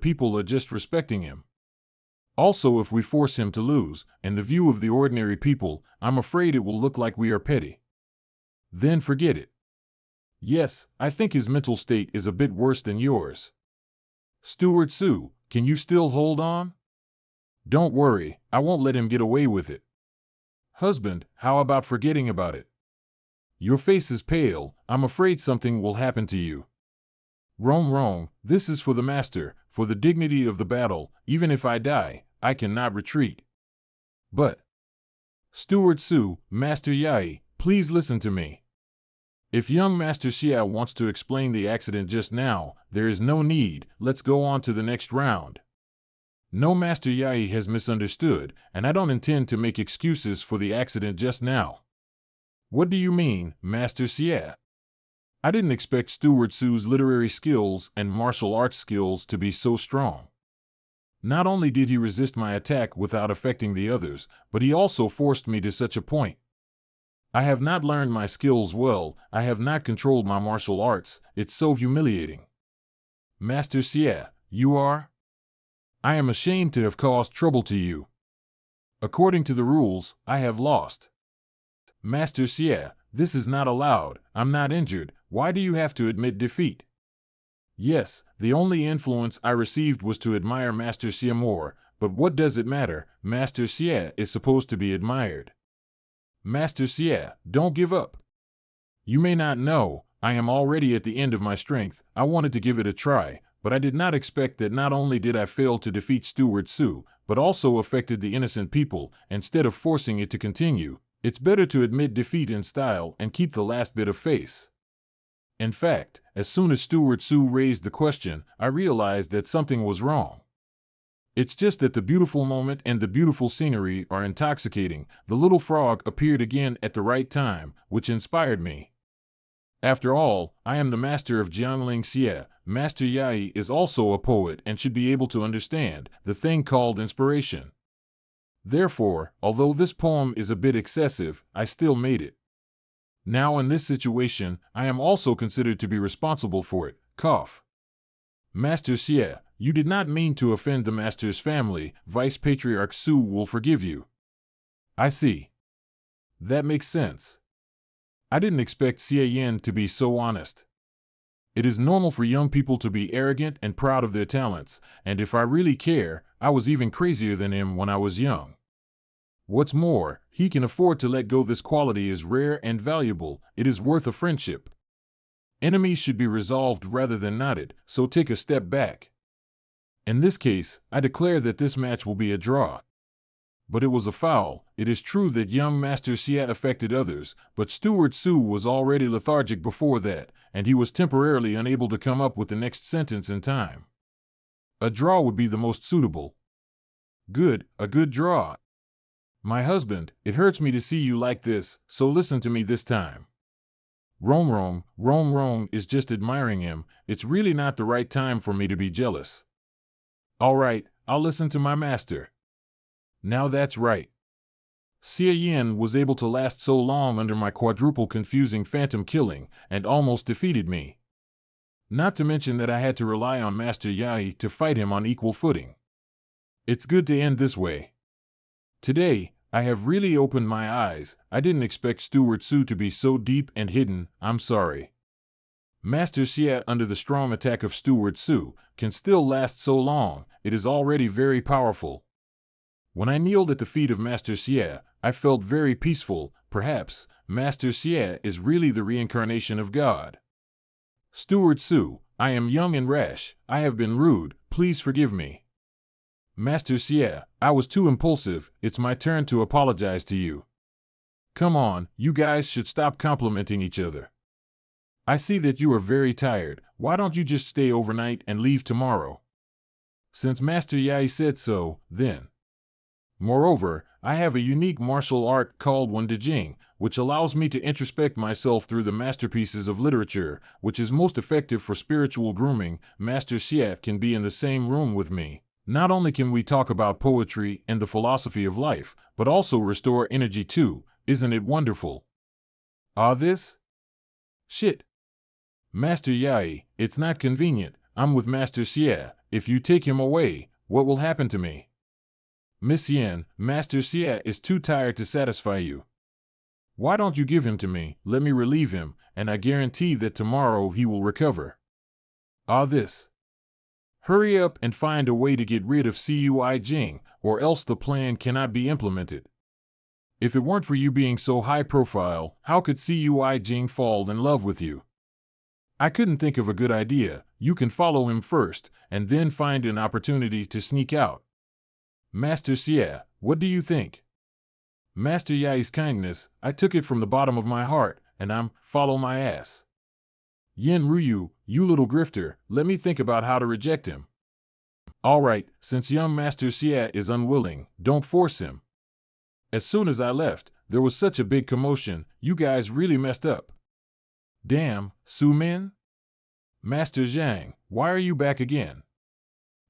people are just respecting him. Also, if we force him to lose, in the view of the ordinary people, I'm afraid it will look like we are petty. Then forget it. Yes, I think his mental state is a bit worse than yours. Steward Sue, can you still hold on? Don't worry, I won't let him get away with it. Husband, how about forgetting about it? Your face is pale, I'm afraid something will happen to you. Wrong, this is for the master, for the dignity of the battle, even if I die, I cannot retreat. But, Steward Sue, Master Yai, please listen to me. If young Master Xia wants to explain the accident just now, there is no need, let's go on to the next round. No, Master Yai has misunderstood, and I don't intend to make excuses for the accident just now. What do you mean, Master Xia? I didn't expect Steward Sue's literary skills and martial arts skills to be so strong. Not only did he resist my attack without affecting the others, but he also forced me to such a point. I have not learned my skills well, I have not controlled my martial arts, it's so humiliating. Master Xie, you are? I am ashamed to have caused trouble to you. According to the rules, I have lost. Master Xie, this is not allowed, I'm not injured, why do you have to admit defeat? Yes, the only influence I received was to admire Master Xie more, but what does it matter, Master Xie is supposed to be admired. Master Xie, don't give up. You may not know, I am already at the end of my strength, I wanted to give it a try, but I did not expect that not only did I fail to defeat Steward Sue, but also affected the innocent people, instead of forcing it to continue. It's better to admit defeat in style and keep the last bit of face. In fact, as soon as Steward Sue raised the question, I realized that something was wrong. It's just that the beautiful moment and the beautiful scenery are intoxicating. The little frog appeared again at the right time, which inspired me. After all, I am the master of Jiangling Xie. Master Yai is also a poet and should be able to understand the thing called inspiration. Therefore, although this poem is a bit excessive, I still made it. Now in this situation, I am also considered to be responsible for it. Cough. Master Xie, you did not mean to offend the master's family. Vice Patriarch Su will forgive you. I see. That makes sense. I didn't expect Xie Yin to be so honest. It is normal for young people to be arrogant and proud of their talents, and if I really care, I was even crazier than him when I was young. What's more, he can afford to let go. This quality is rare and valuable, it is worth a friendship. Enemies should be resolved rather than knotted, so take a step back. In this case, I declare that this match will be a draw. But it was a foul. It is true that young Master Xie affected others, but Steward Sue was already lethargic before that, and he was temporarily unable to come up with the next sentence in time. A draw would be the most suitable. Good, a good draw. My husband, it hurts me to see you like this, so listen to me this time. Rong is just admiring him, it's really not the right time for me to be jealous. All right, I'll listen to my master. Now that's right. Xie Yin was able to last so long under my quadruple confusing phantom killing, and almost defeated me. Not to mention that I had to rely on Master Yai to fight him on equal footing. It's good to end this way. Today, I have really opened my eyes. I didn't expect Steward Sue to be so deep and hidden, I'm sorry. Master Xie, under the strong attack of Steward Sue, can still last so long, it is already very powerful. When I kneeled at the feet of Master Xie, I felt very peaceful. Perhaps, Master Xie is really the reincarnation of God. Steward Sue, I am young and rash, I have been rude, please forgive me. Master Xie, I was too impulsive, it's my turn to apologize to you. Come on, you guys should stop complimenting each other. I see that you are very tired, why don't you just stay overnight and leave tomorrow? Since Master Yai said so, then. Moreover, I have a unique martial art called Wendijing, which allows me to introspect myself through the masterpieces of literature, which is most effective for spiritual grooming. Master Xie can be in the same room with me. Not only can we talk about poetry and the philosophy of life, but also restore energy too. Isn't it wonderful? This? Shit. Master Yai, it's not convenient. I'm with Master Xie, if you take him away, what will happen to me? Miss Yen, Master Xia is too tired to satisfy you. Why don't you give him to me, let me relieve him, and I guarantee that tomorrow he will recover. Ah, this. Hurry up and find a way to get rid of Cui Jing, or else the plan cannot be implemented. If it weren't for you being so high profile, how could Cui Jing fall in love with you? I couldn't think of a good idea. You can follow him first, and then find an opportunity to sneak out. Master Xia, what do you think? Master Yai's kindness, I took it from the bottom of my heart, and follow my ass. Yen Ryu, you little grifter, let me think about how to reject him. All right, since young Master Xia is unwilling, don't force him. As soon as I left, there was such a big commotion, you guys really messed up. Damn, Su Min? Master Zhang, why are you back again?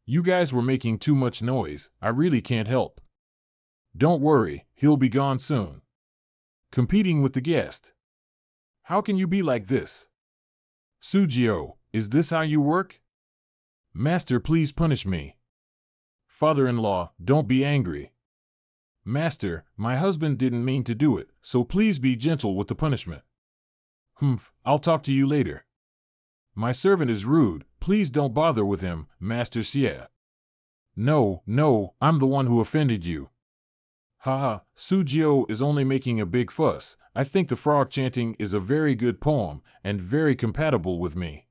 You guys were making too much noise, I really can't help. Don't worry, he'll be gone soon. Competing with the guest. How can you be like this? Sujio, is this how you work? Master, please punish me. Father-in-law, don't be angry. Master, my husband didn't mean to do it, so please be gentle with the punishment. I'll talk to you later. My servant is rude, please don't bother with him, Master Xia. No, I'm the one who offended you. Haha, Sujio is only making a big fuss. I think the frog chanting is a very good poem, and very compatible with me.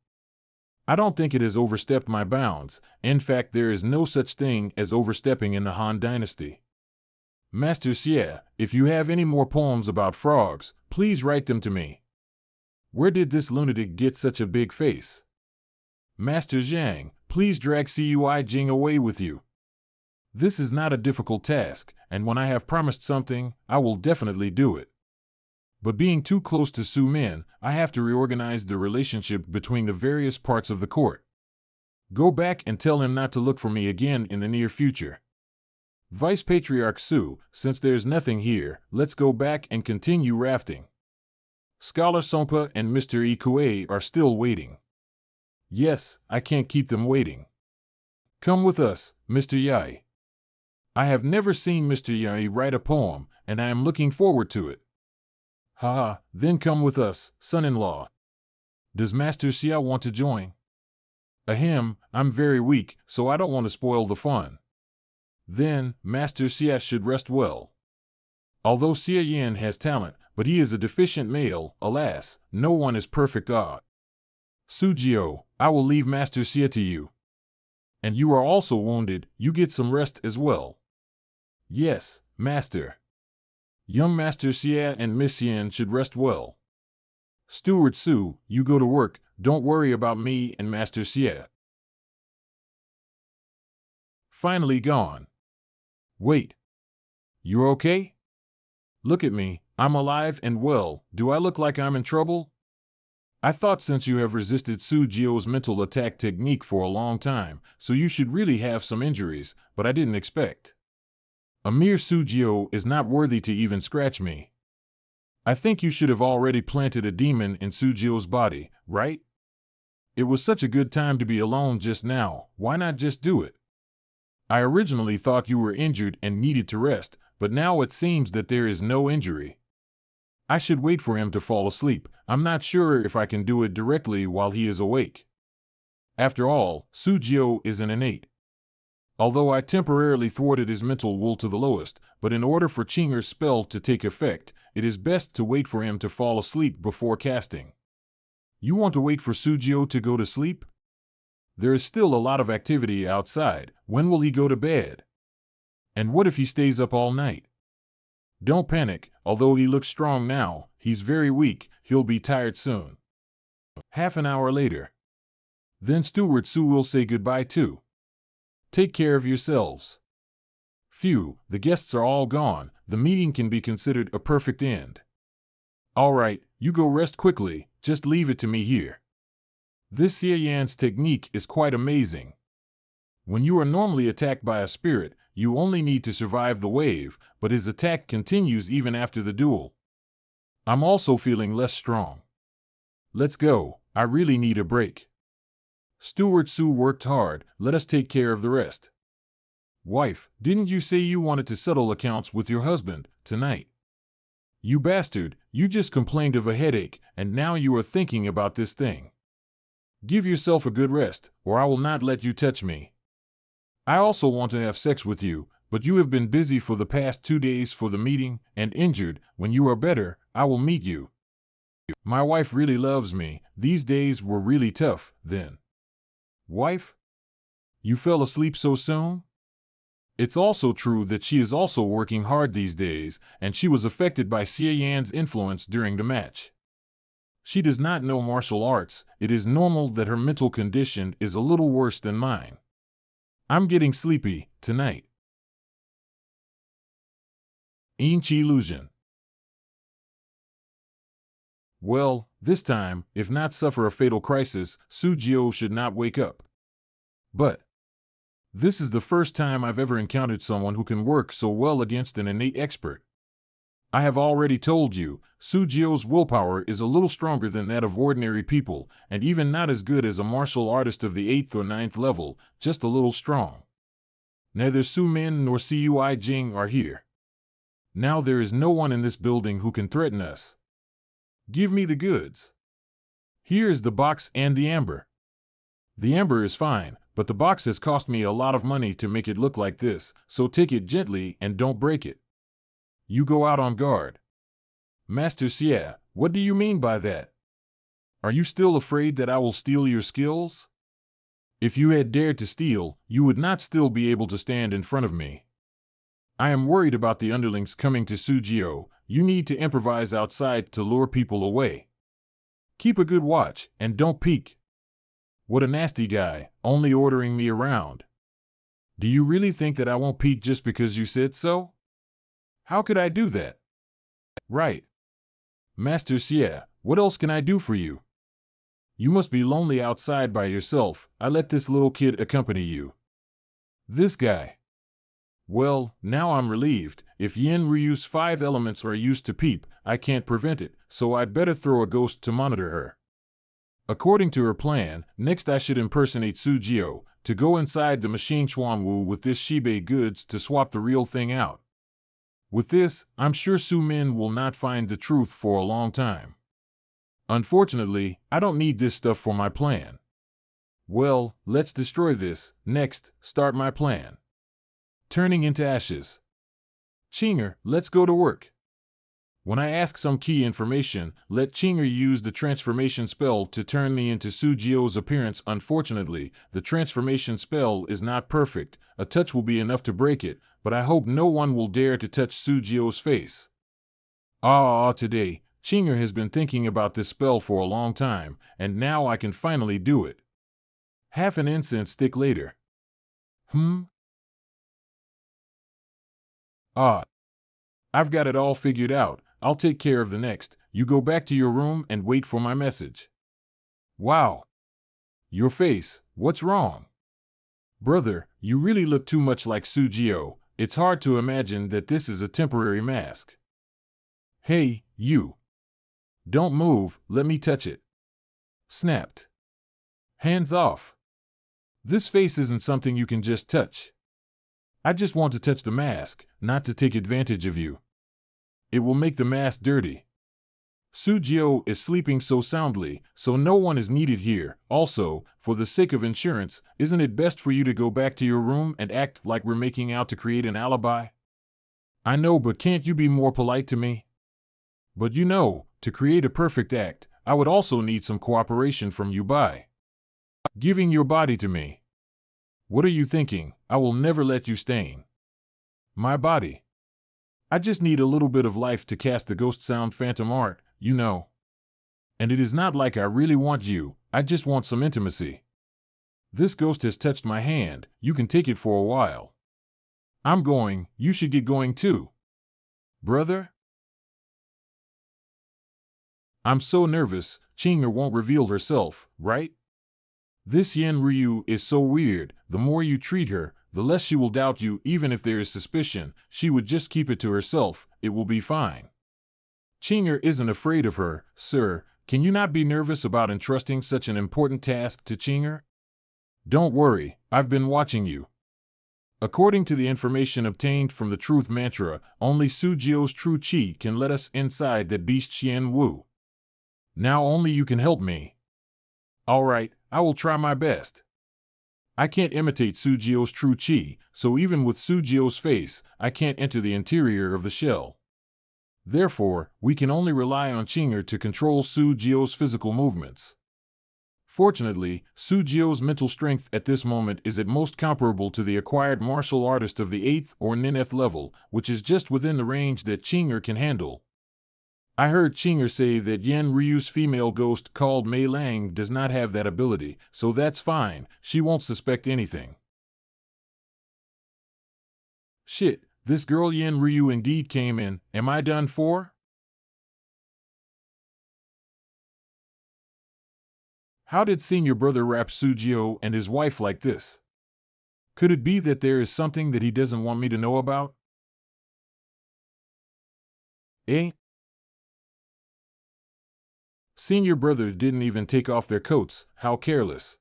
I don't think it has overstepped my bounds. In fact, there is no such thing as overstepping in the Han Dynasty. Master Xia, if you have any more poems about frogs, please write them to me. Where did this lunatic get such a big face? Master Zhang, please drag Cui Jing away with you. This is not a difficult task, and when I have promised something, I will definitely do it. But being too close to Su Min, I have to reorganize the relationship between the various parts of the court. Go back and tell him not to look for me again in the near future. Vice Patriarch Su, since there's nothing here, let's go back and continue rafting. Scholar Sompa and Mr. Ikue are still waiting. Yes, I can't keep them waiting. Come with us, Mr. Yai. I have never seen Mr. Yai write a poem, and I am looking forward to it. Haha, then come with us, son-in-law. Does Master Xia want to join? Ahem, I'm very weak, so I don't want to spoil the fun. Then, Master Xia should rest well. Although Xia Yan has talent, but he is a deficient male, alas, no one is perfect. Sujio, I will leave Master Xia to you. And you are also wounded, you get some rest as well. Yes, Master. Young Master Xia and Miss Yen should rest well. Steward Su, you go to work, don't worry about me and Master Xia. Finally gone. Wait. You're okay? Look at me, I'm alive and well, do I look like I'm in trouble? I thought since you have resisted Sujio's mental attack technique for a long time, so you should really have some injuries, but I didn't expect. A mere Sujio is not worthy to even scratch me. I think you should have already planted a demon in Sujio's body, right? It was such a good time to be alone just now, why not just do it? I originally thought you were injured and needed to rest, but now it seems that there is no injury. I should wait for him to fall asleep. I'm not sure if I can do it directly while he is awake. After all, Sujio is an innate. Although I temporarily thwarted his mental will to the lowest, but in order for Chinger's spell to take effect, it is best to wait for him to fall asleep before casting. You want to wait for Sujio to go to sleep? There is still a lot of activity outside. When will he go to bed? And what if he stays up all night? Don't panic, although he looks strong now, he's very weak, he'll be tired soon. Half an hour later. Then Steward Su will say goodbye too. Take care of yourselves. Phew, the guests are all gone, the meeting can be considered a perfect end. All right, you go rest quickly, just leave it to me here. This Xia Yan's technique is quite amazing. When you are normally attacked by a spirit, you only need to survive the wave, but his attack continues even after the duel. I'm also feeling less strong. Let's go, I really need a break. Steward Su worked hard, let us take care of the rest. Wife, didn't you say you wanted to settle accounts with your husband tonight? You bastard, you just complained of a headache, and now you are thinking about this thing. Give yourself a good rest, or I will not let you touch me. I also want to have sex with you, but you have been busy for the past 2 days for the meeting and injured. When you are better, I will meet you. My wife really loves me. These days were really tough, then. Wife? You fell asleep so soon? It's also true that she is also working hard these days, and she was affected by Xie Yan's influence during the match. She does not know martial arts. It is normal that her mental condition is a little worse than mine. I'm getting sleepy tonight. Inchi illusion. Well, this time, if not suffer a fatal crisis, Sujio should not wake up. But this is the first time I've ever encountered someone who can work so well against an innate expert. I have already told you, Sujio's willpower is a little stronger than that of ordinary people, and even not as good as a martial artist of the 8th or 9th level, just a little strong. Neither Su Min nor Cui Jing are here. Now there is no one in this building who can threaten us. Give me the goods. Here is the box and the amber. The amber is fine, but the box has cost me a lot of money to make it look like this, so take it gently and don't break it. You go out on guard. Master Xie, what do you mean by that? Are you still afraid that I will steal your skills? If you had dared to steal, you would not still be able to stand in front of me. I am worried about the underlings coming to Sujio. You need to improvise outside to lure people away. Keep a good watch, and don't peek. What a nasty guy, only ordering me around. Do you really think that I won't peek just because you said so? How could I do that? Right. Master Xie, what else can I do for you? You must be lonely outside by yourself. I let this little kid accompany you. This guy. Well, now I'm relieved. If Yin Ryu's 5 elements are used to peep, I can't prevent it, so I'd better throw a ghost to monitor her. According to her plan, next I should impersonate Sujio, to go inside the machine Xuanwu with this Shibei goods to swap the real thing out. With this, I'm sure Su Min will not find the truth for a long time. Unfortunately, I don't need this stuff for my plan. Well, let's destroy this. Next, start my plan. Turning into ashes. Chinger, let's go to work. When I ask some key information, let Chinger use the transformation spell to turn me into Sujio's appearance. Unfortunately, the transformation spell is not perfect. A touch will be enough to break it, but I hope no one will dare to touch Sujio's face. Today, Chinger has been thinking about this spell for a long time, and now I can finally do it. Half an incense stick later. I've got it all figured out. I'll take care of the next. You go back to your room and wait for my message. Wow. Your face, what's wrong? Brother, you really look too much like Sujio. It's hard to imagine that this is a temporary mask. Hey, you. Don't move, let me touch it. Snapped. Hands off. This face isn't something you can just touch. I just want to touch the mask, not to take advantage of you. It will make the mask dirty. Sujio is sleeping so soundly, so no one is needed here. Also, for the sake of insurance, isn't it best for you to go back to your room and act like we're making out to create an alibi? I know, but can't you be more polite to me? But you know, to create a perfect act, I would also need some cooperation from you by giving your body to me. What are you thinking? I will never let you stain my body. I just need a little bit of life to cast the ghost sound phantom art, you know. And it is not like I really want you, I just want some intimacy. This ghost has touched my hand, you can take it for a while. I'm going, you should get going too. Brother? I'm so nervous, Chinger won't reveal herself, right? This Yen Ryu is so weird, the more you treat her, the less she will doubt you. Even if there is suspicion, she would just keep it to herself, it will be fine. Chinger isn't afraid of her, sir. Can you not be nervous about entrusting such an important task to Chinger? Don't worry, I've been watching you. According to the information obtained from the Truth Mantra, only Sujio's true chi can let us inside that beast Xian Wu. Now only you can help me. All right, I will try my best. I can't imitate Sujio's true chi, so even with Sujio's face, I can't enter the interior of the shell. Therefore, we can only rely on Qinger to control Sujio's physical movements. Fortunately, Sujio's mental strength at this moment is at most comparable to the acquired martial artist of the 8th or 9th level, which is just within the range that Qinger can handle. I heard Qinger say that Yen Ryu's female ghost called Mei Lang does not have that ability, so that's fine, she won't suspect anything. Shit, this girl Yen Ryu indeed came in, am I done for? How did senior brother rap Sujio and his wife like this? Could it be that there is something that he doesn't want me to know about? Eh? Senior brother didn't even take off their coats, how careless.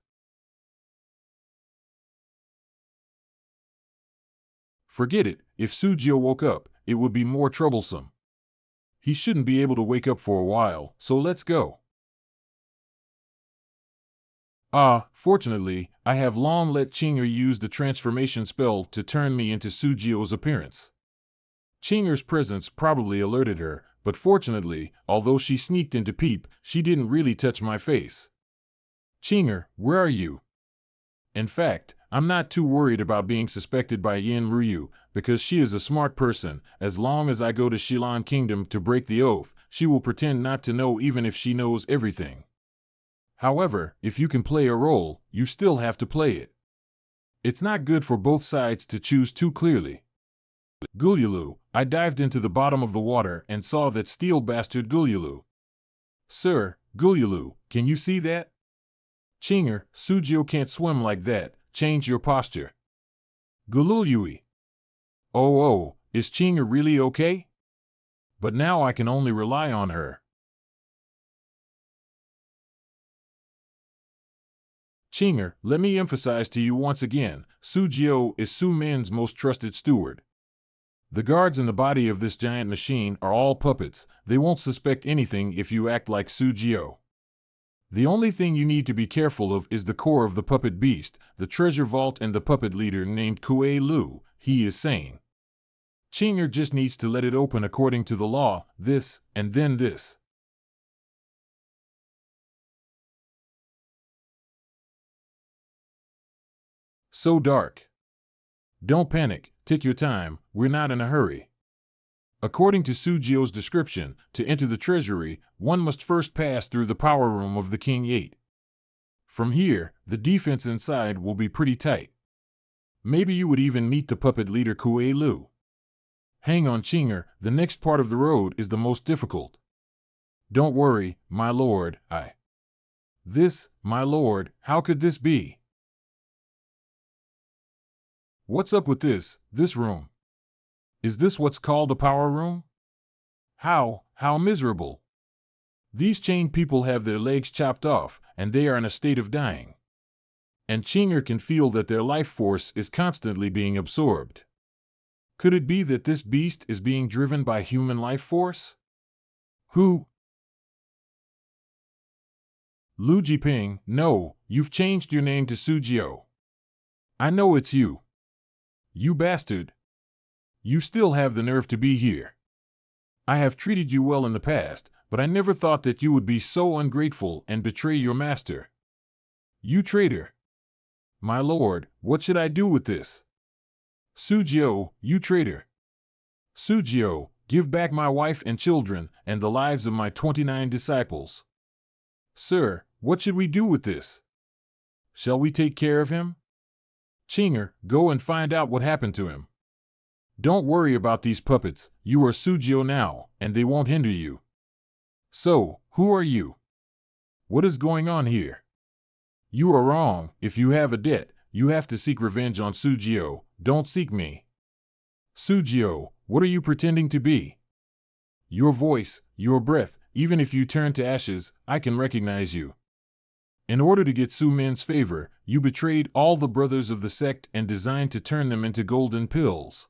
Forget it, if Sujio woke up, it would be more troublesome. He shouldn't be able to wake up for a while, so let's go. Fortunately, I have long let Qinger use the transformation spell to turn me into Sujio's appearance. Qinger's presence probably alerted her, but fortunately, although she sneaked in to peep, she didn't really touch my face. Qinger, where are you? In fact, I'm not too worried about being suspected by Yen Ryu, because she is a smart person. As long as I go to Shilan Kingdom to break the oath, she will pretend not to know even if she knows everything. However, if you can play a role, you still have to play it. It's not good for both sides to choose too clearly. Gulyulu, I dived into the bottom of the water and saw that steel bastard Gulyulu. Sir, Gulyulu, can you see that? Qinger, Sujio can't swim like that, change your posture. Gululyui. Oh, is Qinger really okay? But now I can only rely on her. Qinger, let me emphasize to you once again, Sujio is Su Min's most trusted steward. The guards in the body of this giant machine are all puppets, they won't suspect anything if you act like Sujio. The only thing you need to be careful of is the core of the puppet beast, the treasure vault and the puppet leader named Kue Lu, he is sane. Qinger just needs to let it open according to the law, this, and then this. So dark. Don't panic, take your time, we're not in a hurry. According to Sujio's description, to enter the treasury, one must first pass through the power room of the King 8. From here, the defense inside will be pretty tight. Maybe you would even meet the puppet leader Kue Lu. Hang on, Qinger, the next part of the road is the most difficult. Don't worry, my lord, This, my lord, how could this be? What's up with this room? Is this what's called a power room? How miserable. These chained people have their legs chopped off, and they are in a state of dying. And Qinger can feel that their life force is constantly being absorbed. Could it be that this beast is being driven by human life force? Who? Lu Jiping, no, you've changed your name to Sujio. I know it's you. You bastard. You still have the nerve to be here. I have treated you well in the past, but I never thought that you would be so ungrateful and betray your master. You traitor. My lord, what should I do with this? Sujio, you traitor. Sujio, give back my wife and children and the lives of my 29 disciples. Sir, what should we do with this? Shall we take care of him? Qinger, go and find out what happened to him. Don't worry about these puppets, you are Sujio now, and they won't hinder you. So, who are you? What is going on here? You are wrong, if you have a debt, you have to seek revenge on Sujio, don't seek me. Sujio, what are you pretending to be? Your voice, your breath, even if you turn to ashes, I can recognize you. In order to get Su Min's favor, you betrayed all the brothers of the sect and designed to turn them into golden pills.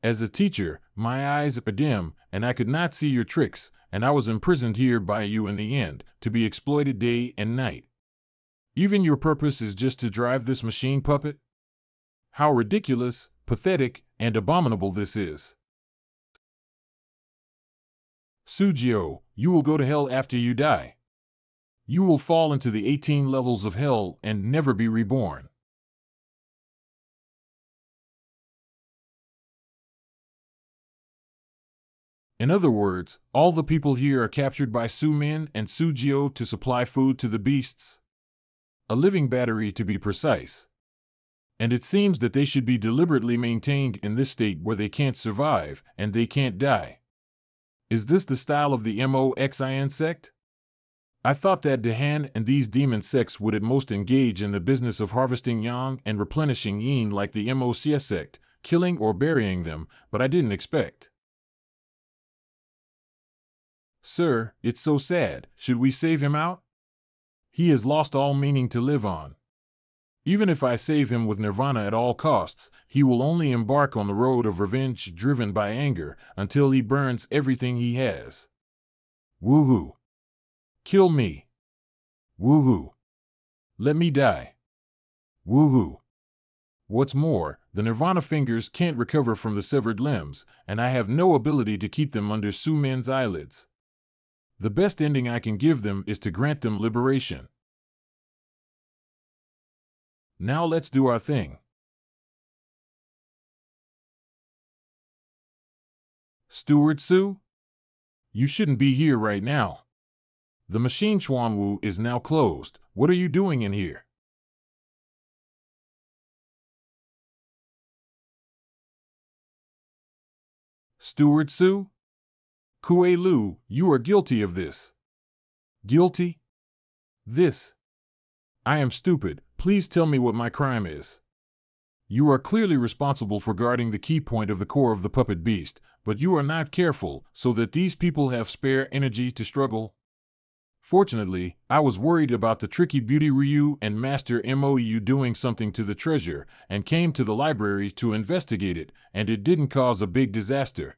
As a teacher, my eyes are dim, and I could not see your tricks, and I was imprisoned here by you in the end, to be exploited day and night. Even your purpose is just to drive this machine puppet? How ridiculous, pathetic, and abominable this is. Sujio, you will go to hell after you die. You will fall into the 18 levels of hell and never be reborn. In other words, all the people here are captured by Su Min and Sujio to supply food to the beasts. A living battery, to be precise. And it seems that they should be deliberately maintained in this state where they can't survive and they can't die. Is this the style of the MOXIN sect? I thought that Dahan and these demon sects would at most engage in the business of harvesting yang and replenishing yin like the MOCS sect, killing or burying them, but I didn't expect. Sir, it's so sad. Should we save him out? He has lost all meaning to live on. Even if I save him with nirvana at all costs, he will only embark on the road of revenge driven by anger until he burns everything he has. Woohoo! Kill me. Woohoo! Let me die. Woohoo! What's more, the nirvana fingers can't recover from the severed limbs, and I have no ability to keep them under Su Min's eyelids. The best ending I can give them is to grant them liberation. Now let's do our thing. Steward Su? You shouldn't be here right now. The machine Chuanwu is now closed. What are you doing in here? Steward Su? Kue Lu, you are guilty of this. Guilty? This. I am stupid. Please tell me what my crime is. You are clearly responsible for guarding the key point of the core of the puppet beast, but you are not careful, so that these people have spare energy to struggle. Fortunately, I was worried about the tricky beauty Ryu and Master Mou doing something to the treasure, and came to the library to investigate it, and it didn't cause a big disaster.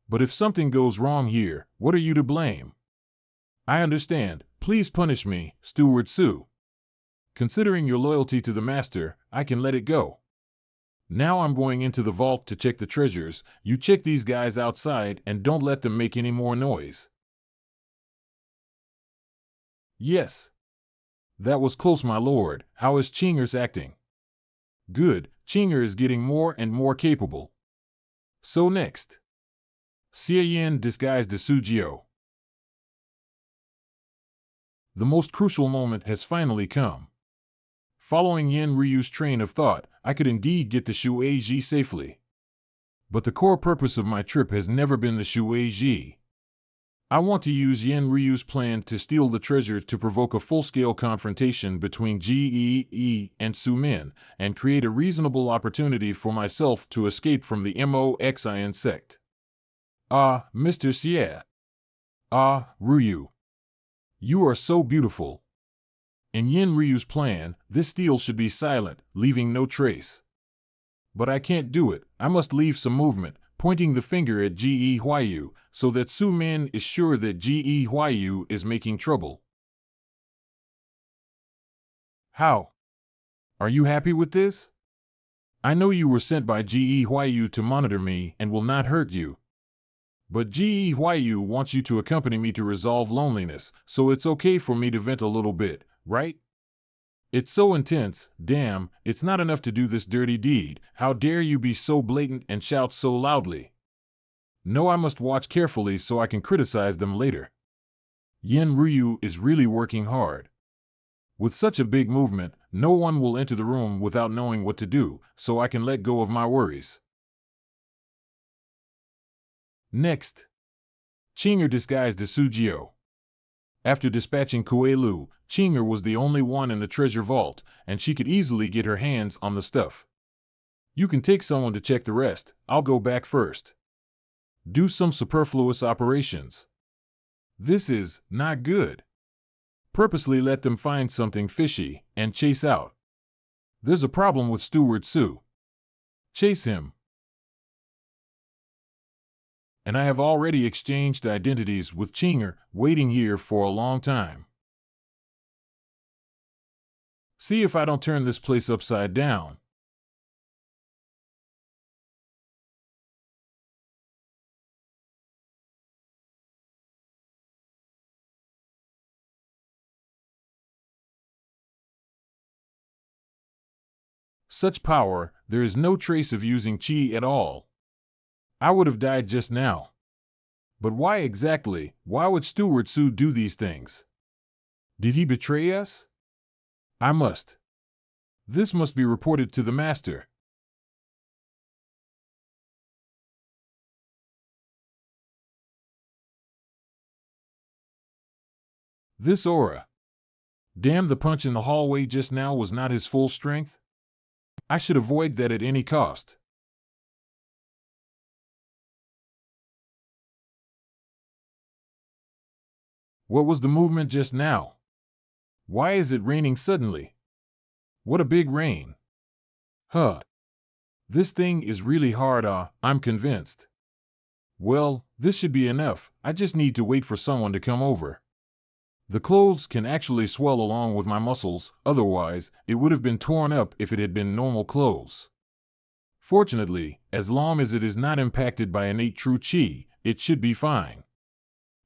But if something goes wrong here, what are you to blame? I understand. Please punish me, Steward Su. Considering your loyalty to the Master, I can let it go. Now I'm going into the vault to check the treasures. You check these guys outside and don't let them make any more noise. Yes. That was close, my lord. How is Chinger's acting? Good. Chinger is getting more and more capable. So next. Xie Yin disguised as Sujio. The most crucial moment has finally come. Following Yin Ryu's train of thought, I could indeed get to Shueiji safely. But the core purpose of my trip has never been the Shueiji. I want to use Yin Ryu's plan to steal the treasure to provoke a full-scale confrontation between Gee and Su Min, and create a reasonable opportunity for myself to escape from the MOXIN sect. Ah, Mr. Xie. Ah, Ryu. You are so beautiful. In Yin Ryu's plan, this steal should be silent, leaving no trace. But I can't do it. I must leave some movement, pointing the finger at Ge Huayu, so that Su Min is sure that Ge Huayu is making trouble. How? Are you happy with this? I know you were sent by Ge Huayu to monitor me and will not hurt you. But Ge Huayu wants you to accompany me to resolve loneliness, so it's okay for me to vent a little bit, right? It's so intense, damn, it's not enough to do this dirty deed. How dare you be so blatant and shout so loudly? No, I must watch carefully so I can criticize them later. Yin Ryu is really working hard. With such a big movement, no one will enter the room without knowing what to do, so I can let go of my worries. Next. Chinger disguised as Sujio. After dispatching Kue Lu, Chinger was the only one in the treasure vault, and she could easily get her hands on the stuff. You can take someone to check the rest. I'll go back first. Do some superfluous operations. This is not good. purposely let them find something fishy and chase out. There's a problem with Steward Sue. Chase him. And I have already exchanged identities with Chinger, waiting here for a long time. See if I don't turn this place upside down. Such power, there is no trace of using chi at all. I would have died just now. But why exactly? Why would Steward Sue do these things? Did he betray us? I must. This must be reported to the master. This aura. Damn, the punch in the hallway just now was not his full strength. I should avoid that at any cost. What was the movement just now? Why is it raining suddenly? What a big rain. Huh. This thing is really hard, I'm convinced. Well, this should be enough. I just need to wait for someone to come over. The clothes can actually swell along with my muscles, otherwise, it would have been torn up if it had been normal clothes. Fortunately, as long as it is not impacted by innate true chi, it should be fine.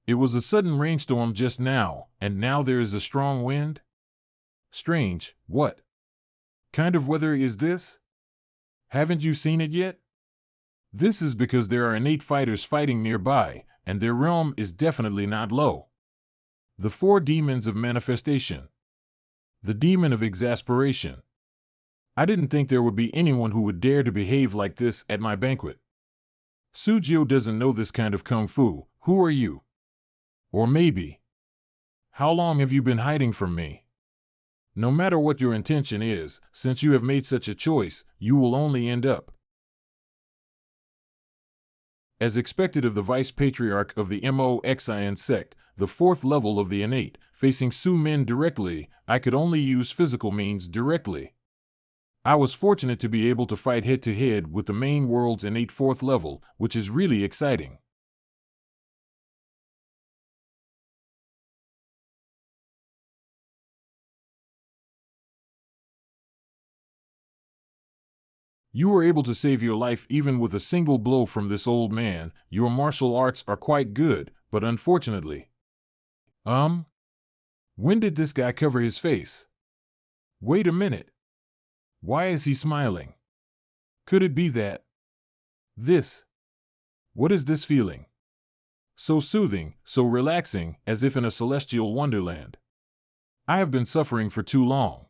It was a sudden rainstorm just now, and now there is a strong wind? Strange, what kind of weather is this? Haven't you seen it yet? This is because there are innate fighters fighting nearby, and their realm is definitely not low. The 4 demons of manifestation. The demon of exasperation. I didn't think there would be anyone who would dare to behave like this at my banquet. Sujio doesn't know this kind of kung fu. Who are you? Or maybe, how long have you been hiding from me? No matter what your intention is, since you have made such a choice, you will only end up as expected of the vice patriarch of the Moxin sect, the 4th level of the innate, facing Su Min directly. I could only use physical means directly. I was fortunate to be able to fight head-to-head with the main world's innate 4th level, which is really exciting. You were able to save your life even with a single blow from this old man. Your martial arts are quite good, but unfortunately. When did this guy cover his face? Wait a minute. Why is he smiling? Could it be that? What is this feeling? So soothing, so relaxing, as if in a celestial wonderland. I have been suffering for too long.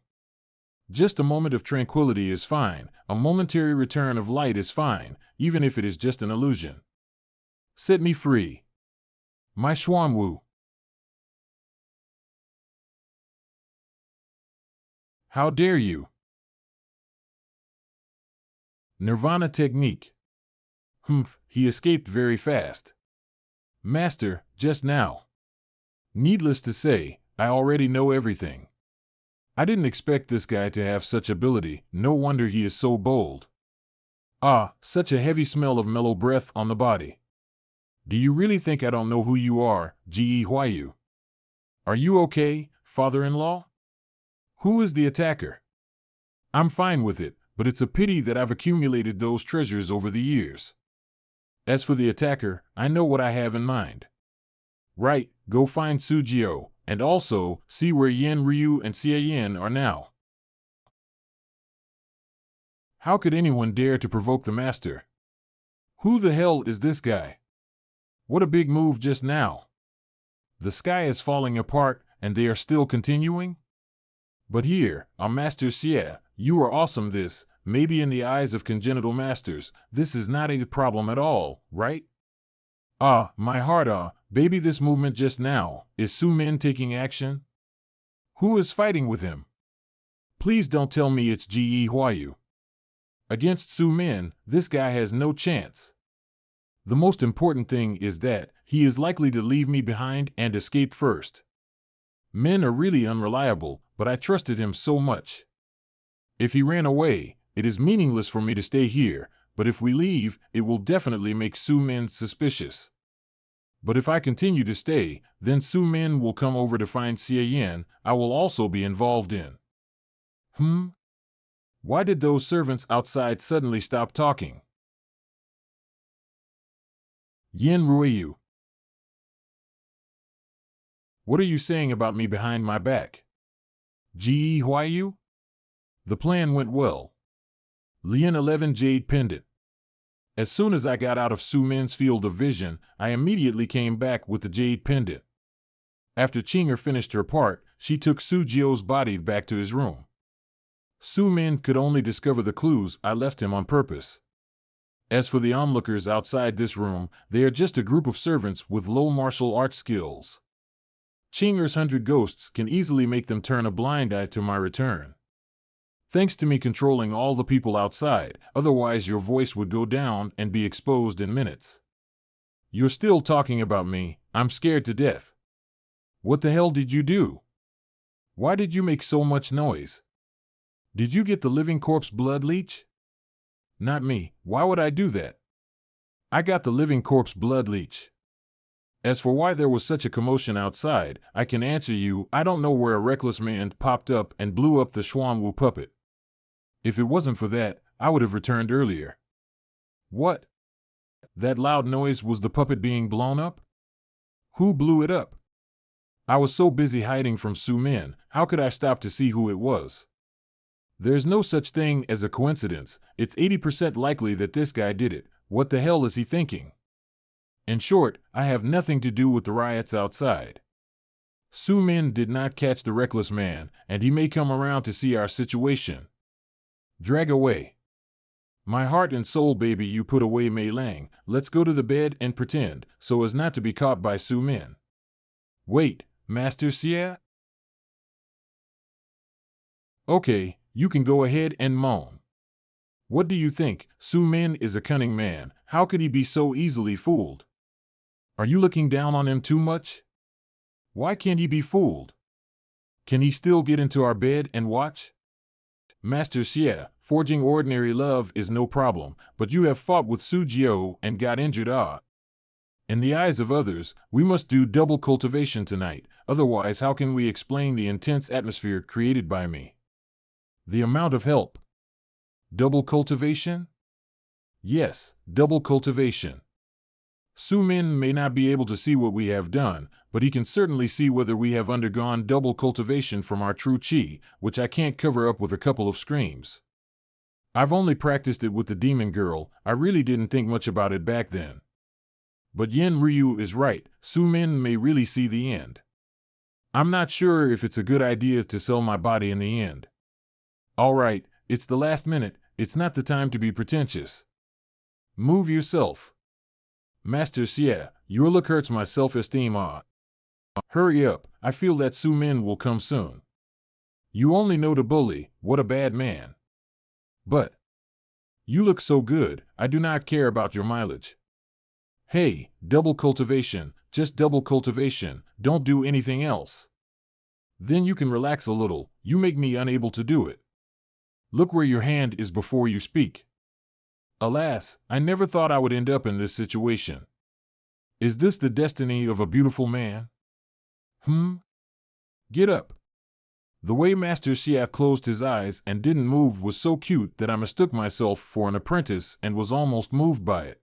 Just a moment of tranquility is fine, a momentary return of light is fine, even if it is just an illusion. Set me free. My Xuanwu. How dare you? Nirvana technique. He escaped very fast. Master, just now. Needless to say, I already know everything. I didn't expect this guy to have such ability, no wonder he is so bold. Such a heavy smell of mellow breath on the body. Do you really think I don't know who you are, Ji Huayu? Are you okay, father-in-law? Who is the attacker? I'm fine with it, but it's a pity that I've accumulated those treasures over the years. As for the attacker, I know what I have in mind. Right, go find Sujio, and also see where Yen Ryu and Xie Yin are now. How could anyone dare to provoke the master? Who the hell is this guy? What a big move just now. The sky is falling apart, and they are still continuing? But here, our master Xie, you are awesome. This, maybe in the eyes of congenital masters, this is not a problem at all, right? My heart, baby, this movement just now, is Su Min taking action? Who is fighting with him? Please don't tell me it's Ji Huayu. Against Su Min, this guy has no chance. The most important thing is that he is likely to leave me behind and escape first. Men are really unreliable, but I trusted him so much. If he ran away, it is meaningless for me to stay here, but if we leave, it will definitely make Su Min suspicious. But if I continue to stay, then Su Min will come over to find Xie Yin. I will also be involved in. Why did those servants outside suddenly stop talking? Yin Ruiyu. What are you saying about me behind my back? Ji Huayu? The plan went well. Lian 11 Jade Pendant. As soon as I got out of Su Min's field of vision, I immediately came back with the Jade Pendant. After Qinger finished her part, she took Su Jio's body back to his room. Su Min could only discover the clues I left him on purpose. As for the onlookers outside this room, they are just a group of servants with low martial arts skills. Qinger's 100 ghosts can easily make them turn a blind eye to my return. Thanks to me controlling all the people outside, otherwise your voice would go down and be exposed in minutes. You're still talking about me, I'm scared to death. What the hell did you do? Why did you make so much noise? Did you get the living corpse blood leech? Not me, why would I do that? I got the living corpse blood leech. As for why there was such a commotion outside, I can answer you, I don't know where a reckless man popped up and blew up the Xuanwu puppet. If it wasn't for that, I would have returned earlier. What? That loud noise was the puppet being blown up? Who blew it up? I was so busy hiding from Su Min, how could I stop to see who it was? There's no such thing as a coincidence, it's 80% likely that this guy did it. What the hell is he thinking? In short, I have nothing to do with the riots outside. Su Min did not catch the reckless man, and he may come around to see our situation. Drag away. My heart and soul, baby, you put away Mei Lang. Let's go to the bed and pretend, so as not to be caught by Su Min. Wait, Master Xie? Okay, you can go ahead and moan. What do you think? Su Min is a cunning man. How could he be so easily fooled? Are you looking down on him too much? Why can't he be fooled? Can he still get into our bed and watch? Master Xie, forging ordinary love is no problem, but you have fought with Su Jio and got injured. In the eyes of others, we must do double cultivation tonight, otherwise how can we explain the intense atmosphere created by me? The amount of help. Double cultivation? Yes, double cultivation. Su Min may not be able to see what we have done, but he can certainly see whether we have undergone double cultivation from our true chi, which I can't cover up with a couple of screams. I've only practiced it with the demon girl, I really didn't think much about it back then. But Yin Ryu is right, Su Min may really see the end. I'm not sure if it's a good idea to sell my body in the end. Alright, it's the last minute, it's not the time to be pretentious. Move yourself. Master Xie, your look hurts my self-esteem. Hurry up, I feel that Su Min will come soon. You only know to bully, what a bad man. But you look so good, I do not care about your mileage. Hey, double cultivation, just double cultivation, don't do anything else. Then you can relax a little, you make me unable to do it. Look where your hand is before you speak. Alas, I never thought I would end up in this situation. Is this the destiny of a beautiful man? Get up. The way Master Xie closed his eyes and didn't move was so cute that I mistook myself for an apprentice and was almost moved by it.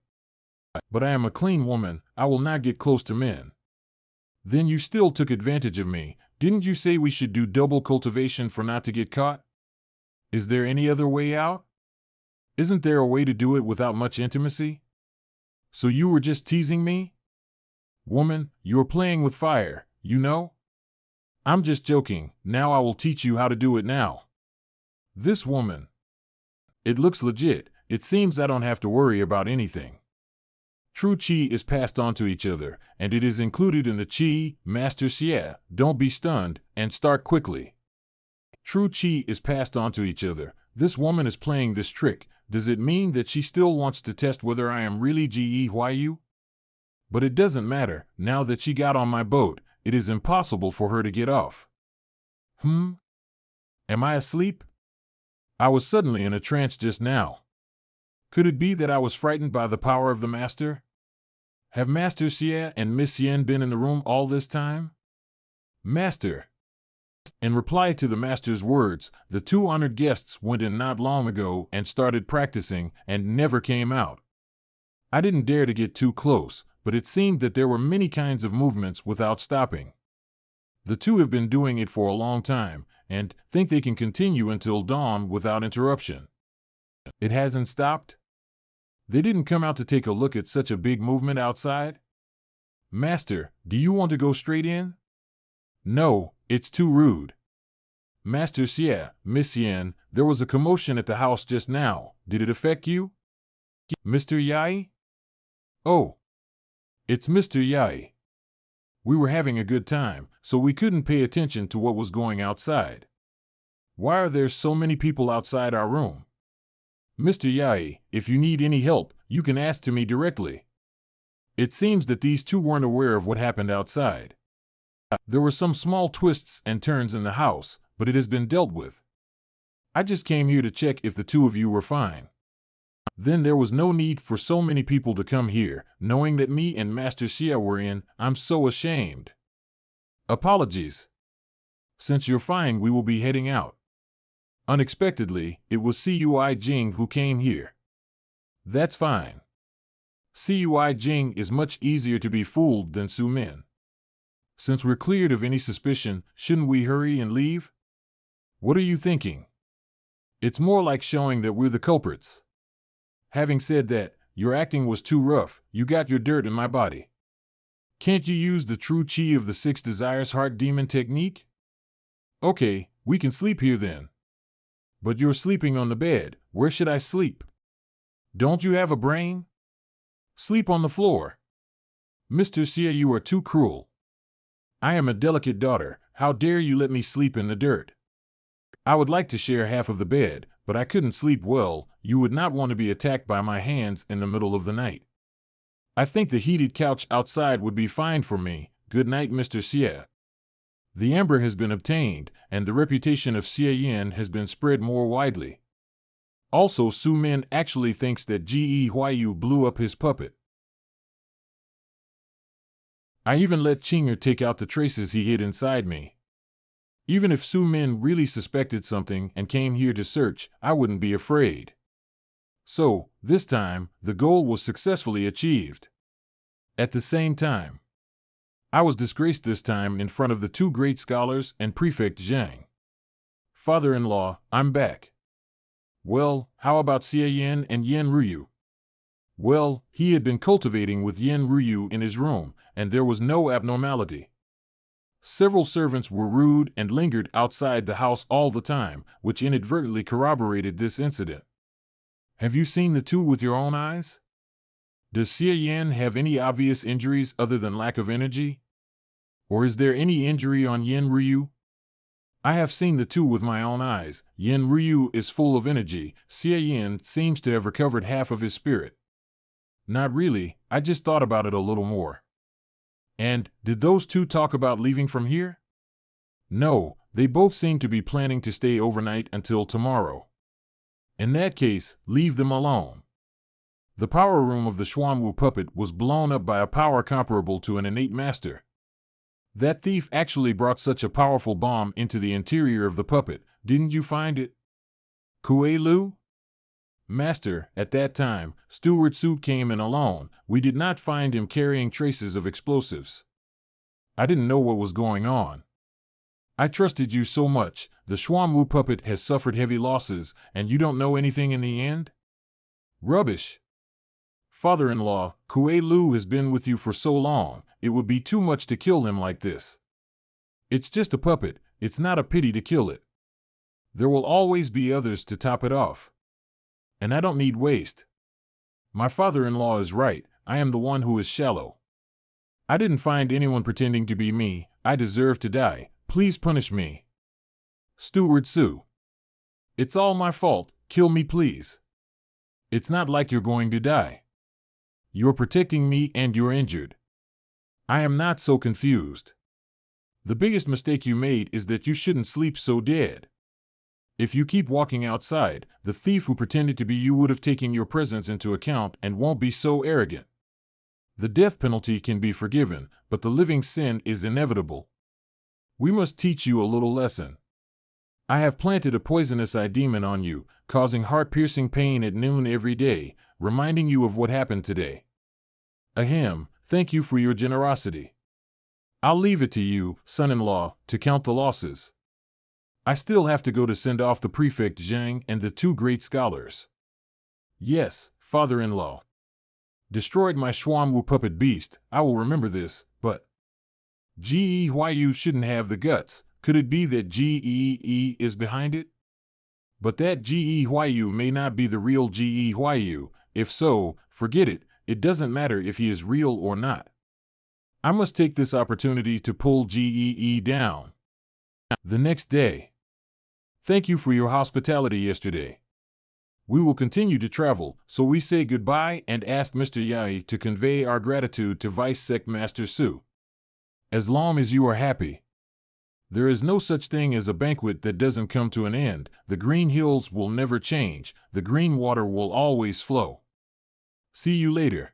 But I am a clean woman, I will not get close to men. Then you still took advantage of me, didn't you say we should do double cultivation for not to get caught? Is there any other way out? Isn't there a way to do it without much intimacy? So you were just teasing me? Woman, you're playing with fire, you know? I'm just joking, now I will teach you how to do it now. This woman. It looks legit, it seems I don't have to worry about anything. True chi is passed on to each other, and it is included in the chi, Master Xie, don't be stunned, and start quickly. True chi is passed on to each other, this woman is playing this trick, does it mean that she still wants to test whether I am really Ji Huayu? But it doesn't matter, now that she got on my boat, it is impossible for her to get off. Am I asleep? I was suddenly in a trance just now. Could it be that I was frightened by the power of the master? Have Master Xie and Miss Yen been in the room all this time? Master. In reply to the master's words, the two honored guests went in not long ago and started practicing and never came out. I didn't dare to get too close, but it seemed that there were many kinds of movements without stopping. The two have been doing it for a long time and think they can continue until dawn without interruption. It hasn't stopped? They didn't come out to take a look at such a big movement outside? Master, do you want to go straight in? No, it's too rude. Master Xie, Miss Yen, there was a commotion at the house just now. Did it affect you? Mr. Yai? Oh, it's Mr. Yai. We were having a good time, so we couldn't pay attention to what was going outside. Why are there so many people outside our room? Mr. Yai, if you need any help, you can ask to me directly. It seems that these two weren't aware of what happened outside. There were some small twists and turns in the house, but it has been dealt with. I just came here to check if the two of you were fine. Then there was no need for so many people to come here, knowing that me and Master Xie were in. I'm so ashamed. Apologies. Since you're fine, we will be heading out. Unexpectedly, it was Cui Jing who came here. That's fine. Cui Jing is much easier to be fooled than Su Min. Since we're cleared of any suspicion, shouldn't we hurry and leave? What are you thinking? It's more like showing that we're the culprits. Having said that, your acting was too rough. You got your dirt in my body. Can't you use the true chi of the Six Desires Heart Demon technique? Okay, we can sleep here then. But you're sleeping on the bed. Where should I sleep? Don't you have a brain? Sleep on the floor. Mr. Xie, you are too cruel. I am a delicate daughter. How dare you let me sleep in the dirt? I would like to share half of the bed, but I couldn't sleep well. You would not want to be attacked by my hands in the middle of the night. I think the heated couch outside would be fine for me. Good night, Mr. Xie. The amber has been obtained, and the reputation of Xie Yin has been spread more widely. Also, Su Min actually thinks that Ge Huayu blew up his puppet. I even let Qinger take out the traces he hid inside me. Even if Su Min really suspected something and came here to search, I wouldn't be afraid. So, this time, the goal was successfully achieved. At the same time, I was disgraced this time in front of the two great scholars and Prefect Zhang. Father-in-law, I'm back. Well, how about Xie Yin and Yen Ruyu? Well, he had been cultivating with Yen Ruyu in his room, and there was no abnormality. Several servants were rude and lingered outside the house all the time, which inadvertently corroborated this incident. Have you seen the two with your own eyes? Does Xie Yin have any obvious injuries other than lack of energy? Or is there any injury on Yen Ruyu? I have seen the two with my own eyes. Yen Ruyu is full of energy. Xie Yin seems to have recovered half of his spirit. Not really, I just thought about it a little more. And, did those two talk about leaving from here? No, they both seem to be planning to stay overnight until tomorrow. In that case, leave them alone. The power room of the Xuanwu puppet was blown up by a power comparable to an innate master. That thief actually brought such a powerful bomb into the interior of the puppet, didn't you find it? Kue Lu? Master, at that time, Steward Su came in alone. We did not find him carrying traces of explosives. I didn't know what was going on. I trusted you so much. The Xuanwu puppet has suffered heavy losses, and you don't know anything in the end? Rubbish. Father-in-law, Kue Lu has been with you for so long, it would be too much to kill him like this. It's just a puppet, it's not a pity to kill it. There will always be others to top it off. And I don't need waste. My father-in-law is right, I am the one who is shallow. I didn't find anyone pretending to be me. I deserve to die. Please punish me. Steward Su. It's all my fault. Kill me, please. It's not like you're going to die. You're protecting me and you're injured. I am not so confused. The biggest mistake you made is that you shouldn't sleep so dead. If you keep walking outside, the thief who pretended to be you would have taken your presence into account and won't be so arrogant. The death penalty can be forgiven, but the living sin is inevitable. We must teach you a little lesson. I have planted a poisonous eye demon on you, causing heart-piercing pain at noon every day, reminding you of what happened today. Ahem, thank you for your generosity. I'll leave it to you, son-in-law, to count the losses. I still have to go to send off the prefect Zhang and the two great scholars. Yes, father-in-law. Destroyed my Xuanwu puppet beast, I will remember this, but Geeyu shouldn't have the guts. Could it be that Gee is behind it? But that Geeyu may not be the real Geeyu. If so, forget it, it doesn't matter if he is real or not. I must take this opportunity to pull Gee down. The next day. Thank you for your hospitality yesterday. We will continue to travel, so we say goodbye and ask Mr. Yai to convey our gratitude to Vice Sect Master Su. As long as you are happy. There is no such thing as a banquet that doesn't come to an end. The green hills will never change. The green water will always flow. See you later.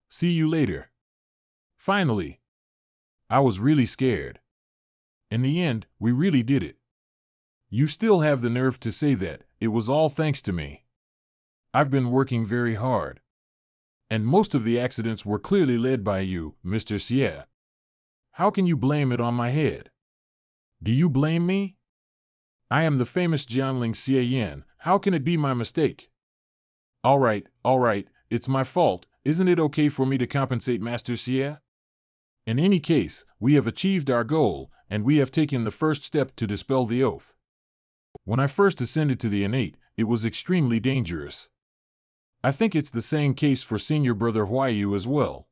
See you later. Finally. I was really scared. In the end, we really did it. You still have the nerve to say that. It was all thanks to me. I've been working very hard. And most of the accidents were clearly led by you, Mr. Xie. How can you blame it on my head? Do you blame me? I am the famous Jianling Xie Yan. How can it be my mistake? All right, it's my fault. Isn't it okay for me to compensate Master Xie? In any case, we have achieved our goal, and we have taken the first step to dispel the oath. When I first ascended to the innate, it was extremely dangerous. I think it's the same case for senior brother Huayu as well.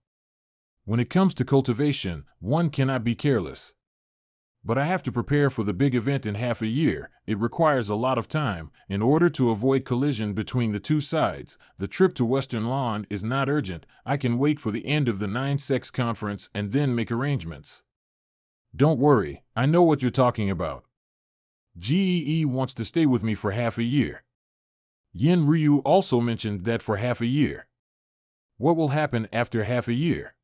When it comes to cultivation, one cannot be careless. But I have to prepare for the big event in half a year. It requires a lot of time. In order to avoid collision between the two sides, the trip to Western Lawn is not urgent. I can wait for the end of the 9-Sex conference and then make arrangements. Don't worry, I know what you're talking about. Gee wants to stay with me for half a year. Yin Ryu also mentioned that for half a year. What will happen after half a year?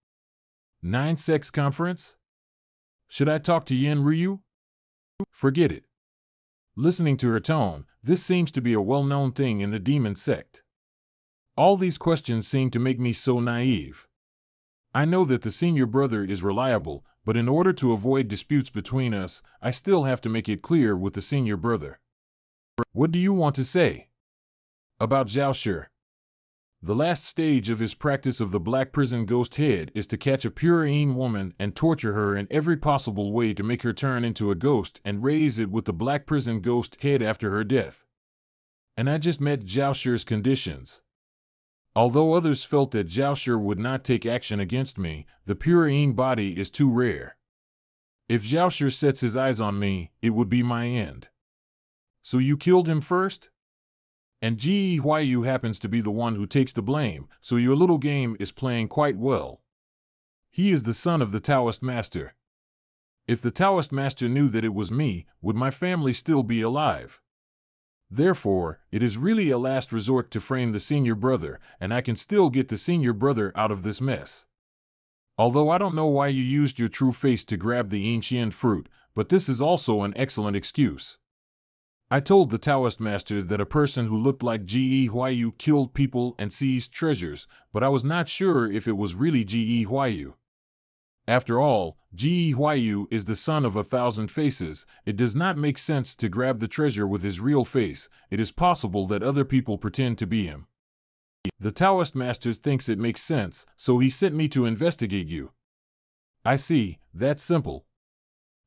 9-Sex conference? Should I talk to Yin Ryu? Forget it. Listening to her tone, this seems to be a well-known thing in the demon sect. All these questions seem to make me so naive. I know that the senior brother is reliable, but in order to avoid disputes between us, I still have to make it clear with the senior brother. What do you want to say? About Zhao Shi. The last stage of his practice of the Black Prison Ghost Head is to catch a purine woman and torture her in every possible way to make her turn into a ghost and raise it with the Black Prison Ghost Head after her death. And I just met Zhao Shi's conditions. Although others felt that Zhao Shi would not take action against me, the purine body is too rare. If Zhao Shi sets his eyes on me, it would be my end. So you killed him first? And Geeyu happens to be the one who takes the blame, so your little game is playing quite well. He is the son of the Taoist master. If the Taoist master knew that it was me, would my family still be alive? Therefore, it is really a last resort to frame the senior brother, and I can still get the senior brother out of this mess. Although I don't know why you used your true face to grab the ancient fruit, but this is also an excellent excuse. I told the Taoist master that a person who looked like Geeyu killed people and seized treasures, but I was not sure if it was really Geeyu. After all, Geeyu is the son of 1,000 faces. It does not make sense to grab the treasure with his real face. It is possible that other people pretend to be him. The Taoist master thinks it makes sense, so he sent me to investigate you. I see, that's simple.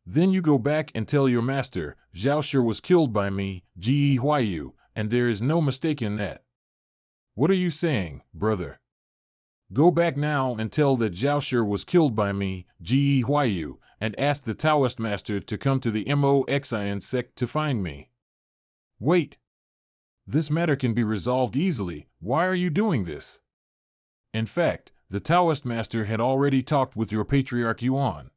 Then you go back and tell your master, Zhao Shi was killed by me, Geeyu, and there is no mistake in that. What are you saying, brother? Go back now and tell that Zhao Shi was killed by me, Geeyu, and ask the Taoist master to come to the Moxin sect to find me. Wait. This matter can be resolved easily. Why are you doing this? In fact, the Taoist master had already talked with your patriarch Yuan.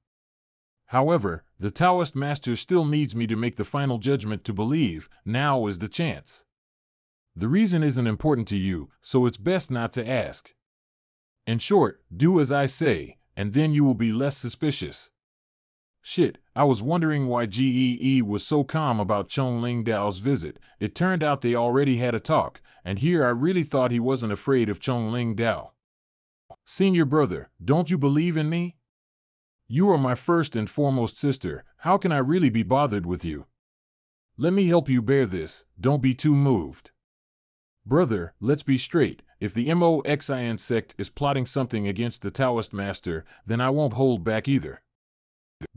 However, the Taoist master still needs me to make the final judgment to believe. Now is the chance. The reason isn't important to you, so it's best not to ask. In short, do as I say, and then you will be less suspicious. Shit, I was wondering why Gee was so calm about Chong Ling Dao's visit. It turned out they already had a talk, and here I really thought he wasn't afraid of Chong Ling Dao. Senior brother, don't you believe in me? You are my first and foremost sister. How can I really be bothered with you? Let me help you bear this. Don't be too moved. Brother, let's be straight. If the MOXIN sect is plotting something against the Taoist master, then I won't hold back either.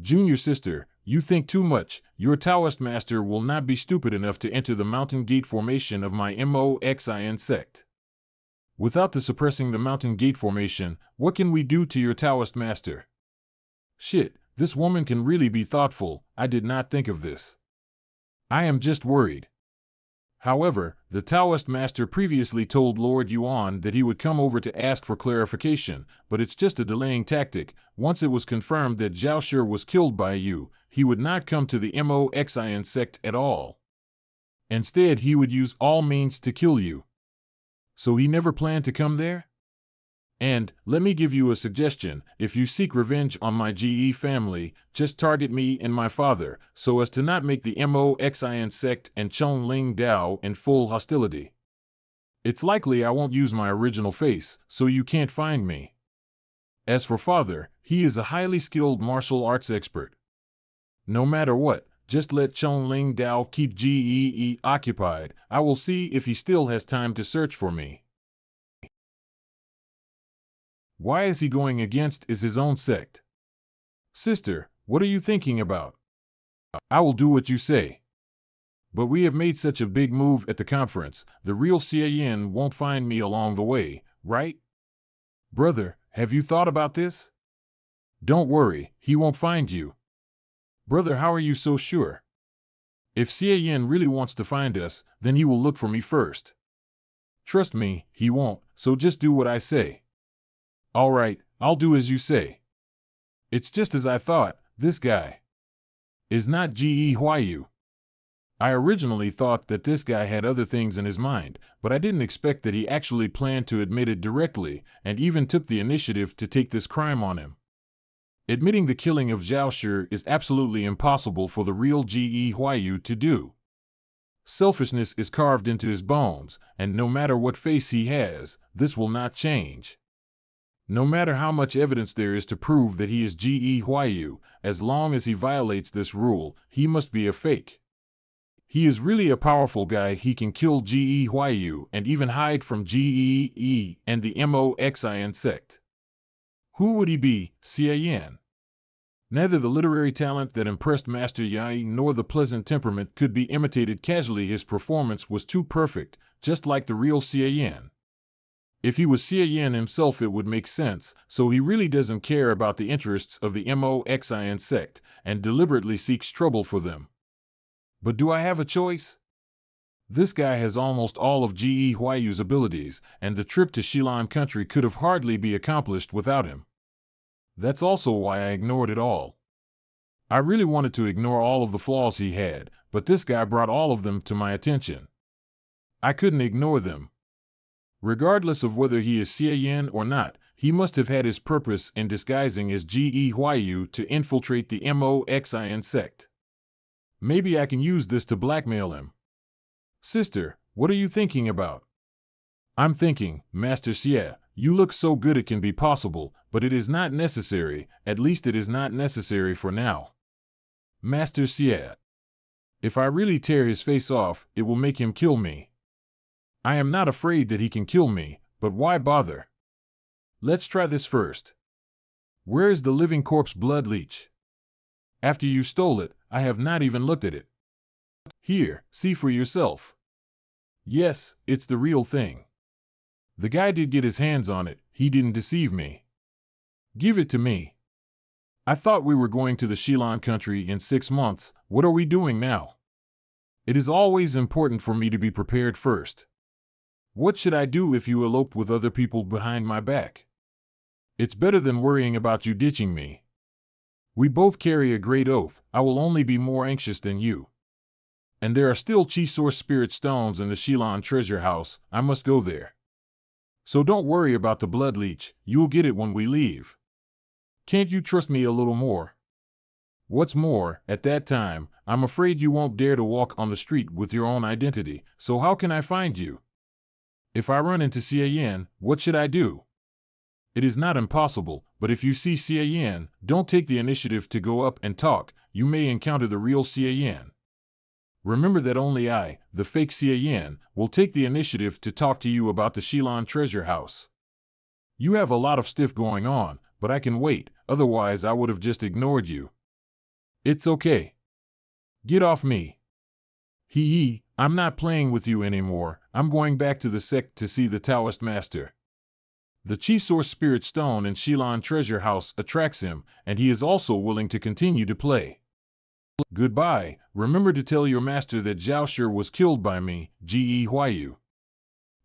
Junior sister, you think too much. Your Taoist master will not be stupid enough to enter the mountain gate formation of my MOXIN sect. Without the suppressing the mountain gate formation, what can we do to your Taoist master? Shit, this woman can really be thoughtful. I did not think of this. I am just worried. However, the Taoist master previously told Lord Yuan that he would come over to ask for clarification, but it's just a delaying tactic. Once it was confirmed that Zhao Shi was killed by you, he would not come to the MOXIN sect at all. Instead, he would use all means to kill you. So he never planned to come there? And, let me give you a suggestion, if you seek revenge on my GE family, just target me and my father, so as to not make the MOXIN sect and Chong Ling Dao in full hostility. It's likely I won't use my original face, so you can't find me. As for father, he is a highly skilled martial arts expert. No matter what, just let Chong Ling Dao keep GEE occupied. I will see if he still has time to search for me. Why is he going against his own sect? Sister, what are you thinking about? I will do what you say. But we have made such a big move at the conference, the real Yin won't find me along the way, right? Brother, have you thought about this? Don't worry, he won't find you. Brother, how are you so sure? If Yin really wants to find us, then he will look for me first. Trust me, he won't, so just do what I say. All right, I'll do as you say. It's just as I thought, this guy is not Ge Huayu. I originally thought that this guy had other things in his mind, but I didn't expect that he actually planned to admit it directly, and even took the initiative to take this crime on him. Admitting the killing of Zhao Shi is absolutely impossible for the real Ge Huayu to do. Selfishness is carved into his bones, and no matter what face he has, this will not change. No matter how much evidence there is to prove that he is Ge Huayu, as long as he violates this rule, he must be a fake. He is really a powerful guy. He can kill Ge Huayu and even hide from Ge and the MOXIN sect. Who would he be, Yin? Neither the literary talent that impressed Master Yai nor the pleasant temperament could be imitated casually. His performance was too perfect, just like the real Yin. If he was Yin himself it would make sense, so he really doesn't care about the interests of the MOXIN sect, and deliberately seeks trouble for them. But do I have a choice? This guy has almost all of Ge Huayu's abilities, and the trip to Shilan country could have hardly be accomplished without him. That's also why I ignored it all. I really wanted to ignore all of the flaws he had, but this guy brought all of them to my attention. I couldn't ignore them. Regardless of whether he is Yin or not, he must have had his purpose in disguising as Ge Huayu to infiltrate the MOXIN sect. Maybe I can use this to blackmail him. Sister, what are you thinking about? I'm thinking, Master Xie, you look so good it can be possible, but it is not necessary, at least it is not necessary for now. Master Xie. If I really tear his face off, it will make him kill me. I am not afraid that he can kill me, but why bother? Let's try this first. Where is the living corpse blood leech? After you stole it, I have not even looked at it. Here, see for yourself. Yes, it's the real thing. The guy did get his hands on it, he didn't deceive me. Give it to me. I thought we were going to the Shilan country in 6 months, what are we doing now? It is always important for me to be prepared first. What should I do if you eloped with other people behind my back? It's better than worrying about you ditching me. We both carry a great oath. I will only be more anxious than you. And there are still Chi Source Spirit Stones in the Shilon treasure house. I must go there. So don't worry about the blood leech. You'll get it when we leave. Can't you trust me a little more? What's more, at that time, I'm afraid you won't dare to walk on the street with your own identity, so how can I find you? If I run into Xia Yan, what should I do? It is not impossible, but if you see Xia Yan, don't take the initiative to go up and talk. You may encounter the real Xia Yan. Remember that only I, the fake Xia Yan, will take the initiative to talk to you about the Shilon treasure house. You have a lot of stuff going on, but I can wait, otherwise I would have just ignored you. It's okay. Get off me. Hee, I'm not playing with you anymore. I'm going back to the sect to see the Taoist master. The Chi Source Spirit Stone in Shilon treasure house attracts him, and he is also willing to continue to play. Goodbye. Remember to tell your master that Zhao Shi was killed by me, Ge Huayu.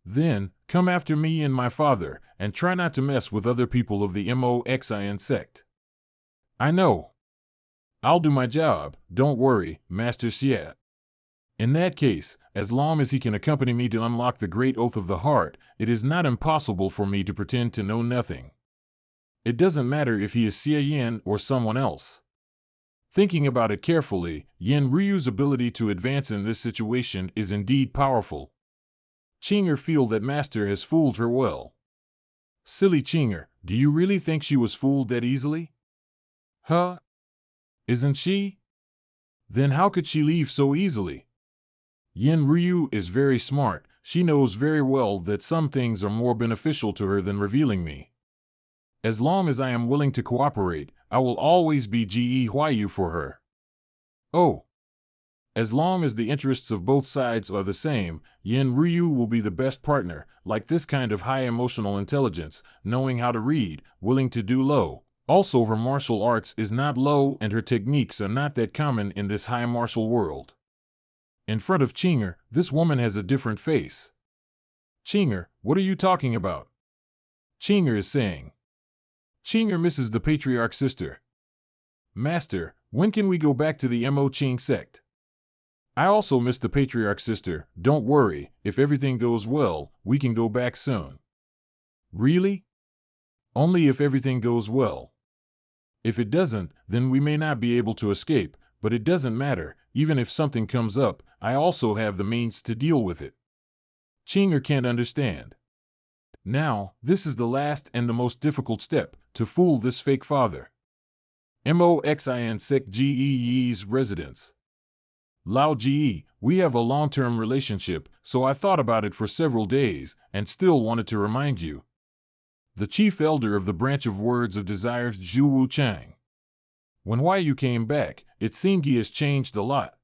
Then, come after me and my father, and try not to mess with other people of the MOXIN sect. I know. I'll do my job, don't worry, Master Xia. In that case, as long as he can accompany me to unlock the Great Oath of the Heart, it is not impossible for me to pretend to know nothing. It doesn't matter if he is Xia Yan or someone else. Thinking about it carefully, Yin Ryu's ability to advance in this situation is indeed powerful. Qinger feels that Master has fooled her well. Silly Qinger, do you really think she was fooled that easily? Huh? Isn't she? Then how could she leave so easily? Yin Ryu is very smart. She knows very well that some things are more beneficial to her than revealing me. As long as I am willing to cooperate, I will always be Ge Huayu for her. Oh. As long as the interests of both sides are the same, Yin Ryu will be the best partner, like this kind of high emotional intelligence, knowing how to read, willing to do low. Also, her martial arts is not low and her techniques are not that common in this high martial world. In front of Qinger, this woman has a different face. Qinger, what are you talking about? Qinger is saying. Qinger misses the patriarch sister. Master, when can we go back to the Mo Qing sect? I also miss the patriarch sister. Don't worry, if everything goes well, we can go back soon. Really? Only if everything goes well. If it doesn't, then we may not be able to escape, but it doesn't matter. Even if something comes up, I also have the means to deal with it. Qinger can't understand. Now, this is the last and the most difficult step, to fool this fake father. MOXIN sect Ge's residence. Lao Ge, we have a long-term relationship, so I thought about it for several days, and still wanted to remind you. The chief elder of the branch of words of desire, Zhu Wu Chang. When Huayu came back, it seemed he has changed a lot.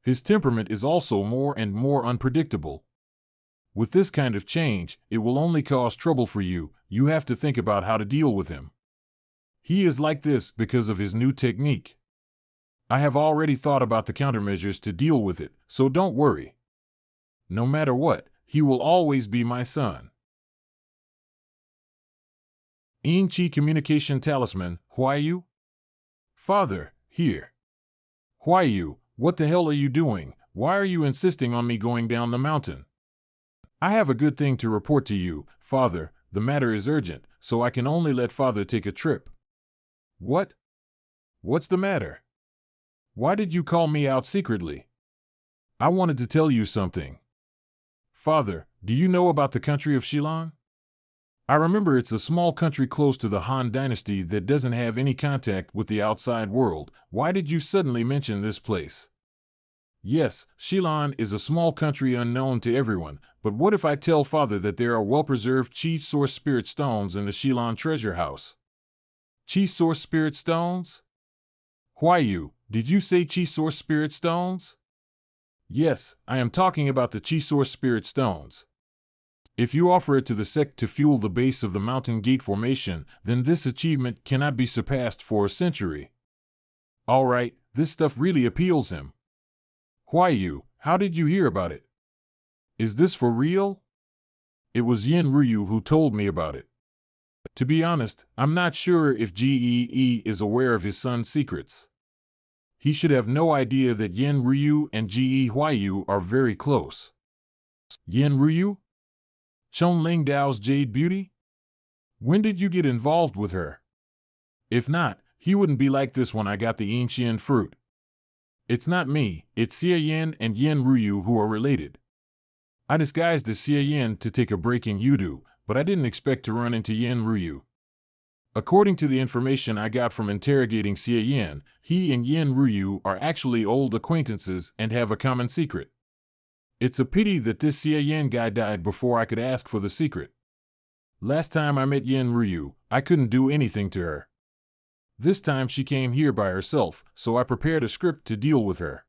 His temperament is also more and more unpredictable. With this kind of change, it will only cause trouble for you. You have to think about how to deal with him. He is like this because of his new technique. I have already thought about the countermeasures to deal with it, so don't worry. No matter what, he will always be my son. Yin Chi Communication Talisman, Huayu? Father, here. Huayu, what the hell are you doing? Why are you insisting on me going down the mountain? I have a good thing to report to you, Father. The matter is urgent, so I can only let Father take a trip. What? What's the matter? Why did you call me out secretly? I wanted to tell you something. Father, do you know about the country of Shilon? I remember it's a small country close to the Han Dynasty that doesn't have any contact with the outside world. Why did you suddenly mention this place? Yes, Shilon is a small country unknown to everyone, but what if I tell Father that there are well-preserved Chi Source Spirit Stones in the Shilon treasure house? Chi Source Spirit Stones? Huayu, did you say Chi Source Spirit Stones? Yes, I am talking about the Chi Source Spirit Stones. If you offer it to the sect to fuel the base of the mountain gate formation, then this achievement cannot be surpassed for a century. All right, this stuff really appeals him. Huayu, how did you hear about it? Is this for real? It was Yin Ryu who told me about it. To be honest, I'm not sure if Gee is aware of his son's secrets. He should have no idea that Yen Ryu and Gee are very close. Yen Ryu? Chon Ling Dao's Jade Beauty? When did you get involved with her? If not, he wouldn't be like this when I got the Yinshian fruit. It's not me, it's Xie Yen and Yen Ryu who are related. I disguised as Xie Yen to take a break in Yudu, but I didn't expect to run into Yen Ryu. According to the information I got from interrogating Xie Yen, he and Yen Ryu are actually old acquaintances and have a common secret. It's a pity that this Xie Yen guy died before I could ask for the secret. Last time I met Yen Ryu, I couldn't do anything to her. This time she came here by herself, so I prepared a script to deal with her.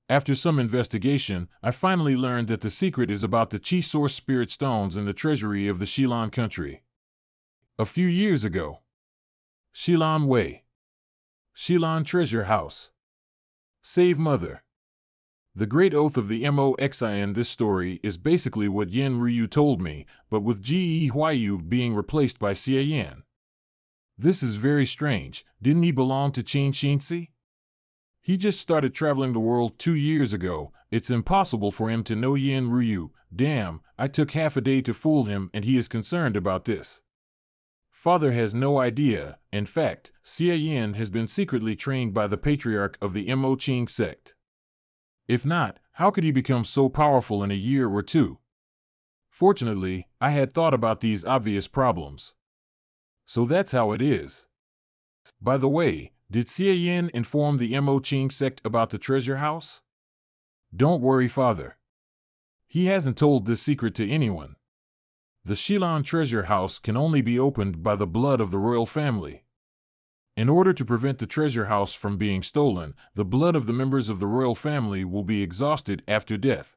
After some investigation, I finally learned that the secret is about the Chi Source Spirit Stones in the treasury of the Shilan country. A few years ago. Shilan Way. Shilan Treasure House. Save Mother. The great oath of the MOXI in this story is basically what Yen Ryu told me, but with Gee being replaced by Xie Yan. This is very strange. Didn't he belong to Qin Shinsi? He just started traveling the world 2 years ago. It's impossible for him to know Yen Ryu. Damn, I took half a day to fool him and he is concerned about this. Father has no idea. In fact, Xie Yan has been secretly trained by the patriarch of the Mo Qing sect. If not, how could he become so powerful in a year or two? Fortunately, I had thought about these obvious problems. So that's how it is. By the way, did Xie Yan inform the Mo Qing sect about the treasure house? Don't worry, Father. He hasn't told this secret to anyone. The Shilan treasure house can only be opened by the blood of the royal family. In order to prevent the treasure house from being stolen, the blood of the members of the royal family will be exhausted after death.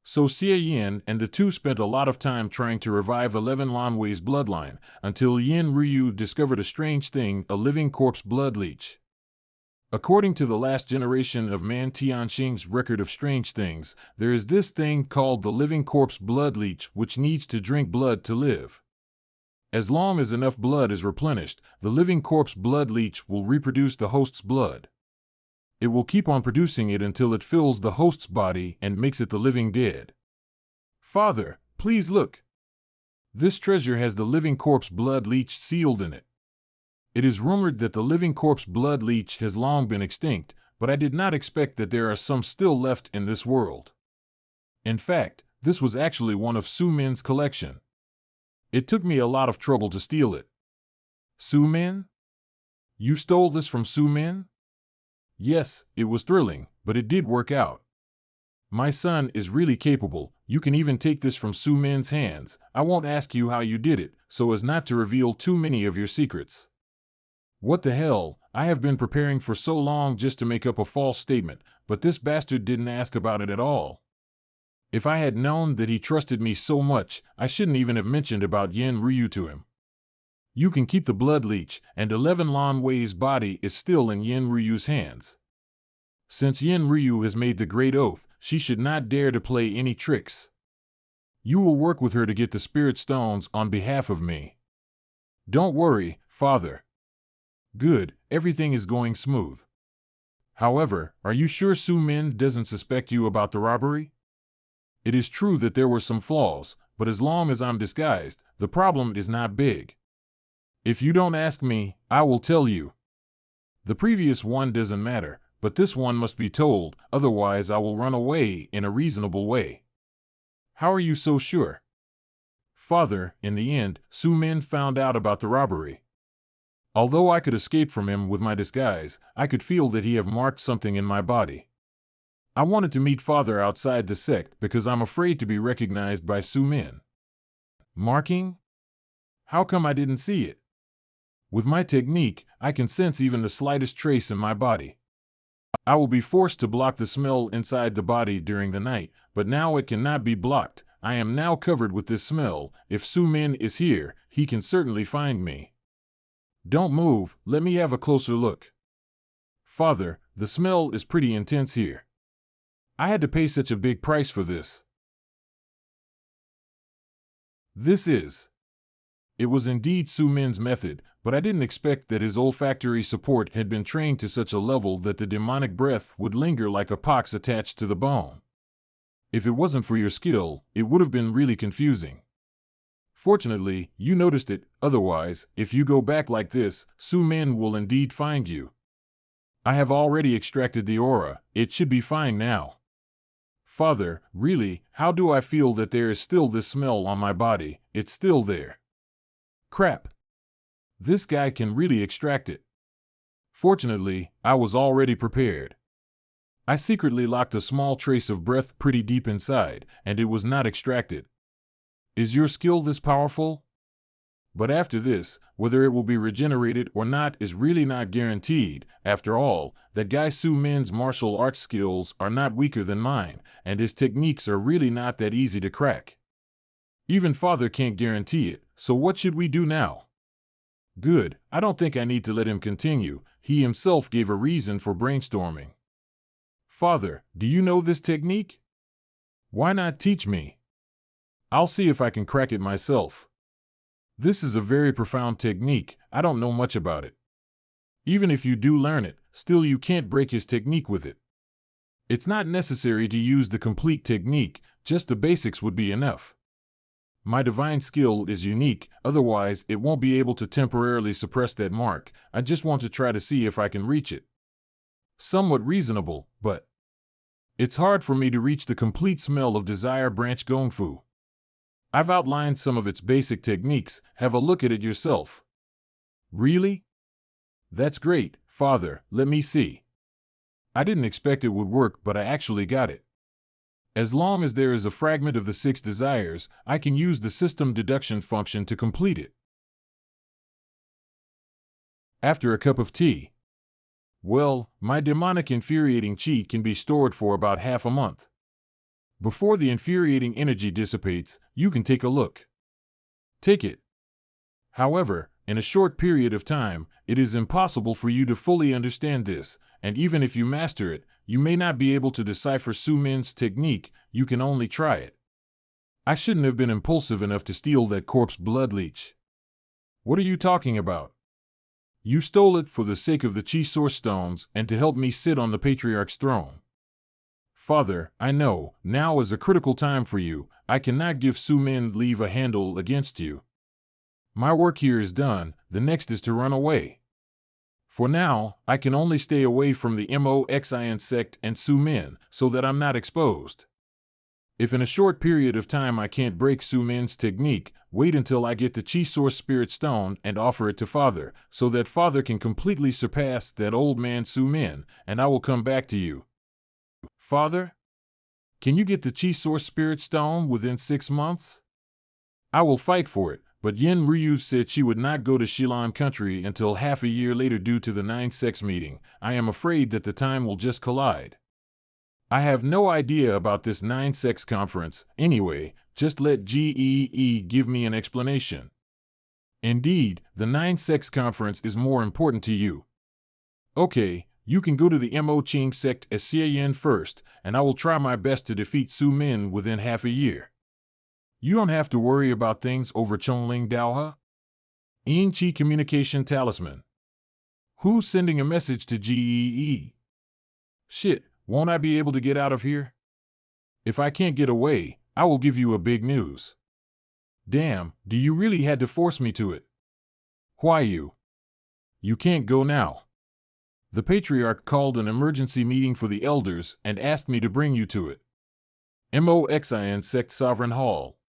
So Xie Yan and the two spent a lot of time trying to revive 11 Lanwei's bloodline, until Yen Ryu discovered a strange thing, a living corpse blood leech. According to the last generation of Man Tianxing's record of strange things, there is this thing called the living corpse blood leech which needs to drink blood to live. As long as enough blood is replenished, the living corpse blood leech will reproduce the host's blood. It will keep on producing it until it fills the host's body and makes it the living dead. Father, please look. This treasure has the living corpse blood leech sealed in it. It is rumored that the living corpse blood leech has long been extinct, but I did not expect that there are some still left in this world. In fact, this was actually one of Su Min's collection. It took me a lot of trouble to steal it. Su Min? You stole this from Su Min? Yes, it was thrilling, but it did work out. My son is really capable. You can even take this from Su Min's hands. I won't ask you how you did it, so as not to reveal too many of your secrets. What the hell? I have been preparing for so long just to make up a false statement, but this bastard didn't ask about it at all. If I had known that he trusted me so much, I shouldn't even have mentioned about Yen Ryu to him. You can keep the blood leech, and 11 Lanwei's body is still in Yen Ryu's hands. Since Yen Ryu has made the great oath, she should not dare to play any tricks. You will work with her to get the spirit stones on behalf of me. Don't worry, Father. Good, everything is going smooth. However, are you sure Su Min doesn't suspect you about the robbery? It is true that there were some flaws, but as long as I'm disguised, the problem is not big. If you don't ask me, I will tell you. The previous one doesn't matter, but this one must be told, otherwise I will run away in a reasonable way. How are you so sure? Father, in the end, Su Min found out about the robbery. Although I could escape from him with my disguise, I could feel that he had marked something in my body. I wanted to meet Father outside the sect because I'm afraid to be recognized by Su Min. Marking? How come I didn't see it? With my technique, I can sense even the slightest trace in my body. I will be forced to block the smell inside the body during the night, but now it cannot be blocked. I am now covered with this smell. If Su Min is here, he can certainly find me. Don't move, let me have a closer look. Father, the smell is pretty intense here. I had to pay such a big price for this. This is it was indeed Su Min's method, but I didn't expect that his olfactory support had been trained to such a level that the demonic breath would linger like a pox attached to the bone. If it wasn't for your skill, it would have been really confusing. Fortunately, you noticed it, otherwise, if you go back like this, Su Min will indeed find you. I have already extracted the aura, it should be fine now. Father, really, how do I feel that there is still this smell on my body? It's still there. Crap. This guy can really extract it. Fortunately, I was already prepared. I secretly locked a small trace of breath pretty deep inside, and it was not extracted. Is your skill this powerful? But after this, whether it will be regenerated or not is really not guaranteed. After all, that guy Su Min's martial arts skills are not weaker than mine, and his techniques are really not that easy to crack. Even Father can't guarantee it, so what should we do now? Good, I don't think I need to let him continue. He himself gave a reason for brainstorming. Father, do you know this technique? Why not teach me? I'll see if I can crack it myself. This is a very profound technique, I don't know much about it. Even if you do learn it, still you can't break his technique with it. It's not necessary to use the complete technique, just the basics would be enough. My divine skill is unique, otherwise it won't be able to temporarily suppress that mark. I just want to try to see if I can reach it. Somewhat reasonable, but it's hard for me to reach the complete smell of desire branch gongfu. I've outlined some of its basic techniques, have a look at it yourself. Really? That's great, Father, let me see. I didn't expect it would work, but I actually got it. As long as there is a fragment of the 6 desires, I can use the system deduction function to complete it. After a cup of tea. Well, my demonic infuriating chi can be stored for about half a month. Before the infuriating energy dissipates, you can take a look. Take it. However, in a short period of time, it is impossible for you to fully understand this, and even if you master it, you may not be able to decipher Su Min's technique. You can only try it. I shouldn't have been impulsive enough to steal that corpse blood leech. What are you talking about? You stole it for the sake of the Chi Source Stones and to help me sit on the Patriarch's throne. Father, I know, now is a critical time for you. I cannot give Su Min leave a handle against you. My work here is done, the next is to run away. For now, I can only stay away from the MOXIN sect and Su Min, so that I'm not exposed. If in a short period of time I can't break Su Min's technique, wait until I get the Chi Source Spirit Stone and offer it to Father, so that Father can completely surpass that old man Su Min, and I will come back to you. Father? Can you get the Chi Source Spirit Stone within 6 months? I will fight for it, but Yin Ryu said she would not go to Shilan country until half a year later due to the 9 sex meeting. I am afraid that the time will just collide. I have no idea about this 9 sex conference, anyway, just let GEE give me an explanation. Indeed, the 9 sex conference is more important to you. Okay, you can go to the Mo Ching sect as Xie Yin first, and I will try my best to defeat Su Min within half a year. You don't have to worry about things over Chongling Daoha. Ying Chi Communication Talisman. Who's sending a message to GEE? Shit, won't I be able to get out of here? If I can't get away, I will give you a big news. Damn, do you really had to force me to it? Why you? You can't go now. The Patriarch called an emergency meeting for the elders and asked me to bring you to it. MOXIN Sect Sovereign Hall.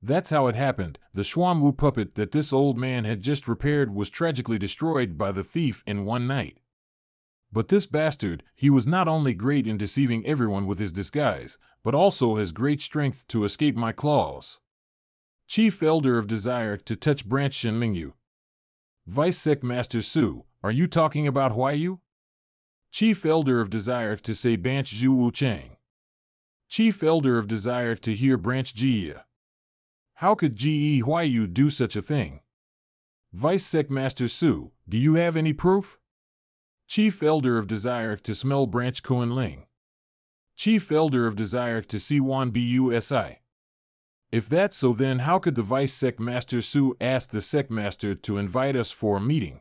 That's how it happened. The Xuanwu puppet that this old man had just repaired was tragically destroyed by the thief in one night. But this bastard, he was not only great in deceiving everyone with his disguise, but also has great strength to escape my claws. Chief Elder of Desire to touch Branch Shenmingyu. Vice Sect Master Su, are you talking about Huayu? Chief Elder of Desire to say Branch Zhu Chang. Chief Elder of Desire to hear Branch Jia. How could Ge Huayu do such a thing? Vice Sect Master Su, do you have any proof? Chief Elder of Desire to smell Branch Kuan Ling. Chief Elder of Desire to see Wan Busi. If that's so, then how could the Vice Sect Master Su ask the Sect Master to invite us for a meeting?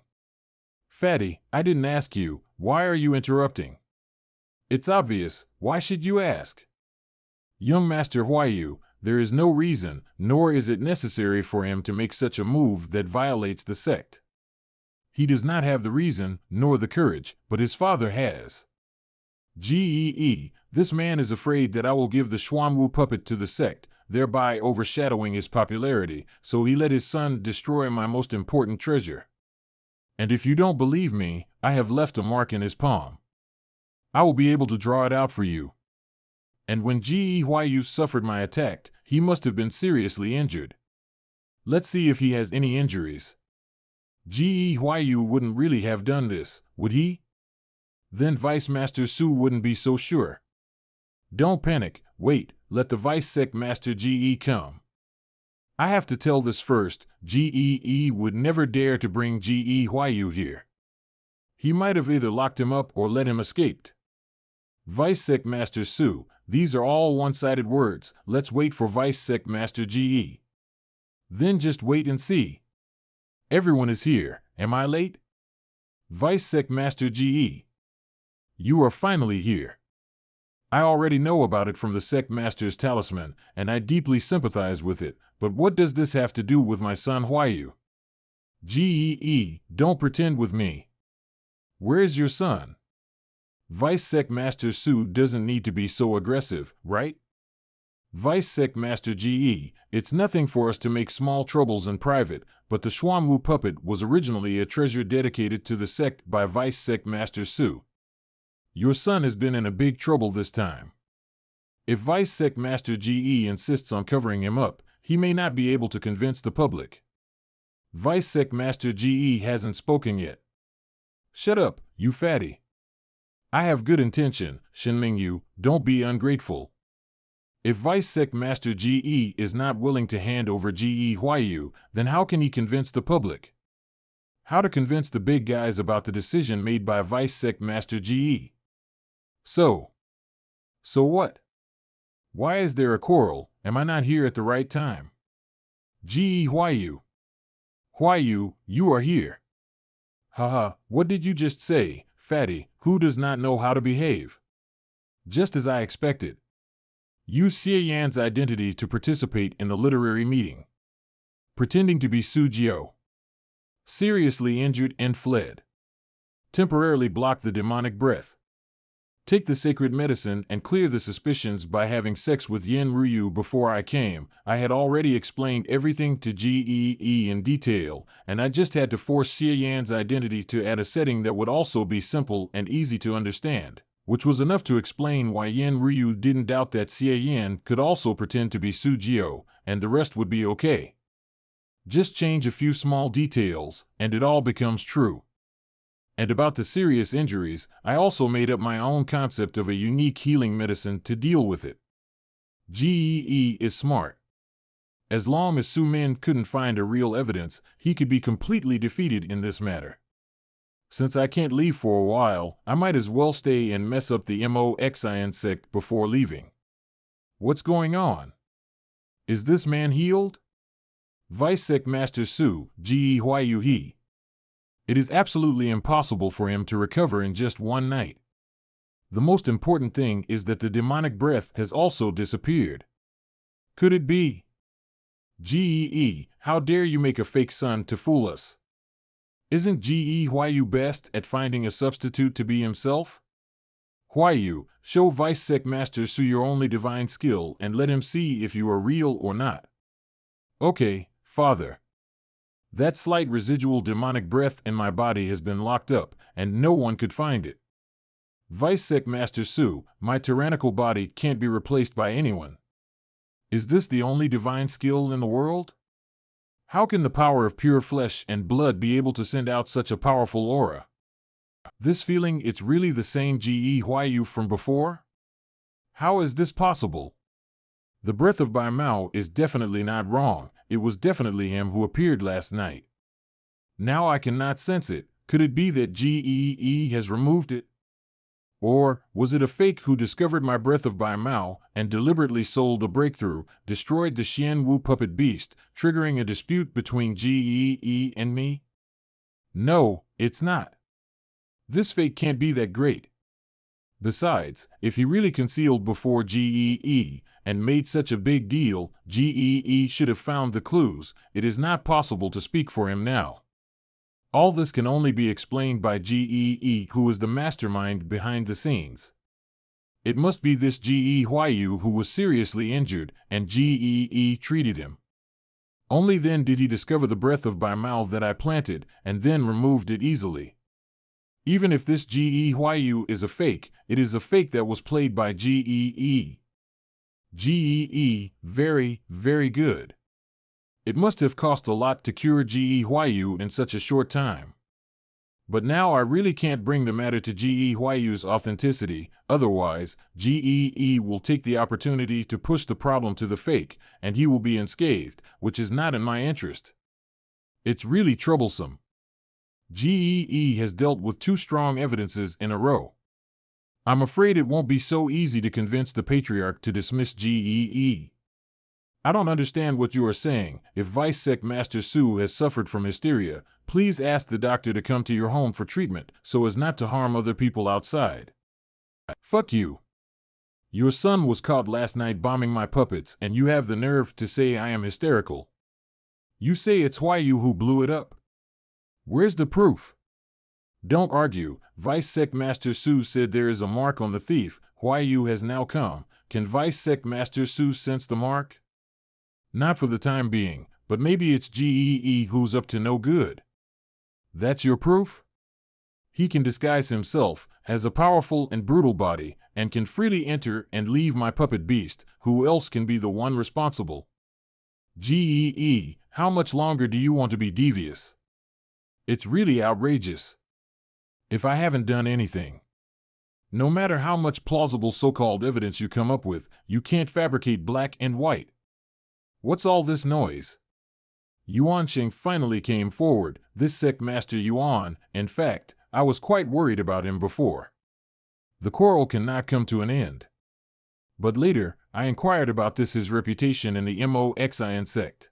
Fatty, I didn't ask you. Why are you interrupting? It's obvious. Why should you ask? Young Master Huayu, there is no reason, nor is it necessary for him to make such a move that violates the sect. He does not have the reason, nor the courage, but his father has. This man is afraid that I will give the Xuanwu puppet to the sect, thereby overshadowing his popularity, so he let his son destroy my most important treasure. And if you don't believe me, I have left a mark in his palm. I will be able to draw it out for you. And when Huayu suffered my attack, he must have been seriously injured. Let's see if he has any injuries. Huayu wouldn't really have done this, would he? Then Vice Master Su wouldn't be so sure. Don't panic, wait, let the Vice Sect Master come. I have to tell this first, would never dare to bring Huayu here. He might have either locked him up or let him escape. Vice Sect Master Su, these are all one-sided words, let's wait for Vice Sect Master Then just wait and see. Everyone is here, am I late? Vice Sect Master you are finally here. I already know about it from the Sect Master's talisman, and I deeply sympathize with it, but what does this have to do with my son Huayu? Don't pretend with me. Where's your son? Vice Sect Master Su doesn't need to be so aggressive, right? Vice Sect Master it's nothing for us to make small troubles in private, but the Xuanwu puppet was originally a treasure dedicated to the sect by Vice Sect Master Su. Your son has been in a big trouble this time. If Vice Sect Master insists on covering him up, he may not be able to convince the public. Vice Sect Master hasn't spoken yet. Shut up, you fatty. I have good intention, Shinmingyu, don't be ungrateful. If Vice Sect Master is not willing to hand over Huayu, then how can he convince the public? How to convince the big guys about the decision made by Vice Sect Master So what? Why is there a quarrel? Am I not here at the right time? Huayu, you are here. Haha, what did you just say, fatty, who does not know how to behave? Just as I expected. Use Xie Yan's identity to participate in the literary meeting. Pretending to be Su Jiao. Seriously injured and fled. Temporarily block the demonic breath. Take the sacred medicine and clear the suspicions by having sex with Yin Ryu before I came. I had already explained everything to in detail, and I just had to force Xie Yan's identity to add a setting that would also be simple and easy to understand, which was enough to explain why Yin Ryu didn't doubt that Xie Yan could also pretend to be Su Jiao, and the rest would be okay. Just change a few small details, and it all becomes true. And about the serious injuries, I also made up my own concept of a unique healing medicine to deal with it. is smart. As long as Su Min couldn't find a real evidence, he could be completely defeated in this matter. Since I can't leave for a while, I might as well stay and mess up the MOXIN sect before leaving. What's going on? Is this man healed? Vice Sect Master Su, Huayu he. It is absolutely impossible for him to recover in just one night. The most important thing is that the demonic breath has also disappeared. Could it be? How dare you make a fake son to fool us? Isn't Huayu best at finding a substitute to be himself? Huayu, show Vice Sect Master Su your only divine skill and let him see if you are real or not. Okay, father. That slight residual demonic breath in my body has been locked up, and no one could find it. Vice Sect Master Su, my tyrannical body can't be replaced by anyone. Is this the only divine skill in the world? How can the power of pure flesh and blood be able to send out such a powerful aura? This feeling, it's really the same Huayu from before? How is this possible? The breath of Bai Mao is definitely not wrong. It was definitely him who appeared last night. Now I cannot sense it. Could it be that has removed it? Or was it a fake who discovered my breath of Bai Mao and deliberately sold a breakthrough, destroyed the Xian Wu puppet beast, triggering a dispute between Gee and me? No, it's not. This fake can't be that great. Besides, if he really concealed before Gee and made such a big deal, Gee should have found the clues. It is not possible to speak for him now. All this can only be explained by Gee, who is the mastermind behind the scenes. It must be this Gee Huayu who was seriously injured, and Gee treated him. Only then did he discover the breath of Bai Mao that I planted, and then removed it easily. Even if this Gee Huayu is a fake, it is a fake that was played by Gee. Gee, very, very good. It must have cost a lot to cure Gee Huayu in such a short time. But now I really can't bring the matter to Gee Huayu's authenticity, otherwise, Gee will take the opportunity to push the problem to the fake, and he will be unscathed, which is not in my interest. It's really troublesome. Gee has dealt with 2 strong evidences in a row. I'm afraid it won't be so easy to convince the patriarch to dismiss Gee. I don't understand what you are saying. If Vice Sec Master Su has suffered from hysteria, please ask the doctor to come to your home for treatment so as not to harm other people outside. Fuck you. Your son was caught last night bombing my puppets, and you have the nerve to say I am hysterical. You say it's Huayu who blew it up. Where's the proof? Don't argue. Vice Sec Master Su said there is a mark on the thief. Huayu has now come. Can Vice Sec Master Su sense the mark? Not for the time being, but maybe it's Gee who's up to no good. That's your proof? He can disguise himself, has a powerful and brutal body, and can freely enter and leave my puppet beast. Who else can be the one responsible? Gee, how much longer do you want to be devious? It's really outrageous. If I haven't done anything. No matter how much plausible so-called evidence you come up with, you can't fabricate black and white. What's all this noise? Yuan Sheng finally came forward, this Sec Master Yuan. In fact, I was quite worried about him before. The quarrel cannot come to an end. But later, I inquired about his reputation in the Moxin sect.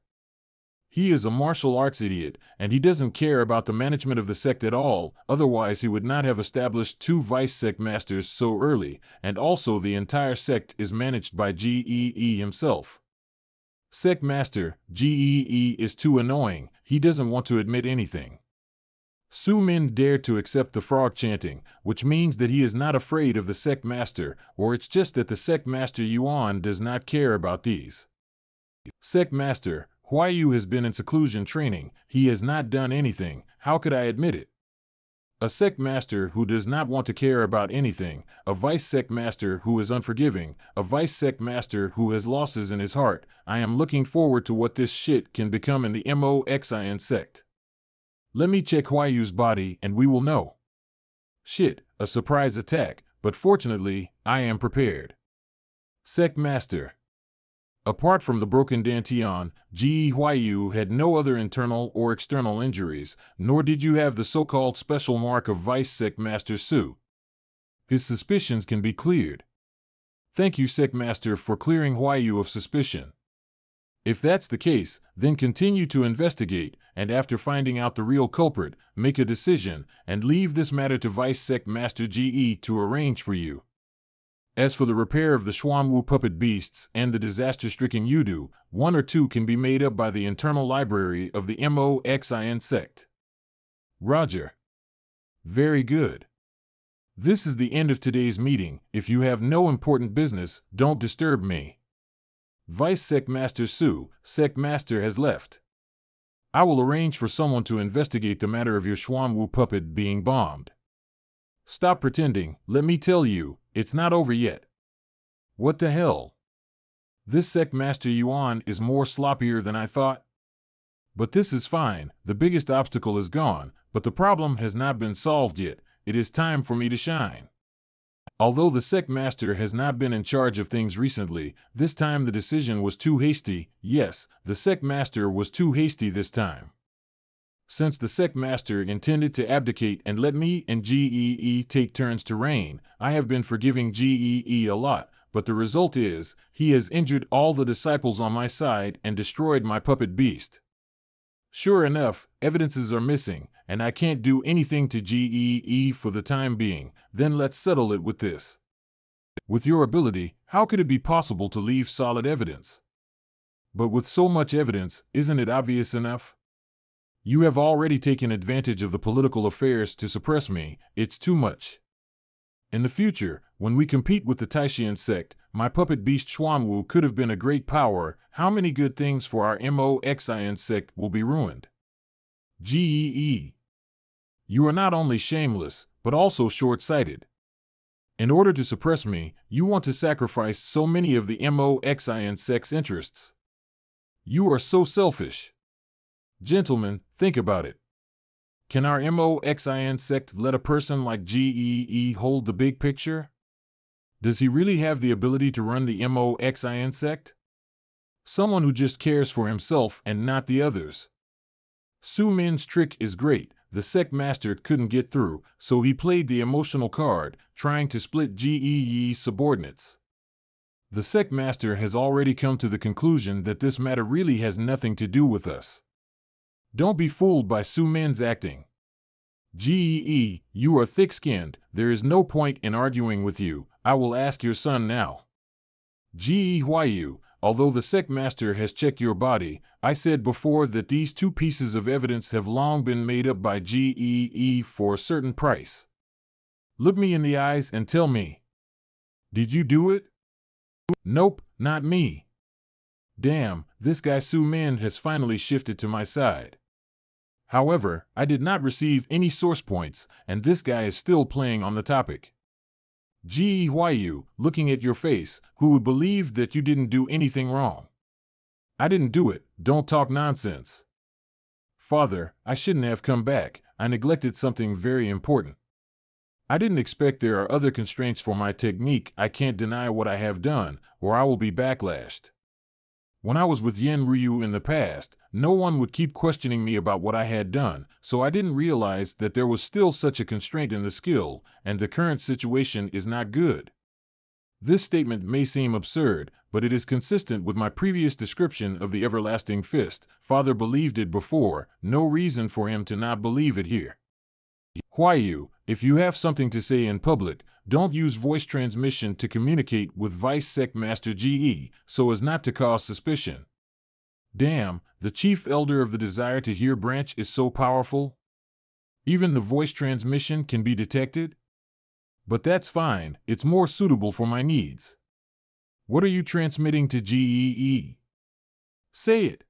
He is a martial arts idiot, and he doesn't care about the management of the sect at all, otherwise he would not have established 2 vice sect masters so early, and also the entire sect is managed by Gee himself. Sect Master, Gee is too annoying, he doesn't want to admit anything. Su Min dared to accept the frog chanting, which means that he is not afraid of the Sect Master, or it's just that the Sect Master Yuan does not care about these. Sect Master, Huayu has been in seclusion training, he has not done anything, how could I admit it? A Sect Master who does not want to care about anything, a Vice Sect Master who is unforgiving, a Vice Sect Master who has losses in his heart. I am looking forward to what this shit can become in the Moxin sect. Let me check Huayu's body and we will know. Shit, a surprise attack, but fortunately, I am prepared. Sect Master. Apart from the broken dantian, Gee Huayu had no other internal or external injuries, nor did you have the so-called special mark of Vice Sect Master Su. His suspicions can be cleared. Thank you, Sect Master, for clearing Huayu of suspicion. If that's the case, then continue to investigate, and after finding out the real culprit, make a decision, and leave this matter to Vice Sect Master Gee to arrange for you. As for the repair of the Xuanwu puppet beasts and the disaster-stricken Yudu, 1 or 2 can be made up by the internal library of the Moxin sect. Roger. Very good. This is the end of today's meeting. If you have no important business, don't disturb me. Vice Sect Master Su, Sect Master has left. I will arrange for someone to investigate the matter of your Xuanwu puppet being bombed. Stop pretending, let me tell you, it's not over yet. What the hell? This Sect Master Yuan is more sloppier than I thought. But this is fine, the biggest obstacle is gone, but the problem has not been solved yet. It is time for me to shine. Although the Sect Master has not been in charge of things recently, this time the decision was too hasty. Yes, the Sect Master was too hasty this time. Since the sect master intended to abdicate and let me and Gee take turns to reign, I have been forgiving Gee a lot, but the result is, he has injured all the disciples on my side and destroyed my puppet beast. Sure enough, evidences are missing, and I can't do anything to Gee for the time being. Then let's settle it with this. With your ability, how could it be possible to leave solid evidence? But with so much evidence, isn't it obvious enough? You have already taken advantage of the political affairs to suppress me. It's too much. In the future, when we compete with the Taishian sect, my puppet beast Xuanwu could have been a great power. How many good things for our Moxian sect will be ruined? Gee. You are not only shameless, but also short-sighted. In order to suppress me, you want to sacrifice so many of the Moxian sect's interests. You are so selfish. Gentlemen, think about it. Can our Moxian sect let a person like Gee hold the big picture? Does he really have the ability to run the Moxian sect? Someone who just cares for himself and not the others. Su Min's trick is great. The sect master couldn't get through, so he played the emotional card, trying to split Gee's subordinates. The sect master has already come to the conclusion that this matter really has nothing to do with us. Don't be fooled by Su Min's acting. Gee, you are thick-skinned. There is no point in arguing with you. I will ask your son now. Gee, although the sect master has checked your body, I said before that these two pieces of evidence have long been made up by Gee for a certain price. Look me in the eyes and tell me. Did you do it? Nope, not me. Damn, this guy Su Min has finally shifted to my side. However, I did not receive any source points, and this guy is still playing on the topic. Gee, looking at your face, who would believe that you didn't do anything wrong? I didn't do it. Don't talk nonsense. Father, I shouldn't have come back. I neglected something very important. I didn't expect there are other constraints for my technique. I can't deny what I have done, or I will be backlashed. When I was with Yen Ryu in the past, no one would keep questioning me about what I had done, so I didn't realize that there was still such a constraint in the skill, and the current situation is not good. This statement may seem absurd, but it is consistent with my previous description of the everlasting fist. Father believed it before, no reason for him to not believe it here. Huayu, if you have something to say in public, don't use voice transmission to communicate with Vice Sect Master Ge, so as not to cause suspicion. Damn, the Chief Elder of the Desire to Hear branch is so powerful. Even the voice transmission can be detected? But that's fine, it's more suitable for my needs. What are you transmitting to Ge? Say it.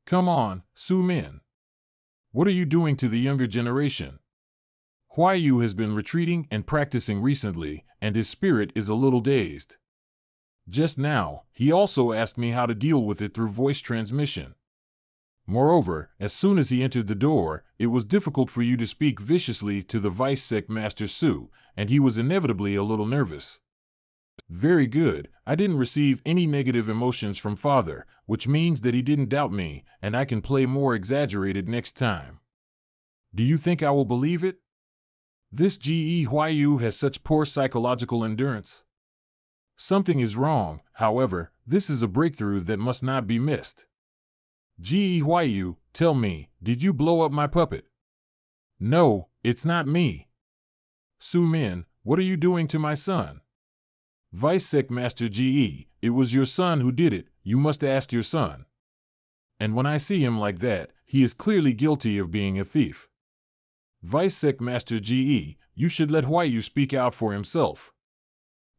Come on, Su Min. What are you doing to the younger generation? Huayu has been retreating and practicing recently, and his spirit is a little dazed. Just now, he also asked me how to deal with it through voice transmission. Moreover, as soon as he entered the door, it was difficult for you to speak viciously to the Vice Sect Master Su, and he was inevitably a little nervous. Very good, I didn't receive any negative emotions from Father, which means that he didn't doubt me, and I can play more exaggerated next time. Do you think I will believe it? This Ge Huayu has such poor psychological endurance. Something is wrong, however, this is a breakthrough that must not be missed. Ge Huayu, tell me, did you blow up my puppet? No, it's not me. Su Min, what are you doing to my son? Vice Sect Master Ge, it was your son who did it, you must ask your son. And when I see him like that, he is clearly guilty of being a thief. Vice Sect Master Ge, you should let Huayu speak out for himself.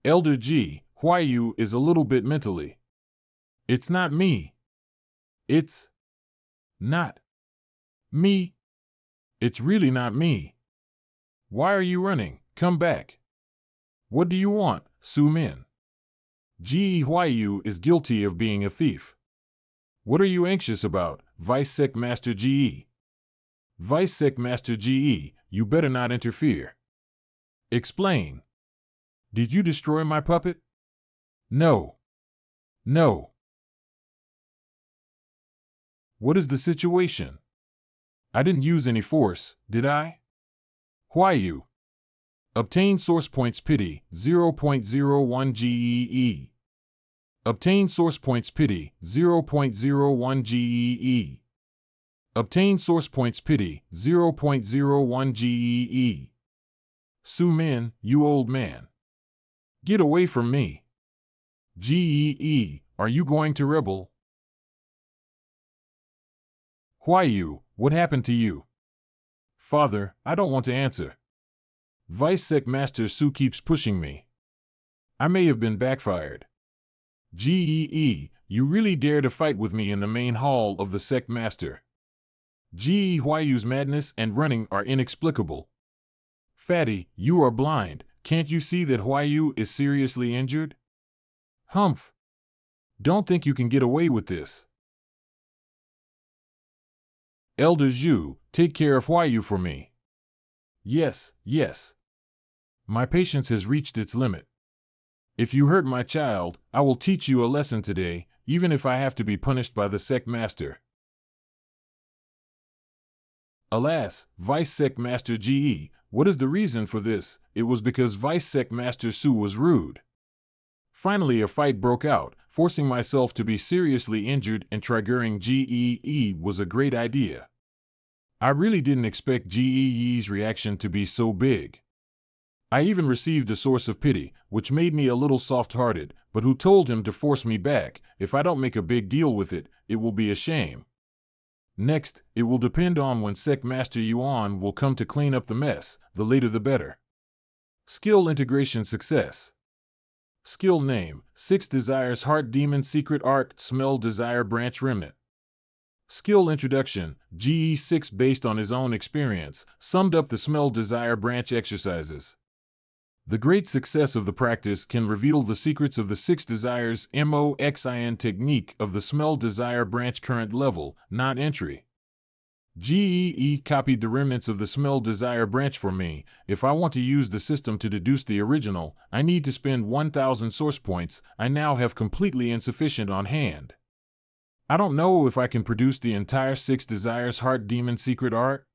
Elder Ge, Huayu is a little bit mentally. It's not me. It's not me. It's really not me. Why are you running? Come back. What do you want, Su Min? Ge Huayu is guilty of being a thief. What are you anxious about, Vice Sect Master Ge? Vice Sect Master Ge, you better not interfere. Explain. Did you destroy my puppet? No. No. What is the situation? I didn't use any force, did I? Why you? Obtain source points pity, 0.01 GEE. Obtain source points pity, 0.01 GEE. Obtain source points pity, 0.01 GEE. Su Min, you old man. Get away from me. GEE, are you going to rebel? Why you? What happened to you? Father, I don't want to answer. Vice Sec Master Su keeps pushing me. I may have been backfired. GEE, you really dare to fight with me in the main hall of the Sec Master. GEYU's madness and running are inexplicable. Fatty, you are blind. Can't you see that Huayu is seriously injured? Humph. Don't think you can get away with this. Elder Zhu, take care of Huayu for me. Yes, yes. My patience has reached its limit. If you hurt my child, I will teach you a lesson today, even if I have to be punished by the Sec Master. Alas, Vice Sec Master GE, what is the reason for this? It was because Vice Sec Master Su was rude. Finally a fight broke out, forcing myself to be seriously injured, and triggering GEE was a great idea. I really didn't expect GEE's reaction to be so big. I even received a source of pity, which made me a little soft-hearted, but who told him to force me back. If I don't make a big deal with it, it will be a shame. Next, it will depend on when Sec Master Yuan will come to clean up the mess, the later the better. Skill integration success. Skill name, 6 Desires Heart Demon Secret Art Smell Desire Branch Remnant. Skill introduction, GE6 based on his own experience, summed up the Smell Desire Branch exercises. The great success of the practice can reveal the secrets of the 6 desires MOXIN technique of the Smell Desire Branch current level, not entry. GEE copied the remnants of the Smell Desire Branch for me. If I want to use the system to deduce the original, I need to spend 1,000 source points. I now have completely insufficient on hand. I don't know if I can produce the entire 6 Desires Heart Demon Secret Art.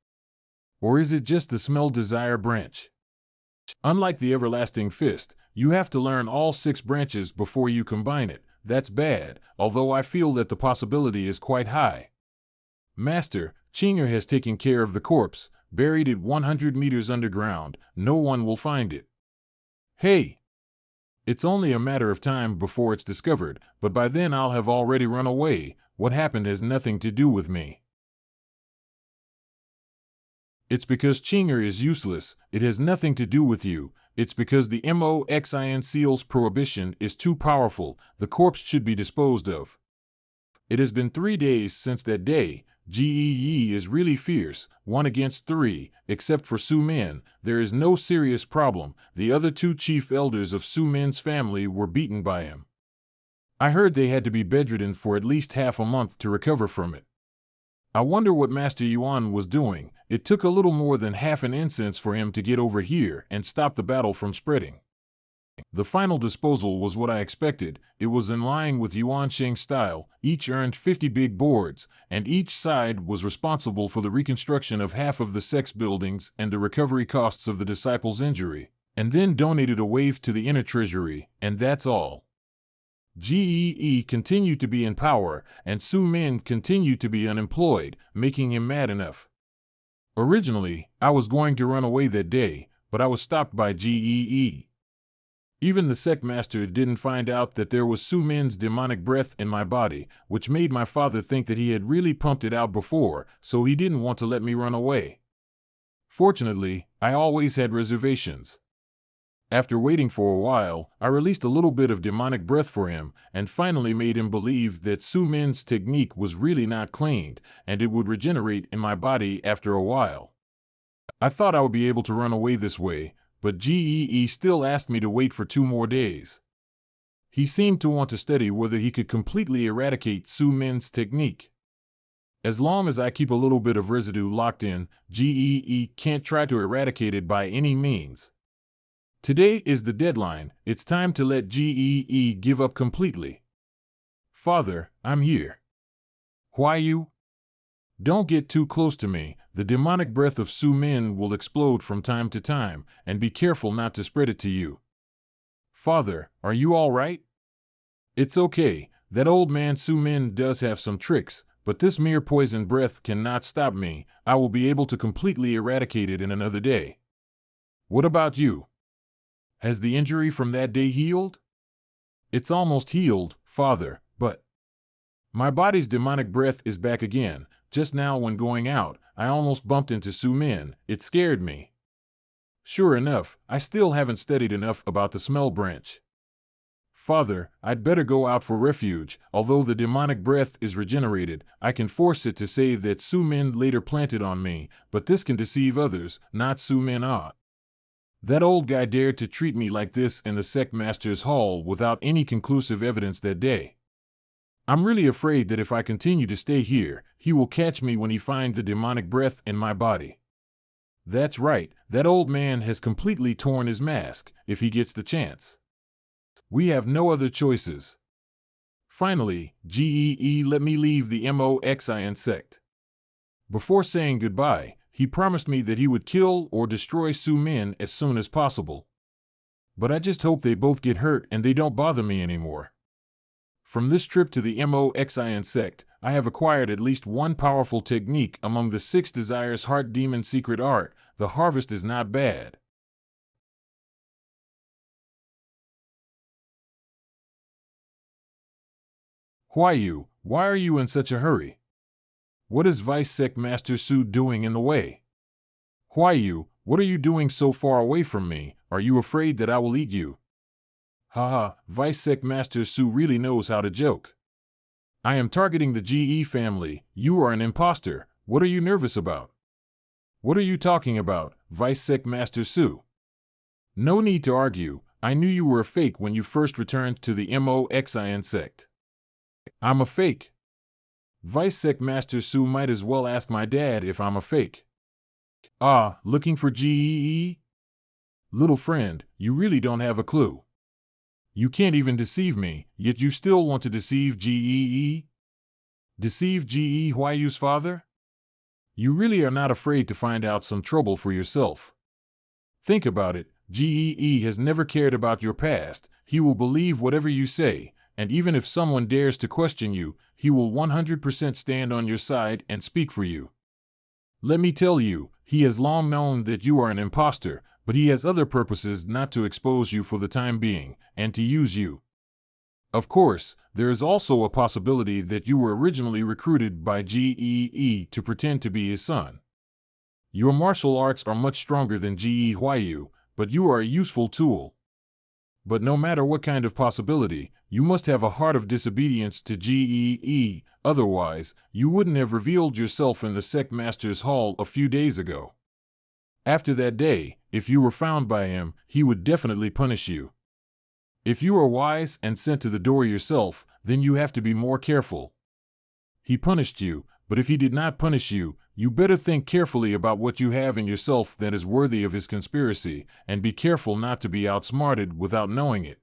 Or is it just the Smell Desire Branch? Unlike the Everlasting Fist, you have to learn all 6 branches before you combine it. That's bad, although I feel that the possibility is quite high. Master, Chinger has taken care of the corpse, buried it 100 meters underground. No one will find it. Hey! It's only a matter of time before it's discovered, but by then I'll have already run away. What happened has nothing to do with me. It's because Chinger is useless. It has nothing to do with you. It's because the MOXIN seal's prohibition is too powerful. The corpse should be disposed of. It has been 3 days since that day. GEE is really fierce, 1 against 3, except for Su Min. There is no serious problem. The other 2 chief elders of Su Min's family were beaten by him. I heard they had to be bedridden for at least half a month to recover from it. I wonder what Master Yuan was doing. It took a little more than half an incense for him to get over here and stop the battle from spreading. The final disposal was what I expected. It was in line with Yuan Sheng's style. Each earned 50 big boards, and each side was responsible for the reconstruction of half of the sex buildings and the recovery costs of the disciples' injury, and then donated a wave to the inner treasury, and that's all. GEE continued to be in power, and Su Min continued to be unemployed, making him mad enough. Originally, I was going to run away that day, but I was stopped by GEE. Even the Sec Master didn't find out that there was Su Min's demonic breath in my body, which made my father think that he had really pumped it out before, so he didn't want to let me run away. Fortunately, I always had reservations. After waiting for a while, I released a little bit of demonic breath for him, and finally made him believe that Su Min's technique was really not cleaned, and it would regenerate in my body after a while. I thought I would be able to run away this way, but GEE still asked me to wait for 2 more days. He seemed to want to study whether he could completely eradicate Su Min's technique. As long as I keep a little bit of residue locked in, GEE can't try to eradicate it by any means. Today is the deadline. It's time to let GEE give up completely. Father, I'm here. Why you? Don't get too close to me. The demonic breath of Su Min will explode from time to time, and be careful not to spread it to you. Father, are you all right? It's okay. That old man Su Min does have some tricks, but this mere poison breath cannot stop me. I will be able to completely eradicate it in another day. What about you? Has the injury from that day healed? It's almost healed, Father, but my body's demonic breath is back again. Just now when going out, I almost bumped into Su Min. It scared me. Sure enough, I still haven't studied enough about the smell branch. Father, I'd better go out for refuge. Although the demonic breath is regenerated, I can force it to say that Su Min later planted on me, but this can deceive others, not Su Min. That old guy dared to treat me like this in the sect master's hall without any conclusive evidence that day. I'm really afraid that if I continue to stay here, he will catch me when he finds the demonic breath in my body. That's right, that old man has completely torn his mask, if he gets the chance. We have no other choices. Finally, let me leave the MOXIN sect. Before saying goodbye, he promised me that he would kill or destroy Su Min as soon as possible. But I just hope they both get hurt and they don't bother me anymore. From this trip to the MOXIN sect, I have acquired at least one powerful technique among the 6 desires heart demon secret art. The harvest is not bad. Why are you in such a hurry? What is Vice Sect Master Su doing in the way? What are you doing so far away from me? Are you afraid that I will eat you? Haha, Vice Sect Master Su really knows how to joke. I am targeting the GE family. You are an imposter. What are you nervous about? What are you talking about, Vice Sect Master Su? No need to argue. I knew you were a fake when you first returned to the MOXIN sect. I'm a fake. Vice Sect Master Su might as well ask my dad if I'm a fake. Looking for GEE? Little friend, you really don't have a clue. You can't even deceive me, yet you still want to deceive GEE? Deceive GE Huayu's father? You really are not afraid to find out some trouble for yourself. Think about it, GEE has never cared about your past. He will believe whatever you say, and even if someone dares to question you, he will 100% stand on your side and speak for you. Let me tell you, he has long known that you are an imposter, but he has other purposes not to expose you for the time being, and to use you. Of course, there is also a possibility that you were originally recruited by GEE to pretend to be his son. Your martial arts are much stronger than GE Huayu, but you are a useful tool. But no matter what kind of possibility, you must have a heart of disobedience to GEE, otherwise, you wouldn't have revealed yourself in the sect master's hall a few days ago. After that day, if you were found by him, he would definitely punish you. If you are wise and sent to the door yourself, then you have to be more careful. He punished you, but if he did not punish you, you better think carefully about what you have in yourself that is worthy of his conspiracy, and be careful not to be outsmarted without knowing it.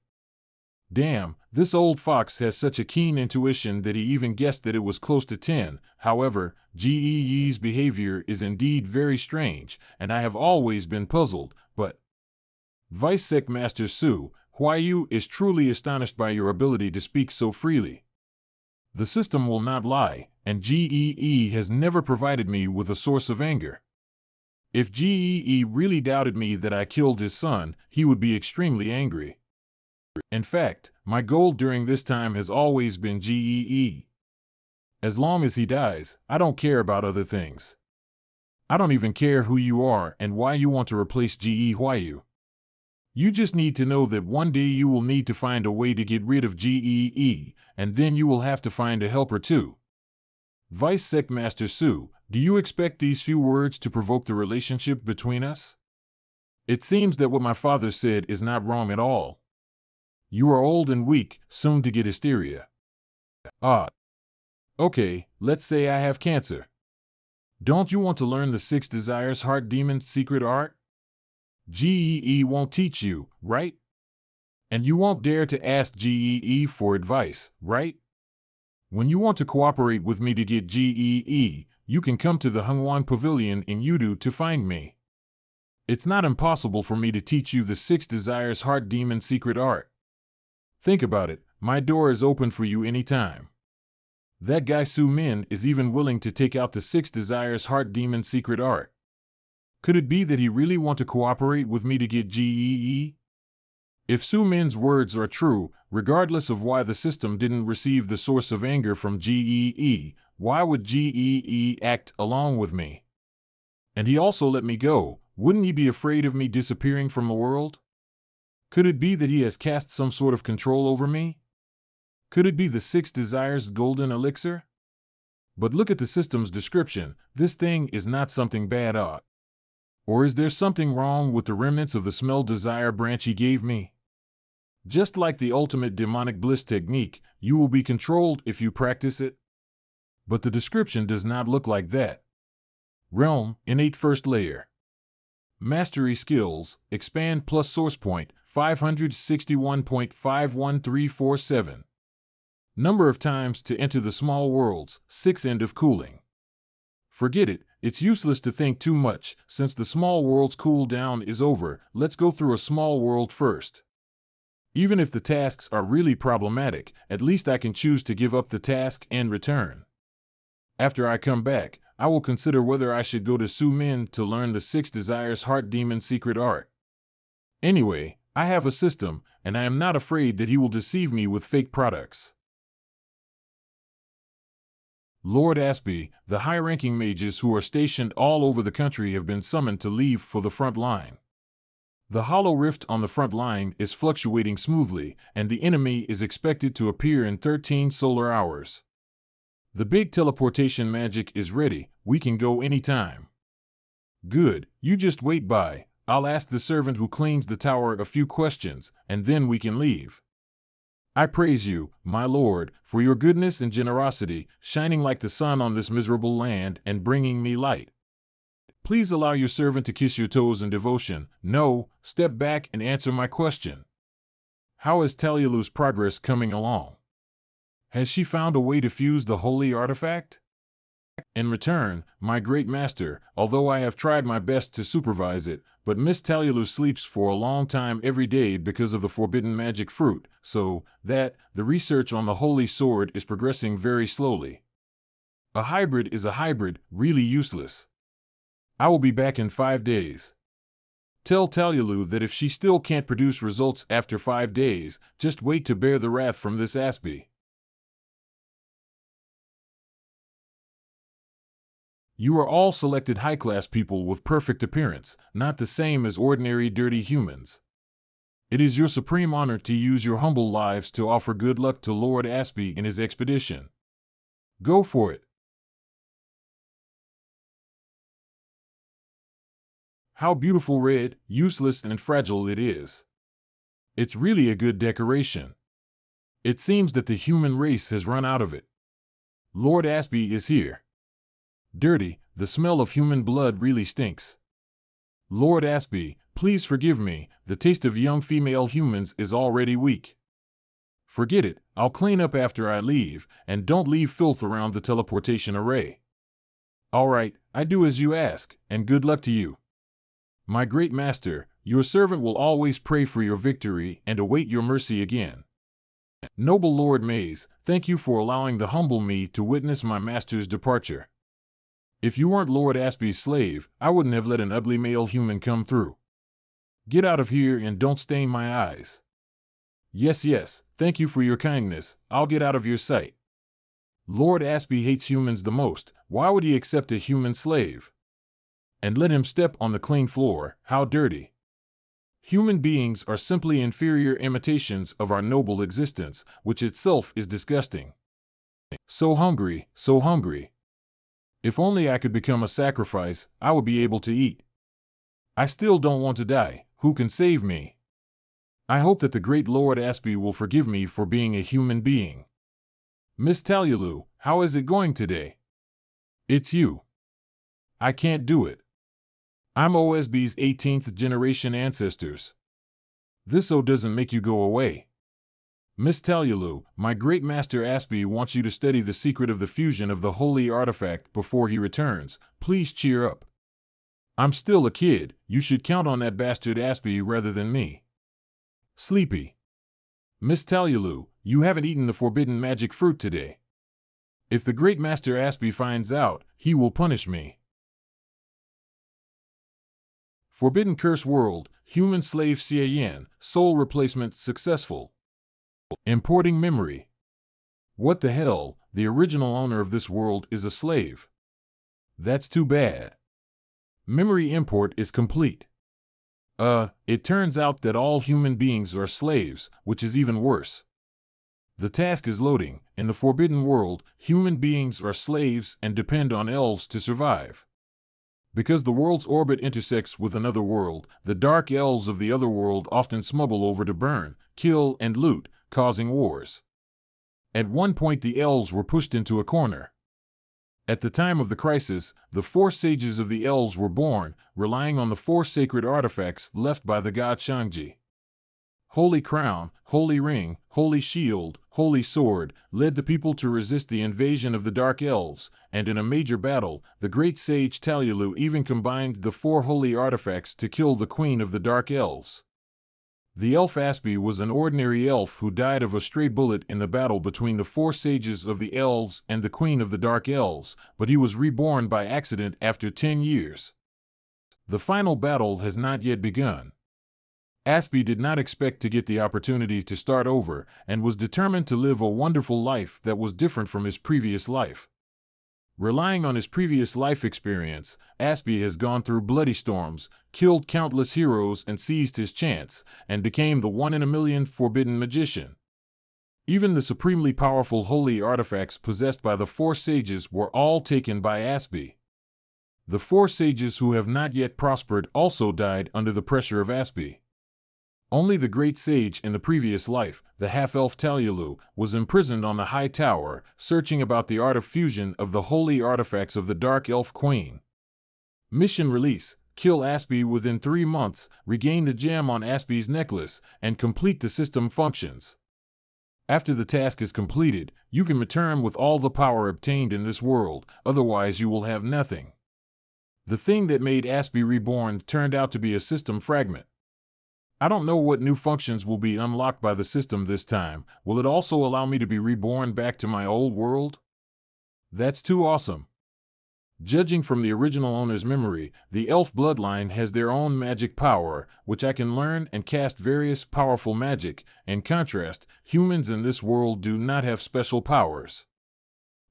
Damn, this old fox has such a keen intuition that he even guessed that it was close to 10. However, GEE's behavior is indeed very strange, and I have always been puzzled, but Vice Sect Master Su, Huayu is truly astonished by your ability to speak so freely. The system will not lie, and GEE has never provided me with a source of anger. If GEE really doubted me that I killed his son, he would be extremely angry. In fact, my goal during this time has always been GEE. As long as he dies, I don't care about other things. I don't even care who you are and why you want to replace GE Huayu. You just need to know that one day you will need to find a way to get rid of GEE, and then you will have to find a helper too. Vice Sect Master Su, do you expect these few words to provoke the relationship between us? It seems that what my father said is not wrong at all. You are old and weak, soon to get hysteria. Okay, let's say I have cancer. Don't you want to learn the 6 desires heart demon secret art? GEE won't teach you, right? And you won't dare to ask GEE for advice, right? When you want to cooperate with me to get GEE, you can come to the Hungwon Pavilion in Yudu to find me. It's not impossible for me to teach you the 6 Desires Heart Demon secret art. Think about it, my door is open for you anytime. That guy Su Min is even willing to take out the 6 Desires Heart Demon secret art. Could it be that he really want to cooperate with me to get GEE? If Su Min's words are true, regardless of why the system didn't receive the source of anger from GEE, why would GEE act along with me? And he also let me go. Wouldn't he be afraid of me disappearing from the world? Could it be that he has cast some sort of control over me? Could it be the 6 Desires Golden Elixir? But look at the system's description. This thing is not something bad. Or is there something wrong with the remnants of the Smell Desire branch he gave me? Just like the ultimate demonic bliss technique, you will be controlled if you practice it. But the description does not look like that. Realm, innate first layer. Mastery skills, expand plus source point, 561.51347. Number of times to enter the small worlds, 6 end of cooling. Forget it, it's useless to think too much, since the small world's cooldown is over, let's go through a small world first. Even if the tasks are really problematic, at least I can choose to give up the task and return. After I come back, I will consider whether I should go to Su Min to learn the 6 Desires Heart Demon secret art. Anyway, I have a system, and I am not afraid that he will deceive me with fake products. Lord Aspie, the high-ranking mages who are stationed all over the country have been summoned to leave for the front line. The hollow rift on the front line is fluctuating smoothly, and the enemy is expected to appear in 13 solar hours. The big teleportation magic is ready, we can go anytime. Good, you just wait by, I'll ask the servant who cleans the tower a few questions, and then we can leave. I praise you, my lord, for your goodness and generosity, shining like the sun on this miserable land and bringing me light. Please allow your servant to kiss your toes in devotion. No, step back and answer my question. How is Talyalu's progress coming along? Has she found a way to fuse the holy artifact? In return, my great master, although I have tried my best to supervise it, but Miss Talyalu sleeps for a long time every day because of the forbidden magic fruit, so that the research on the holy sword is progressing very slowly. A hybrid is a hybrid, really useless. I will be back in 5 days. Tell Talyalu that if she still can't produce results after 5 days, just wait to bear the wrath from this Aspie. You are all selected high-class people with perfect appearance, not the same as ordinary dirty humans. It is your supreme honor to use your humble lives to offer good luck to Lord Aspie in his expedition. Go for it. How beautiful red, useless and fragile it is. It's really a good decoration. It seems that the human race has run out of it. Lord Aspie is here. Dirty, the smell of human blood really stinks. Lord Aspie, please forgive me, the taste of young female humans is already weak. Forget it, I'll clean up after I leave, and don't leave filth around the teleportation array. All right, I do as you ask, and good luck to you. My great master, your servant will always pray for your victory and await your mercy again. Noble Lord Maze, thank you for allowing the humble me to witness my master's departure. If you weren't Lord Aspie's slave, I wouldn't have let an ugly male human come through. Get out of here and don't stain my eyes. Yes, thank you for your kindness, I'll get out of your sight. Lord Aspie hates humans the most, why would he accept a human slave? And let him step on the clean floor, how dirty. Human beings are simply inferior imitations of our noble existence, which itself is disgusting. So hungry, so hungry. If only I could become a sacrifice, I would be able to eat. I still don't want to die, who can save me? I hope that the great Lord Aspie will forgive me for being a human being. Miss Talyalu, how is it going today? It's you. I can't do it. I'm OSB's 18th generation ancestors. This doesn't make you go away. Miss Talyalu, my great master Aspie wants you to study the secret of the fusion of the holy artifact before he returns. Please cheer up. I'm still a kid. You should count on that bastard Aspie rather than me. Sleepy. Miss Talyalu, you haven't eaten the forbidden magic fruit today. If the great master Aspie finds out, he will punish me. Forbidden Curse World, Human Slave Xian, Soul Replacement Successful. Importing memory. What the hell, the original owner of this world is a slave. That's too bad. Memory import is complete. It turns out that all human beings are slaves, which is even worse. The task is loading. In the Forbidden World, human beings are slaves and depend on elves to survive. Because the world's orbit intersects with another world, the dark elves of the other world often smuggle over to burn, kill, and loot, causing wars. At one point the elves were pushed into a corner. At the time of the crisis, the 4 sages of the elves were born, relying on the 4 sacred artifacts left by the god Shangji. Holy Crown, Holy Ring, Holy Shield, Holy Sword led the people to resist the invasion of the Dark Elves, and in a major battle, the great sage Talyalu even combined the 4 holy artifacts to kill the queen of the Dark Elves. The elf Aspie was an ordinary elf who died of a stray bullet in the battle between the 4 sages of the elves and the queen of the Dark Elves, but he was reborn by accident after 10 years. The final battle has not yet begun. Aspie did not expect to get the opportunity to start over and was determined to live a wonderful life that was different from his previous life. Relying on his previous life experience, Aspie has gone through bloody storms, killed countless heroes and seized his chance, and became the 1 in a million forbidden magician. Even the supremely powerful holy artifacts possessed by the 4 sages were all taken by Aspie. The 4 sages who have not yet prospered also died under the pressure of Aspie. Only the great sage in the previous life, the half-elf Talyalu, was imprisoned on the high tower, searching about the art of fusion of the holy artifacts of the Dark Elf Queen. Mission release: kill Aspie within 3 months, regain the gem on Aspie's necklace, and complete the system functions. After the task is completed, you can return with all the power obtained in this world, otherwise you will have nothing. The thing that made Aspie reborn turned out to be a system fragment. I don't know what new functions will be unlocked by the system this time. Will it also allow me to be reborn back to my old world? That's too awesome. Judging from the original owner's memory, the elf bloodline has their own magic power, which I can learn and cast various powerful magic. In contrast, humans in this world do not have special powers.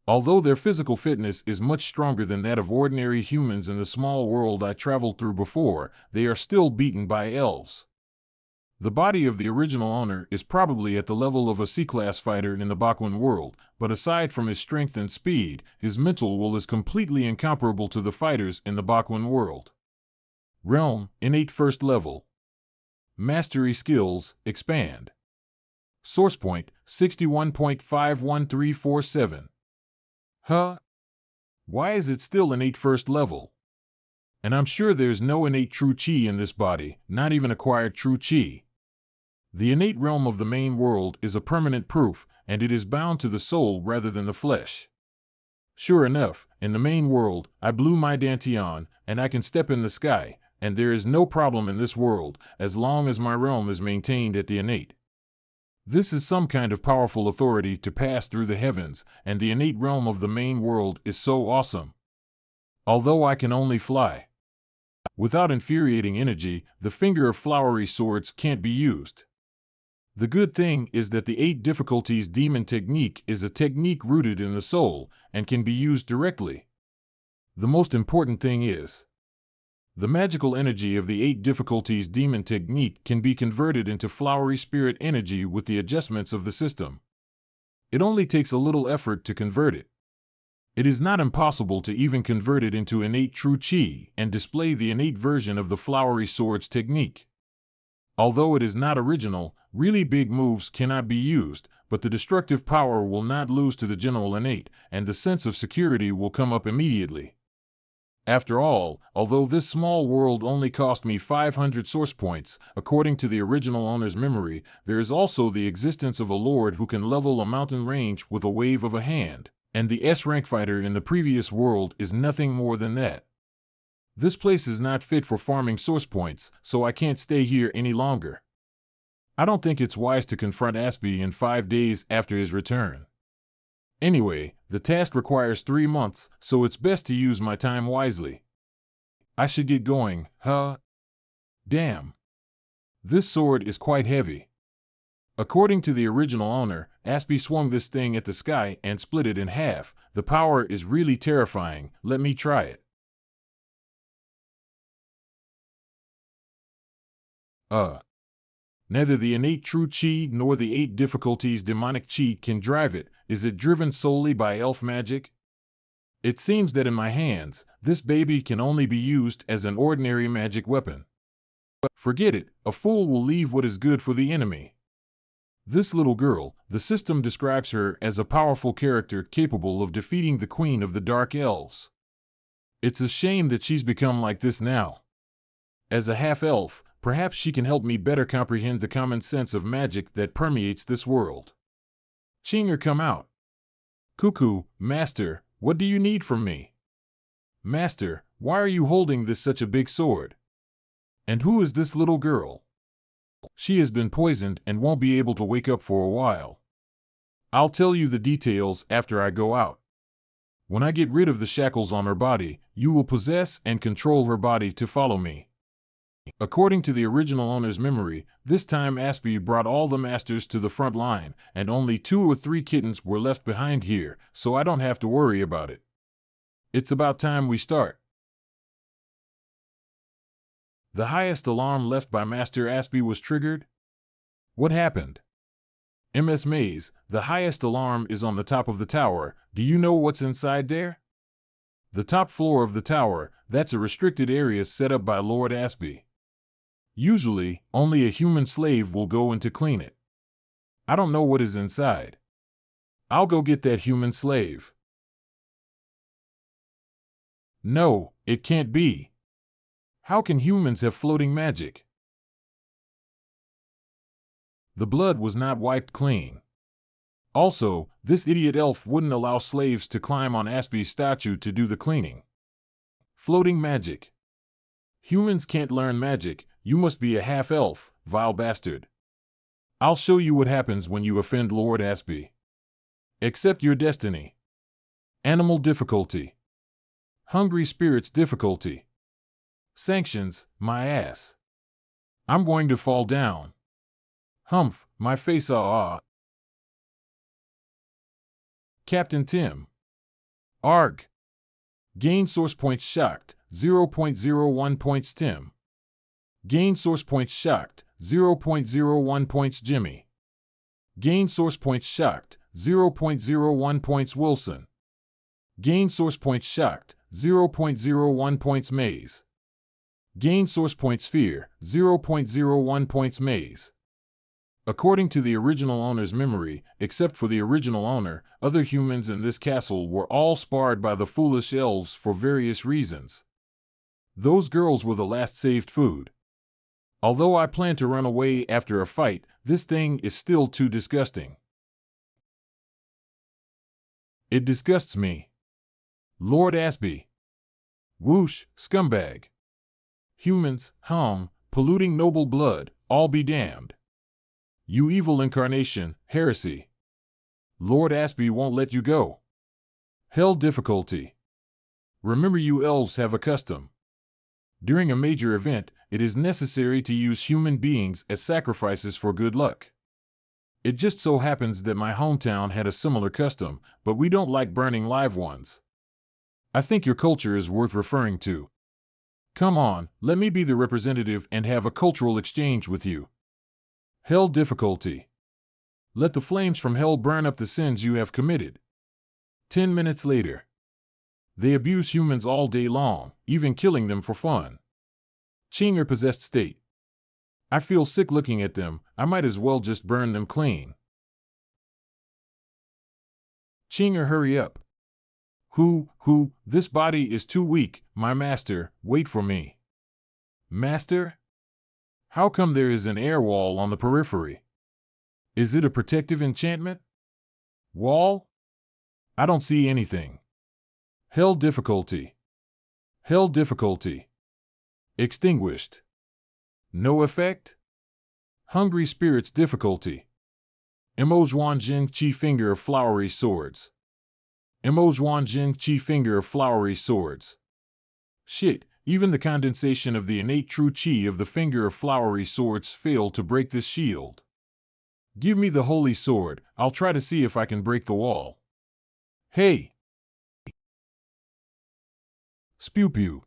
Although their physical fitness is much stronger than that of ordinary humans in the small world I traveled through before, they are still beaten by elves. The body of the original owner is probably at the level of a C-class fighter in the Bakuan world, but aside from his strength and speed, his mental will is completely incomparable to the fighters in the Bakuan world. Realm, innate first level. Mastery skills, expand. Source point, 61.51347. Huh? Why is it still innate first level? And I'm sure there's no innate true chi in this body, not even acquired true chi. The innate realm of the main world is a permanent proof, and it is bound to the soul rather than the flesh. Sure enough, in the main world, I blew my dantian, and I can step in the sky, and there is no problem in this world, as long as my realm is maintained at the innate. This is some kind of powerful authority to pass through the heavens, and the innate realm of the main world is so awesome. Although I can only fly. Without infuriating energy, the finger of flowery swords can't be used. The good thing is that the 8 difficulties demon technique is a technique rooted in the soul and can be used directly. The most important thing is, the magical energy of the 8 difficulties demon technique can be converted into flowery spirit energy with the adjustments of the system. It only takes a little effort to convert it. It is not impossible to even convert it into innate true chi and display the innate version of the flowery swords technique. Although it is not original, really big moves cannot be used, but the destructive power will not lose to the general innate, and the sense of security will come up immediately. After all, although this small world only cost me 500 source points, according to the original owner's memory, there is also the existence of a lord who can level a mountain range with a wave of a hand, and the S-rank fighter in the previous world is nothing more than that. This place is not fit for farming source points, so I can't stay here any longer. I don't think it's wise to confront Aspie in 5 days after his return. Anyway, the task requires 3 months, so it's best to use my time wisely. I should get going, huh? Damn. This sword is quite heavy. According to the original owner, Aspie swung this thing at the sky and split it in half. The power is really terrifying. Let me try it. Neither the innate true chi nor the 8 difficulties demonic chi can drive it. Is it driven solely by elf magic? It seems that in my hands, this baby can only be used as an ordinary magic weapon. Forget it, a fool will leave what is good for the enemy. This little girl, the system describes her as a powerful character capable of defeating the queen of the dark elves. It's a shame that she's become like this now. As a half-elf, perhaps she can help me better comprehend the common sense of magic that permeates this world. Chinger, come out. Cuckoo, Master, what do you need from me? Master, why are you holding this such a big sword? And who is this little girl? She has been poisoned and won't be able to wake up for a while. I'll tell you the details after I go out. When I get rid of the shackles on her body, you will possess and control her body to follow me. According to the original owner's memory, this time Aspie brought all the masters to the front line, and only 2 or 3 kittens were left behind here, so I don't have to worry about it. It's about time we start. The highest alarm left by Master Aspie was triggered? What happened? MS Maze, the highest alarm is on the top of the tower. Do you know what's inside there? The top floor of the tower, that's a restricted area set up by Lord Aspie. Usually, only a human slave will go in to clean it. I don't know what is inside. I'll go get that human slave. No, it can't be. How can humans have floating magic? The blood was not wiped clean. Also, this idiot elf wouldn't allow slaves to climb on Aspie's statue to do the cleaning. Floating magic. Humans can't learn magic. You must be a half-elf, vile bastard. I'll show you what happens when you offend Lord Aspie. Accept your destiny. Animal difficulty. Hungry spirits difficulty. Sanctions, my ass. I'm going to fall down. Humph, my face Captain Tim. Arg. Gain source points shocked, 0.01 points Tim. Gain source points shocked, 0.01 points Jimmy. Gain source points shocked, 0.01 points Wilson. Gain source points shocked, 0.01 points Maze. Gain source points fear, 0.01 points Maze. According to the original owner's memory, except for the original owner, other humans in this castle were all sparred by the foolish elves for various reasons. Those girls were the last saved food. Although I plan to run away after a fight, this thing is still too disgusting. It disgusts me. Lord Aspie. Whoosh, scumbag. Humans, polluting noble blood, all be damned. You evil incarnation, heresy. Lord Aspie won't let you go. Hell difficulty. Remember, you elves have a custom. During a major event, it is necessary to use human beings as sacrifices for good luck. It just so happens that my hometown had a similar custom, but we don't like burning live ones. I think your culture is worth referring to. Come on, let me be the representative and have a cultural exchange with you. Hell difficulty. Let the flames from hell burn up the sins you have committed. 10 minutes later. They abuse humans all day long, even killing them for fun. Chinger possessed state. I feel sick looking at them. I might as well just burn them clean. Chinger, hurry up. This body is too weak, my master, wait for me. Master? How come there is an air wall on the periphery? Is it a protective enchantment? Wall? I don't see anything. Hell difficulty. Hell difficulty. Extinguished. No effect? Hungry spirits difficulty. Emozhuan Jin Chi finger of flowery swords. Emozhuan Jin Chi finger of flowery swords. Shit, even the condensation of the innate true chi of the finger of flowery swords failed to break this shield. Give me the holy sword, I'll try to see if I can break the wall. Hey! Spew pew.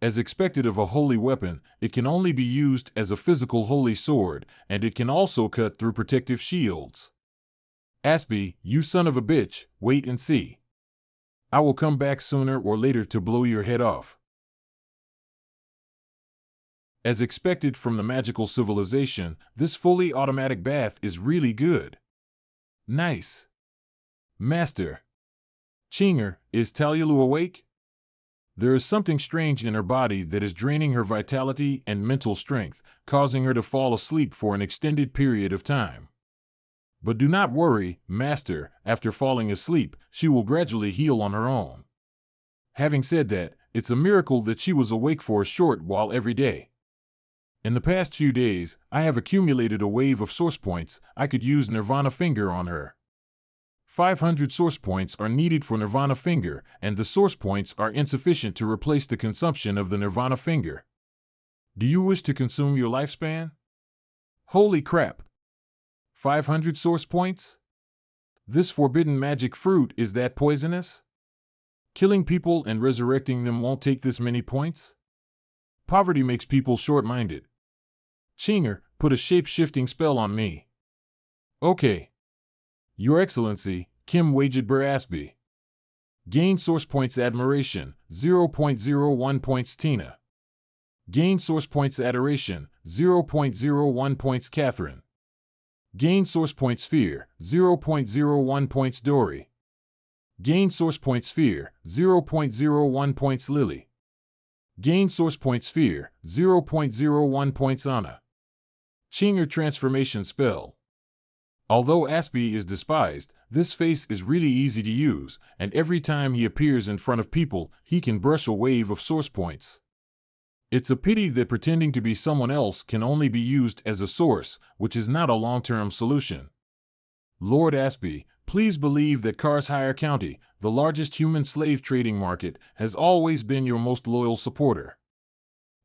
As expected of a holy weapon, it can only be used as a physical holy sword, and it can also cut through protective shields. Aspie, you son of a bitch, wait and see. I will come back sooner or later to blow your head off. As expected from the magical civilization, this fully automatic bath is really good. Nice. Master. Chinger, is Talyalu awake? There is something strange in her body that is draining her vitality and mental strength, causing her to fall asleep for an extended period of time. But do not worry, Master, after falling asleep, she will gradually heal on her own. Having said that, it's a miracle that she was awake for a short while every day. In the past few days, I have accumulated a wave of source points. I could use Nirvana Finger on her. 500 source points are needed for Nirvana Finger, and the source points are insufficient to replace the consumption of the Nirvana Finger. Do you wish to consume your lifespan? Holy crap! 500 source points? This forbidden magic fruit, is that poisonous? Killing people and resurrecting them won't take this many points? Poverty makes people short-minded. Chinger, put a shape-shifting spell on me. Okay. Your Excellency, Kim Wajidbur Asby. Gain source points admiration, 0.01 points Tina. Gain source points adoration, 0.01 points Catherine. Gain source points fear, 0.01 points Dory. Gain source points fear, 0.01 points Lily. Gain source points fear, 0.01 points Anna. Chinger transformation spell. Although Aspie is despised, this face is really easy to use, and every time he appears in front of people, he can brush a wave of source points. It's a pity that pretending to be someone else can only be used as a source, which is not a long-term solution. Lord Aspie, please believe that Karshire County, the largest human slave trading market, has always been your most loyal supporter.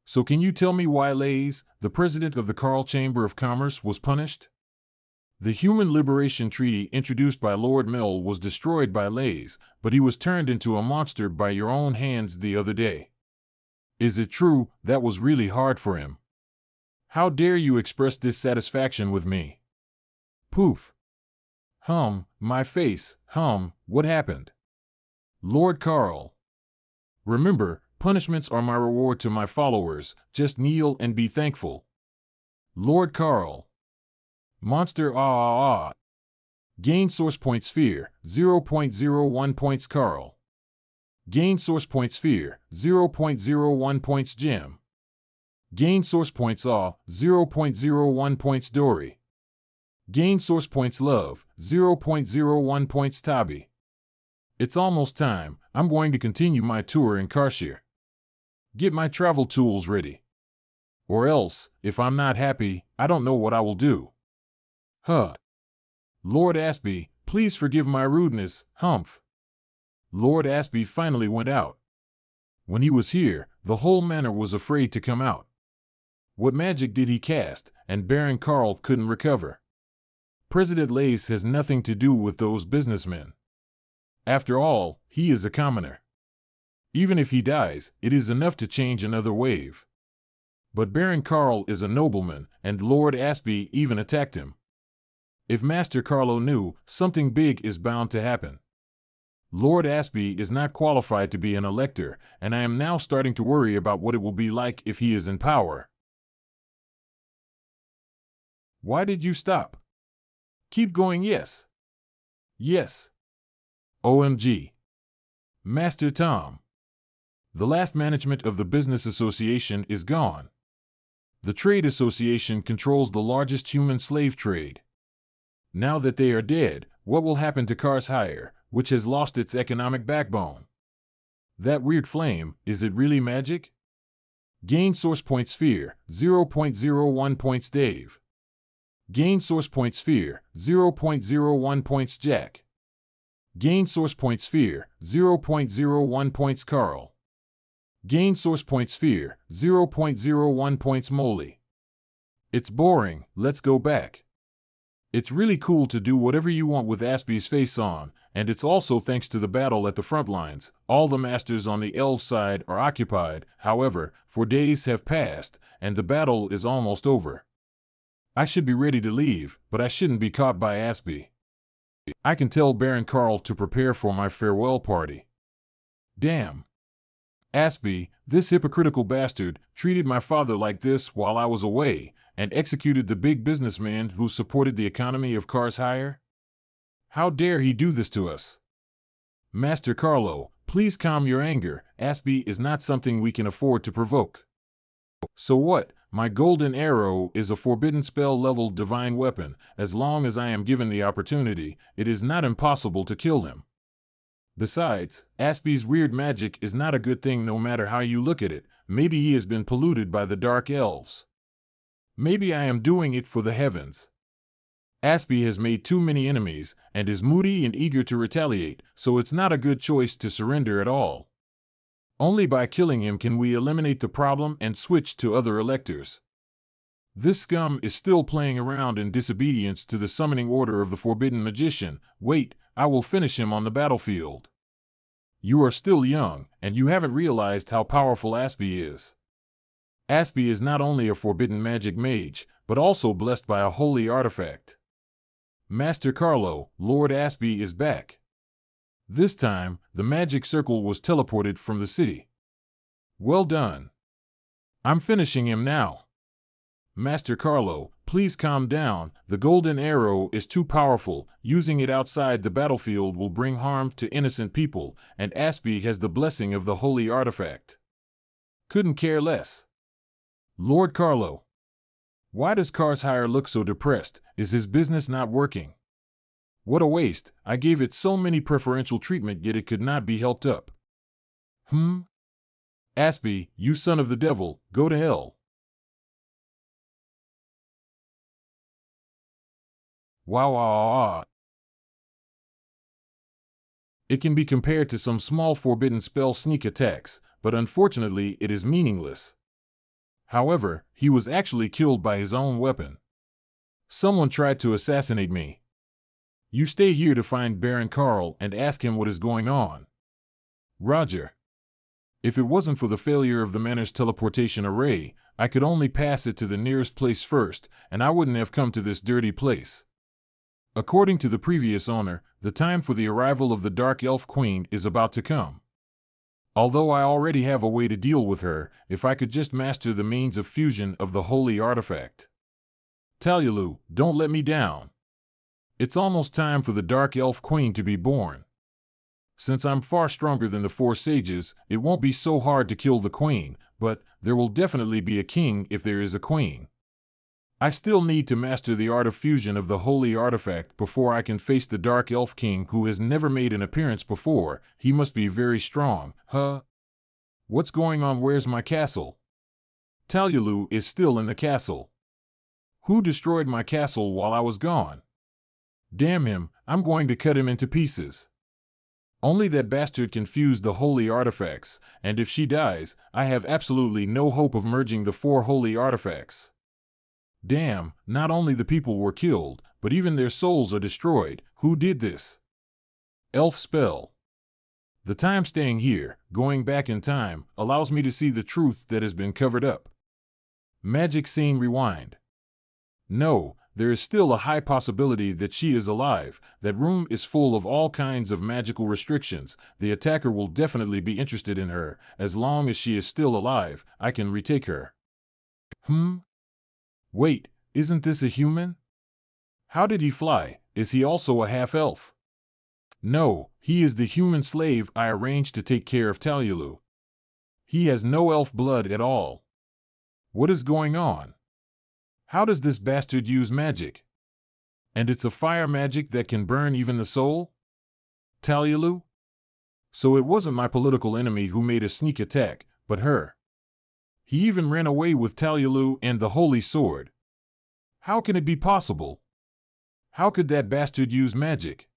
So can you tell me why Lays, the president of the Carl Chamber of Commerce, was punished? The Human Liberation Treaty introduced by Lord Mill was destroyed by Lays, but he was turned into a monster by your own hands the other day. Is it true that was really hard for him? How dare you express dissatisfaction with me? Poof. My face, what happened? Lord Carl. Remember, punishments are my reward to my followers, just kneel and be thankful. Lord Carl. Monster Gain source points fear, 0.01 points Carl. Gain source points fear, 0.01 points Jim. Gain source points awe, 0.01 points Dory. Gain source points love, 0.01 points Tabi. It's almost time, I'm going to continue my tour in Karshire. Get my travel tools ready. Or else, if I'm not happy, I don't know what I will do. Lord Aspie, please forgive my rudeness, humph. Lord Aspie finally went out. When he was here, the whole manor was afraid to come out. What magic did he cast, and Baron Carl couldn't recover? President Lace has nothing to do with those businessmen. After all, he is a commoner. Even if he dies, it is enough to change another wave. But Baron Carl is a nobleman, and Lord Aspie even attacked him. If Master Carlo knew, something big is bound to happen. Lord Aspie is not qualified to be an elector, and I am now starting to worry about what it will be like if he is in power. Why did you stop? Keep going, yes. Yes. OMG. Master Tom. The last management of the business association is gone. The trade association controls the largest human slave trade. Now that they are dead, what will happen to Cars Hire, which has lost its economic backbone? That weird flame, is it really magic? Gain source point sphere, 0.01 points Dave. Gain source point sphere, 0.01 points Jack. Gain source point sphere, 0.01 points Carl. Gain source point sphere, 0.01 points Molly. It's boring, let's go back. It's really cool to do whatever you want with Aspie's face on, and it's also thanks to the battle at the front lines. All the masters on the elf side are occupied, however, for days have passed, and the battle is almost over. I should be ready to leave, but I shouldn't be caught by Aspie. I can tell Baron Carl to prepare for my farewell party. Damn. Aspie, this hypocritical bastard, treated my father like this while I was away, and executed the big businessman who supported the economy of Cars Hire? How dare he do this to us? Master Carlo, please calm your anger. Aspie is not something we can afford to provoke. So what? My golden arrow is a forbidden spell-level divine weapon. As long as I am given the opportunity, it is not impossible to kill him. Besides, Aspie's weird magic is not a good thing no matter how you look at it. Maybe he has been polluted by the dark elves. Maybe I am doing it for the heavens. Aspie has made too many enemies, and is moody and eager to retaliate, so it's not a good choice to surrender at all. Only by killing him can we eliminate the problem and switch to other electors. This scum is still playing around in disobedience to the summoning order of the forbidden magician. Wait, I will finish him on the battlefield. You are still young, and you haven't realized how powerful Aspie is. Aspie is not only a forbidden magic mage, but also blessed by a holy artifact. Master Carlo, Lord Aspie is back. This time, the magic circle was teleported from the city. Well done. I'm finishing him now. Master Carlo, please calm down. The golden arrow is too powerful. Using it outside the battlefield will bring harm to innocent people, and Aspie has the blessing of the holy artifact. Couldn't care less. Lord Carlo. Why does Cars Hire look so depressed? Is his business not working? What a waste. I gave it so many preferential treatment, yet it could not be helped up. Aspie, you son of the devil, go to hell. Wow. It can be compared to some small forbidden spell sneak attacks, but unfortunately it is meaningless. However, he was actually killed by his own weapon. Someone tried to assassinate me. You stay here to find Baron Carl and ask him what is going on. Roger. If it wasn't for the failure of the manor's teleportation array, I could only pass it to the nearest place first, and I wouldn't have come to this dirty place. According to the previous owner, the time for the arrival of the Dark Elf Queen is about to come. Although I already have a way to deal with her, if I could just master the means of fusion of the holy artifact. Yahello, don't let me down. It's almost time for the Dark Elf Queen to be born. Since I'm far stronger than the 4 sages, it won't be so hard to kill the queen, but there will definitely be a king if there is a queen. I still need to master the art of fusion of the holy artifact before I can face the Dark Elf King, who has never made an appearance before. He must be very strong. What's going on? Where's my castle? Yahello is still in the castle. Who destroyed my castle while I was gone? Damn him, I'm going to cut him into pieces. Only that bastard can fuse the holy artifacts, and if she dies, I have absolutely no hope of merging the 4 holy artifacts. Damn, not only the people were killed, but even their souls are destroyed. Who did this? Elf spell. The time staying here, going back in time, allows me to see the truth that has been covered up. Magic scene rewind. No, there is still a high possibility that she is alive. That room is full of all kinds of magical restrictions. The attacker will definitely be interested in her. As long as she is still alive, I can retake her. Wait, isn't this a human? How did he fly? is he also a half-elf? No, he is the human slave I arranged to take care of Talyulu. He has no elf blood at all. What is going on? How does this bastard use magic? And it's a fire magic that can burn even the soul? Talyulu? So it wasn't my political enemy who made a sneak attack, but her. He even ran away with Talyulu and the holy sword. How can it be possible? How could that bastard use magic?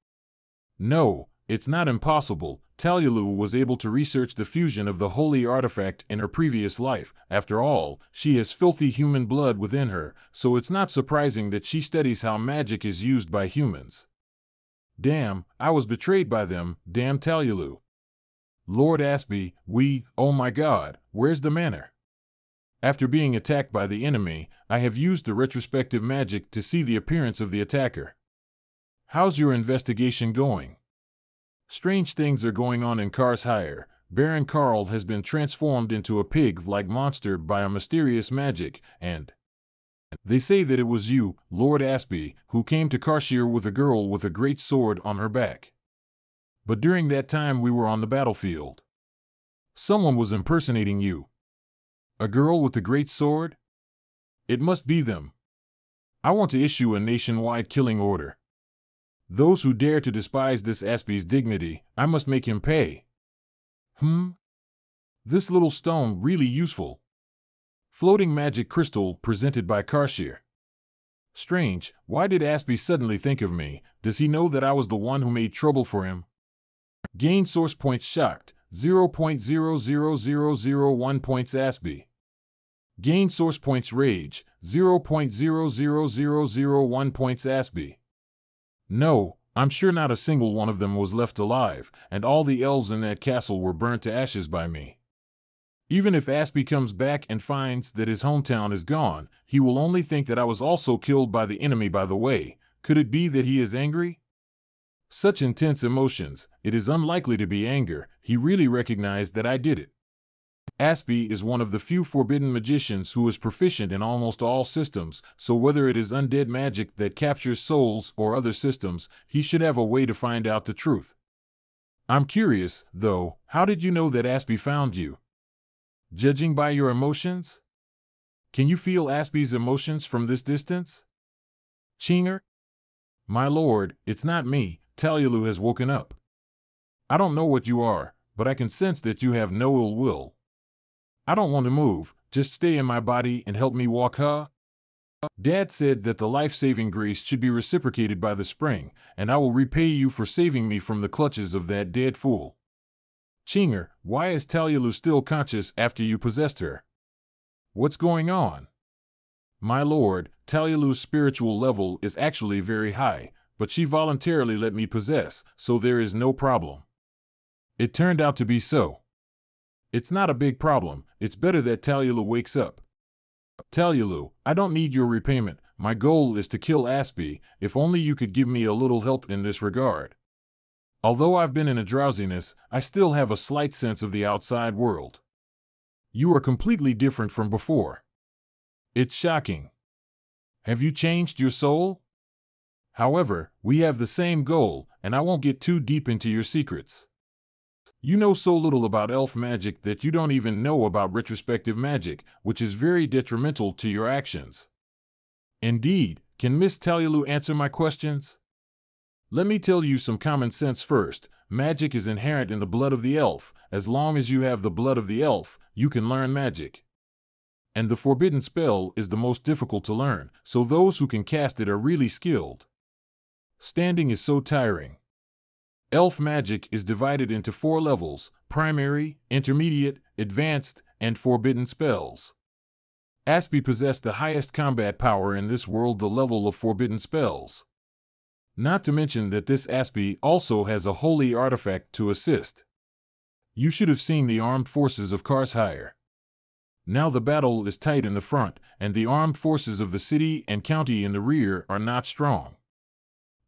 No, it's not impossible. Talyulu was able to research the fusion of the holy artifact in her previous life. After all, she has filthy human blood within her, so it's not surprising that she studies how magic is used by humans. Damn, I was betrayed by them, damn Talyulu. Lord Aspie, oh my god, where's the manor? After being attacked by the enemy, I have used the retrospective magic to see the appearance of the attacker. How's your investigation going? Strange things are going on in Karshire. Baron Karl has been transformed into a pig-like monster by a mysterious magic, and they say that it was you, Lord Aspie, who came to Karshire with a girl with a great sword on her back. But during that time we were on the battlefield. Someone was impersonating you. A girl with a great sword? It must be them. I want to issue a nationwide killing order. Those who dare to despise this Aspie's dignity, I must make him pay. This little stone really useful. Floating magic crystal presented by Karshire. Strange, why did Aspie suddenly think of me? Does he know that I was the one who made trouble for him? Gain source points shocked, 0.00001 points Aspie. Gain source points rage, 0.00001 points Aspie. No, I'm sure not a single one of them was left alive, and all the elves in that castle were burnt to ashes by me. Even if Aspie comes back and finds that his hometown is gone, he will only think that I was also killed by the enemy by the way. Could it be that he is angry? Such intense emotions, it is unlikely to be anger. He really recognized that I did it. Aspie is one of the few forbidden magicians who is proficient in almost all systems, so whether it is undead magic that captures souls or other systems, he should have a way to find out the truth. I'm curious, though, how did you know that Aspie found you? Judging by your emotions? Can you feel Aspie's emotions from this distance? Chinger? My lord, it's not me. Talyulu has woken up. I don't know what you are, but I can sense that you have no ill will. I don't want to move, just stay in my body and help me walk, huh? Dad said that the life-saving grace should be reciprocated by the spring, and I will repay you for saving me from the clutches of that dead fool. Chinger, why is Talyulu still conscious after you possessed her? What's going on? My lord, Talyulu's spiritual level is actually very high, but she voluntarily let me possess, so there is no problem. It turned out to be so. It's not a big problem. It's better that Talyulu wakes up. Talyulu, I don't need your repayment. My goal is to kill Aspie. If only you could give me a little help in this regard. Although I've been in a drowsiness, I still have a slight sense of the outside world. You are completely different from before. It's shocking. Have you changed your soul? However, we have the same goal, and I won't get too deep into your secrets. You know so little about elf magic that you don't even know about retrospective magic, which is very detrimental to your actions. Indeed, can Miss Talyulu answer my questions? Let me tell you some common sense first. Magic is inherent in the blood of the elf. As long as you have the blood of the elf, you can learn magic. And the forbidden spell is the most difficult to learn, so those who can cast it are really skilled. Standing is so tiring. Elf magic is divided into 4 levels: primary, intermediate, advanced, and forbidden spells. Aspie possessed the highest combat power in this world, the level of forbidden spells. Not to mention that this Aspie also has a holy artifact to assist. You should have seen the armed forces of Karshire. Now the battle is tight in the front, and the armed forces of the city and county in the rear are not strong.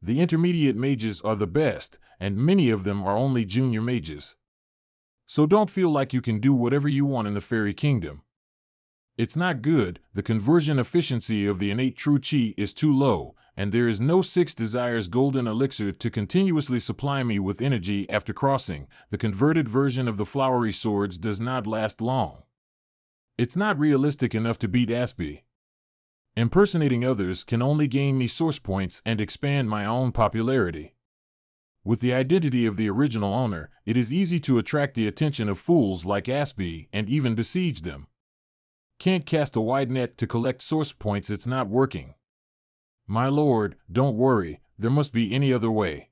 The intermediate mages are the best, and many of them are only junior mages. So don't feel like you can do whatever you want in the fairy kingdom. It's not good. The conversion efficiency of the innate true chi is too low, and there is no 6 desires golden elixir to continuously supply me with energy after crossing. The converted version of the flowery swords does not last long. It's not realistic enough to beat Aspie. Impersonating others can only gain me source points and expand my own popularity. With the identity of the original owner, it is easy to attract the attention of fools like Aspie and even besiege them. Can't cast a wide net to collect source points, it's not working. My lord, don't worry, there must be any other way.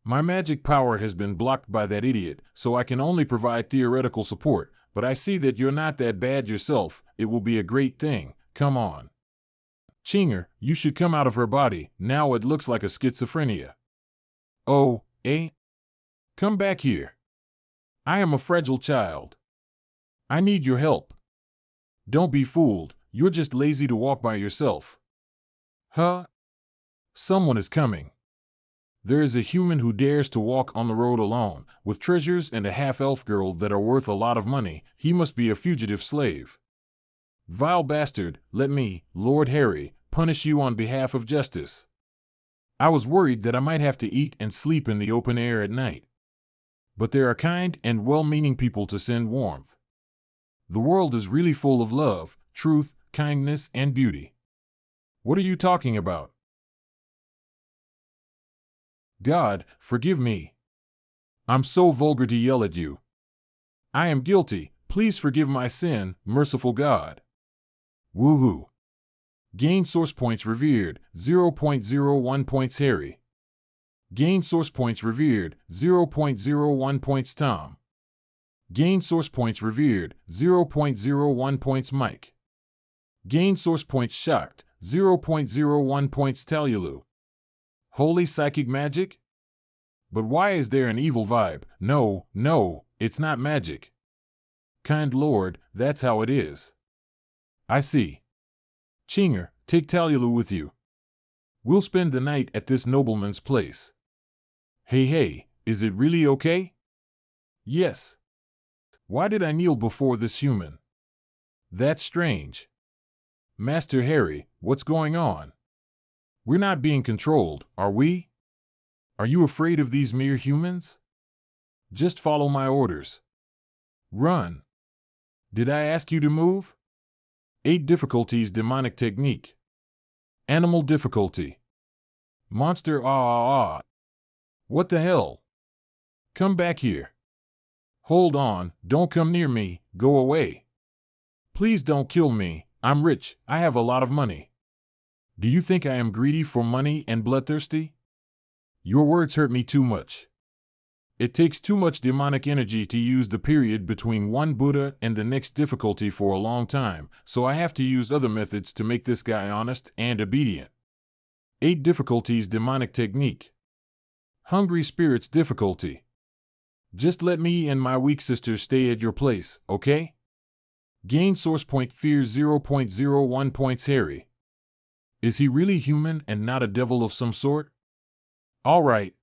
My magic power has been blocked by that idiot, so I can only provide theoretical support, but I see that you're not that bad yourself. It will be a great thing, come on. Chinger, you should come out of her body, now it looks like a schizophrenia. Oh, eh? Come back here. I am a fragile child. I need your help. Don't be fooled, you're just lazy to walk by yourself. Huh? Someone is coming. There is a human who dares to walk on the road alone, with treasures and a half-elf girl that are worth a lot of money. He must be a fugitive slave. Vile bastard, let me, Lord Harry, punish you on behalf of justice. I was worried that I might have to eat and sleep in the open air at night. But there are kind and well-meaning people to send warmth. The world is really full of love, truth, kindness, and beauty. What are you talking about? God, forgive me. I'm so vulgar to yell at you. I am guilty, please forgive my sin, merciful God. Woohoo. Gain source points revered, 0.01 points Harry. Gain source points revered, 0.01 points Tom. Gain source points revered, 0.01 points Mike. Gain source points shocked, 0.01 points Talulu. Holy psychic magic? But why is there an evil vibe? No, it's not magic. Kind Lord, that's how it is. I see. Chinger, take Talulu with you. We'll spend the night at this nobleman's place. Hey, is it really okay? Yes. Why did I kneel before this human? That's strange. Master Harry, what's going on? We're not being controlled, are we? Are you afraid of these mere humans? Just follow my orders. Run. Did I ask you to move? 8 difficulties demonic technique. Animal difficulty. Monster What the hell? Come back here. Hold on, don't come near me, go away. Please don't kill me, I'm rich, I have a lot of money. Do you think I am greedy for money and bloodthirsty? Your words hurt me too much. It takes too much demonic energy to use the period between one Buddha and the next difficulty for a long time, so I have to use other methods to make this guy honest and obedient. 8 difficulties demonic technique. Hungry spirits difficulty. Just let me and my weak sister stay at your place, okay? Gain source point fear 0.01 points Harry. Is he really human and not a devil of some sort? All right.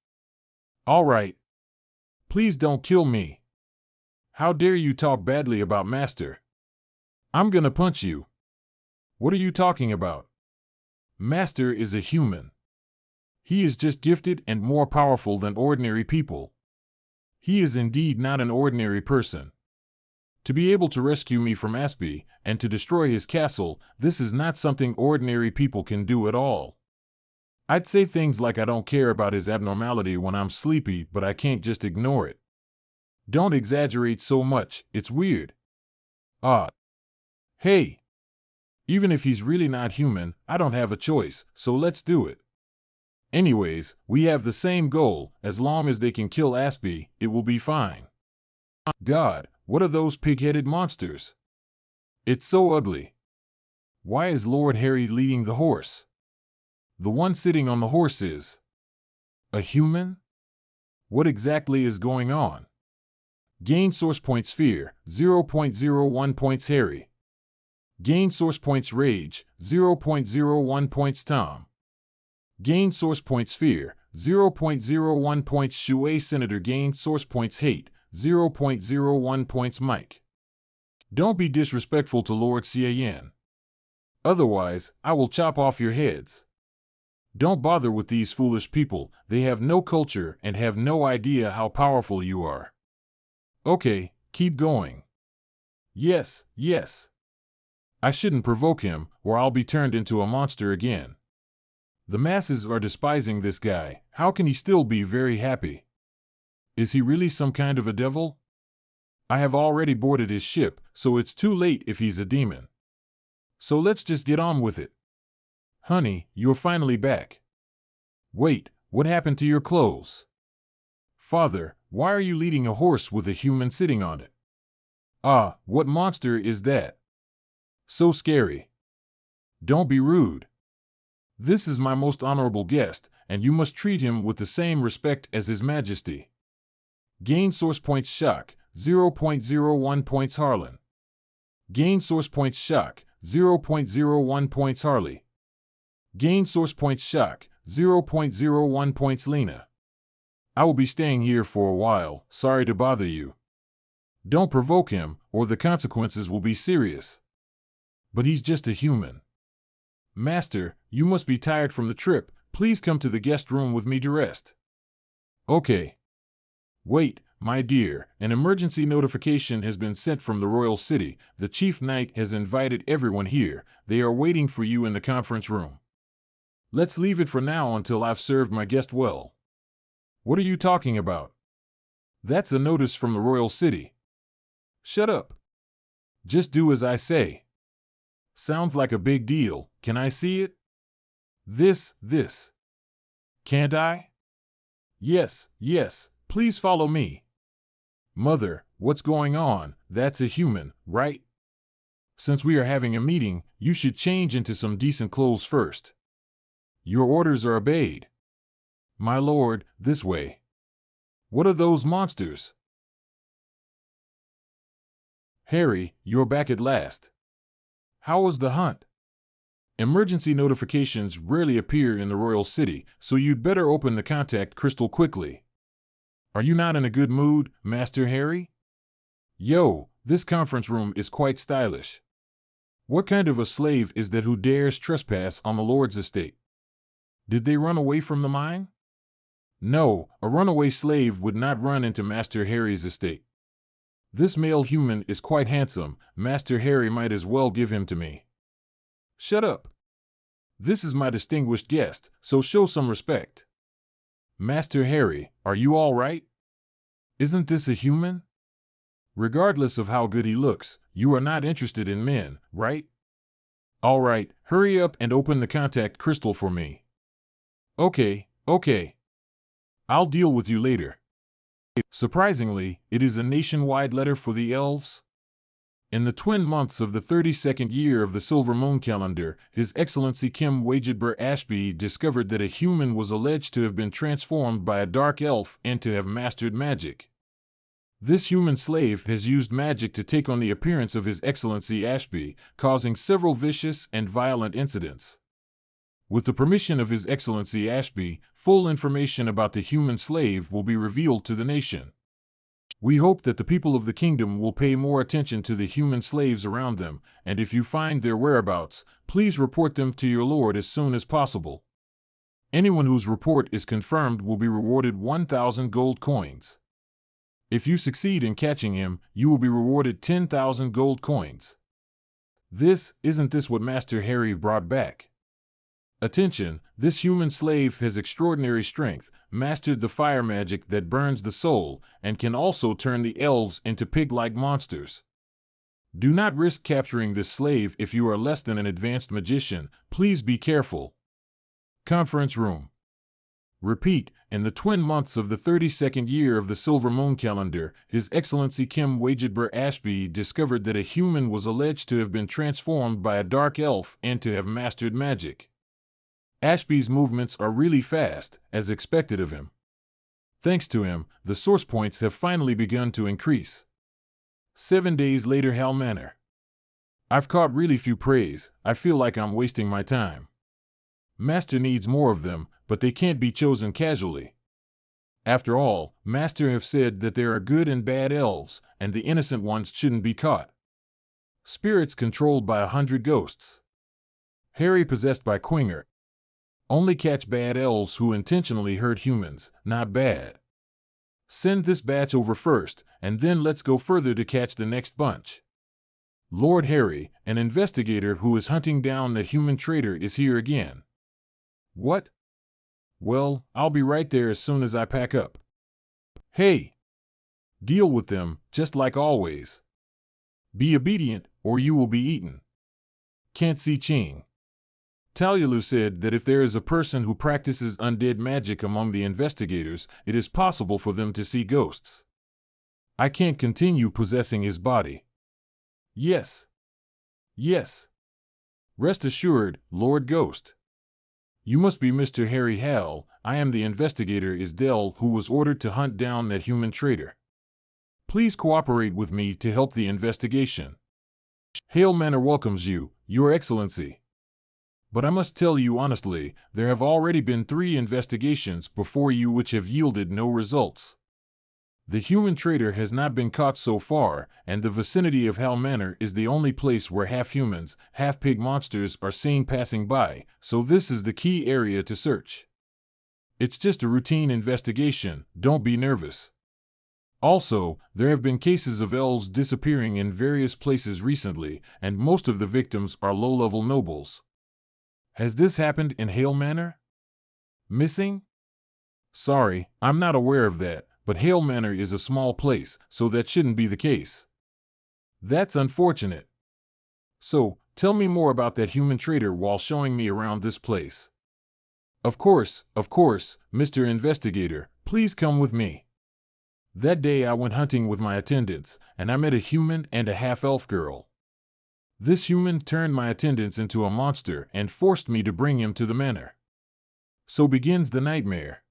Please don't kill me. How dare you talk badly about Master? I'm gonna punch you. What are you talking about? Master is a human. He is just gifted and more powerful than ordinary people. He is indeed not an ordinary person. To be able to rescue me from Aspie and to destroy his castle, this is not something ordinary people can do at all. I'd say things like I don't care about his abnormality when I'm sleepy, but I can't just ignore it. Don't exaggerate so much, it's weird. Hey. Even if he's really not human, I don't have a choice, so let's do it. Anyways, we have the same goal, as long as they can kill Aspie, it will be fine. God, what are those pig-headed monsters? It's so ugly. Why is Lord Harry leading the horse? The one sitting on the horse is a human? What exactly is going on? Gain source points fear, 0.01 points Harry. Gain source points rage, 0.01 points Tom. Gain source points fear, 0.01 points Shui Senator. Gain source points hate, 0.01 points Mike. Don't be disrespectful to Lord Cian. Otherwise, I will chop off your heads. Don't bother with these foolish people, they have no culture and have no idea how powerful you are. Okay, keep going. Yes, yes. I shouldn't provoke him, or I'll be turned into a monster again. The masses are despising this guy, how can he still be very happy? Is he really some kind of a devil? I have already boarded his ship, so it's too late if he's a demon. So let's just get on with it. Honey, you're finally back. Wait, what happened to your clothes? Father, why are you leading a horse with a human sitting on it? Ah, what monster is that? So scary. Don't be rude. This is my most honorable guest, and you must treat him with the same respect as His Majesty. Gain source points shock, 0.01 points Harlan. Gain source points shock, 0.01 points Harley. Gain source points shock, 0.01 points Lena. I will be staying here for a while, sorry to bother you. Don't provoke him, or the consequences will be serious. But he's just a human. Master, you must be tired from the trip, please come to the guest room with me to rest. Okay. Wait, my dear, an emergency notification has been sent from the royal city. The chief knight has invited everyone here. They are waiting for you in the conference room. Let's leave it for now until I've served my guest well. What are you talking about? That's a notice from the royal city. Shut up. Just do as I say. Sounds like a big deal. Can I see it? This. Can't I? Yes, please follow me. Mother, what's going on? That's a human, right? Since we are having a meeting, you should change into some decent clothes first. Your orders are obeyed. My lord, this way. What are those monsters? Harry, you're back at last. How was the hunt? Emergency notifications rarely appear in the royal city, so you'd better open the contact crystal quickly. Are you not in a good mood, Master Harry? Yo, this conference room is quite stylish. What kind of a slave is that who dares trespass on the Lord's estate? Did they run away from the mine? No, a runaway slave would not run into Master Harry's estate. This male human is quite handsome, Master Harry might as well give him to me. Shut up. This is my distinguished guest, so show some respect. Master Harry, are you all right? Isn't this a human? Regardless of how good he looks, you are not interested in men, right? All right, hurry up and open the contact crystal for me. Okay. I'll deal with you later. Surprisingly, it is a nationwide letter for the elves. In the twin months of the 32nd year of the Silver Moon calendar, His Excellency Kim Wajidber Ashby discovered that a human was alleged to have been transformed by a dark elf and to have mastered magic. This human slave has used magic to take on the appearance of His Excellency Ashby, causing several vicious and violent incidents. With the permission of His Excellency Ashby, full information about the human slave will be revealed to the nation. We hope that the people of the kingdom will pay more attention to the human slaves around them, and if you find their whereabouts, please report them to your lord as soon as possible. Anyone whose report is confirmed will be rewarded 1,000 gold coins. If you succeed in catching him, you will be rewarded 10,000 gold coins. Isn't this what Master Harry brought back? Attention, this human slave has extraordinary strength, mastered the fire magic that burns the soul, and can also turn the elves into pig-like monsters. Do not risk capturing this slave if you are less than an advanced magician. Please be careful. Conference room. Repeat, in the twin months of the 32nd year of the Silver Moon calendar, His Excellency Kim Wajidber Ashby discovered that a human was alleged to have been transformed by a dark elf and to have mastered magic. Ashby's movements are really fast, as expected of him. Thanks to him, the source points have finally begun to increase. 7 days later, Hal Manor. I've caught really few preys, I feel like I'm wasting my time. Master needs more of them, but they can't be chosen casually. After all, Master have said that there are good and bad elves, and the innocent ones shouldn't be caught. Spirits controlled by 100 ghosts. Harry possessed by Quinger. Only catch bad elves who intentionally hurt humans, not bad. Send this batch over first, and then let's go further to catch the next bunch. Lord Harry, an investigator who is hunting down that human traitor, is here again. What? Well, I'll be right there as soon as I pack up. Hey! Deal with them, just like always. Be obedient, or you will be eaten. Can't see Ching. Talyalu said that if there is a person who practices undead magic among the investigators, it is possible for them to see ghosts. I can't continue possessing his body. Yes. Yes. Rest assured, Lord Ghost. You must be Mr. Harry Hal. I am the investigator Isdell who was ordered to hunt down that human traitor. Please cooperate with me to help the investigation. Hale Manor welcomes you, Your Excellency. But I must tell you honestly, there have already been 3 investigations before you which have yielded no results. The human traitor has not been caught so far, and the vicinity of Hal Manor is the only place where half-humans, half-pig monsters are seen passing by, so this is the key area to search. It's just a routine investigation, don't be nervous. Also, there have been cases of elves disappearing in various places recently, and most of the victims are low-level nobles. Has this happened in Hale Manor? Missing? Sorry, I'm not aware of that. But Hale Manor is a small place, so that shouldn't be the case. That's unfortunate. So, tell me more about that human traitor while showing me around this place. Of course, Mr. Investigator, please come with me. That day I went hunting with my attendants, and I met a human and a half-elf girl. This human turned my attendants into a monster and forced me to bring him to the manor. So begins the nightmare.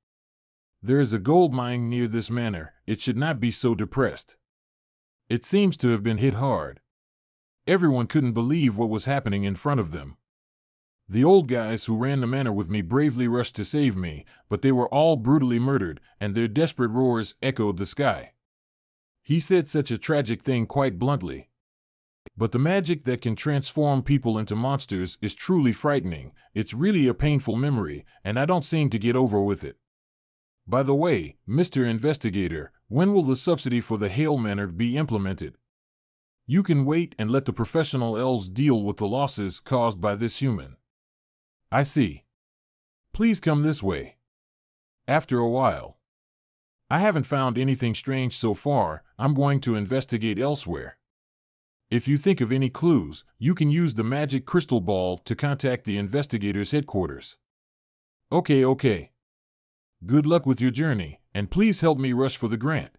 There is a gold mine near this manor. It should not be so depressed. It seems to have been hit hard. Everyone couldn't believe what was happening in front of them. The old guys who ran the manor with me bravely rushed to save me, but they were all brutally murdered, and their desperate roars echoed the sky. He said such a tragic thing quite bluntly. But the magic that can transform people into monsters is truly frightening. It's really a painful memory, and I don't seem to get over with it. By the way, Mr. Investigator, when will the subsidy for the Hale Manor be implemented? You can wait and let the professional elves deal with the losses caused by this human. I see. Please come this way. After a while. I haven't found anything strange so far. I'm going to investigate elsewhere. If you think of any clues, you can use the magic crystal ball to contact the investigator's headquarters. Okay. Good luck with your journey, and please help me rush for the grant.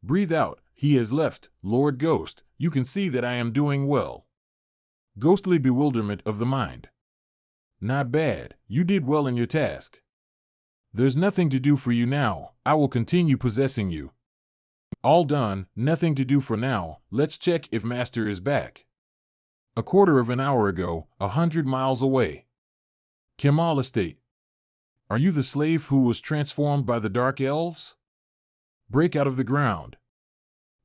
Breathe out. He has left, Lord Ghost. You can see that I am doing well. Ghostly bewilderment of the mind. Not bad. You did well in your task. There's nothing to do for you now. I will continue possessing you. All done. Nothing to do for now. Let's check if Master is back. A quarter of an hour ago, 100 miles away. Kemal Estate. Are you the slave who was transformed by the dark elves? Break out of the ground.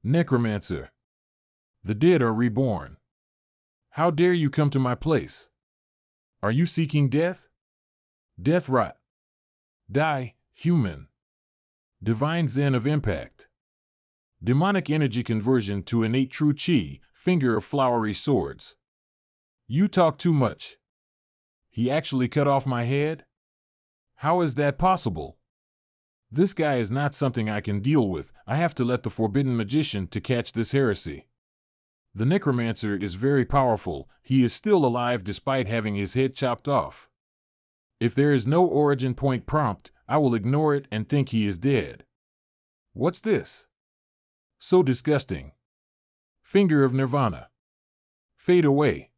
Necromancer. The dead are reborn. How dare you come to my place? Are you seeking death? Death rot. Die, human. Divine Zen of Impact. Demonic energy conversion to innate true chi, finger of flowery swords. You talk too much. He actually cut off my head? How is that possible? This guy is not something I can deal with. I have to let the forbidden magician to catch this heresy. The necromancer is very powerful. He is still alive despite having his head chopped off. If there is no origin point prompt, I will ignore it and think he is dead. What's this? So disgusting. Finger of Nirvana. Fade away.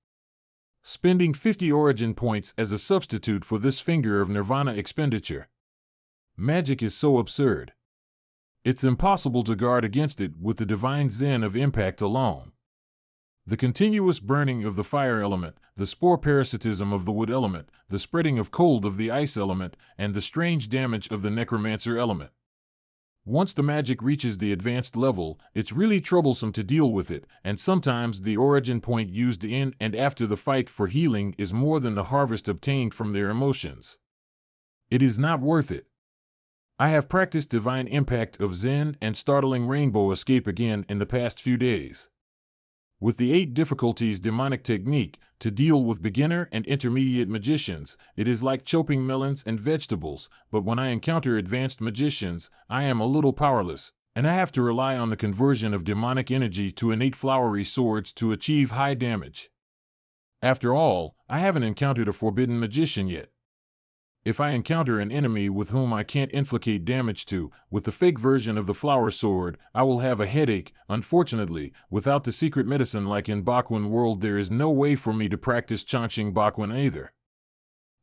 Spending 50 origin points as a substitute for this Finger of Nirvana expenditure. Magic is so absurd. It's impossible to guard against it with the Divine Zen of Impact alone. The continuous burning of the fire element, the spore parasitism of the wood element, the spreading of cold of the ice element, and the strange damage of the necromancer element. Once the magic reaches the advanced level, it's really troublesome to deal with it, and sometimes the origin point used in and after the fight for healing is more than the harvest obtained from their emotions. It is not worth it. I have practiced Divine Impact of Zen and Startling Rainbow Escape again in the past few days. With the 8 difficulties demonic technique to deal with beginner and intermediate magicians, it is like chopping melons and vegetables, but when I encounter advanced magicians, I am a little powerless, and I have to rely on the conversion of demonic energy to innate flowery swords to achieve high damage. After all, I haven't encountered a forbidden magician yet. If I encounter an enemy with whom I can't inflict damage to, with the fake version of the flower sword, I will have a headache. Unfortunately, without the secret medicine like in Bakuin world, there is no way for me to practice Chanqing Bakuin either.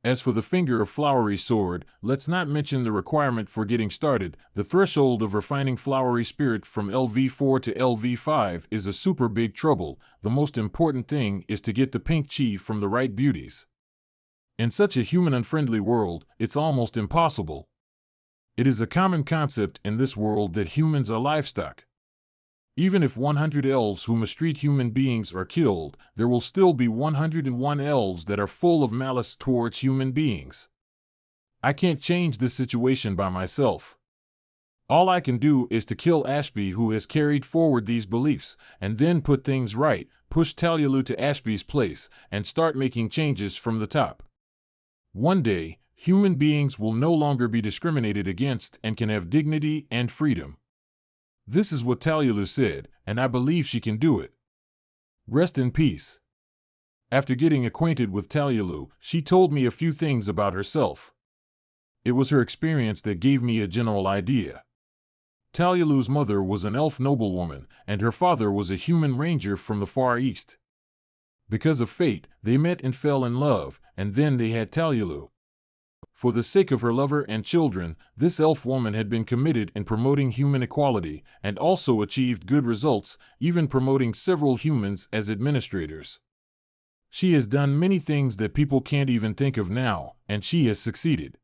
As for the finger of flowery sword, let's not mention the requirement for getting started. The threshold of refining flowery spirit from LV4 to LV5 is a super big trouble. The most important thing is to get the pink chi from the right beauties. In such a human-unfriendly world, it's almost impossible. It is a common concept in this world that humans are livestock. Even if 100 elves who mistreat human beings are killed, there will still be 101 elves that are full of malice towards human beings. I can't change this situation by myself. All I can do is to kill Ashby, who has carried forward these beliefs, and then put things right, push Talyulu to Ashby's place, and start making changes from the top. One day, human beings will no longer be discriminated against and can have dignity and freedom. This is what Talyulu said, and I believe she can do it. Rest in peace. After getting acquainted with Talyulu, she told me a few things about herself. It was her experience that gave me a general idea. Talyulu's mother was an elf noblewoman, and her father was a human ranger from the Far East. Because of fate, they met and fell in love, and then they had Talyulu. For the sake of her lover and children, this elf woman had been committed in promoting human equality, and also achieved good results, even promoting several humans as administrators. She has done many things that people can't even think of now, and she has succeeded.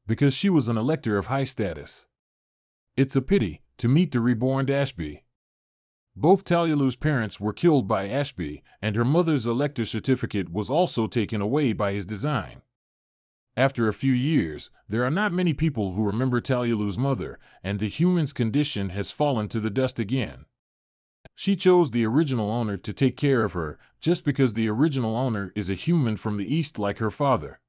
Because she was an elector of high status. It's a pity to meet the reborn Ashby. Both Talyulu's parents were killed by Ashby, and her mother's elector certificate was also taken away by his design. After a few years, there are not many people who remember Talyulu's mother, and the human's condition has fallen to the dust again. She chose the original owner to take care of her, just because the original owner is a human from the East like her father.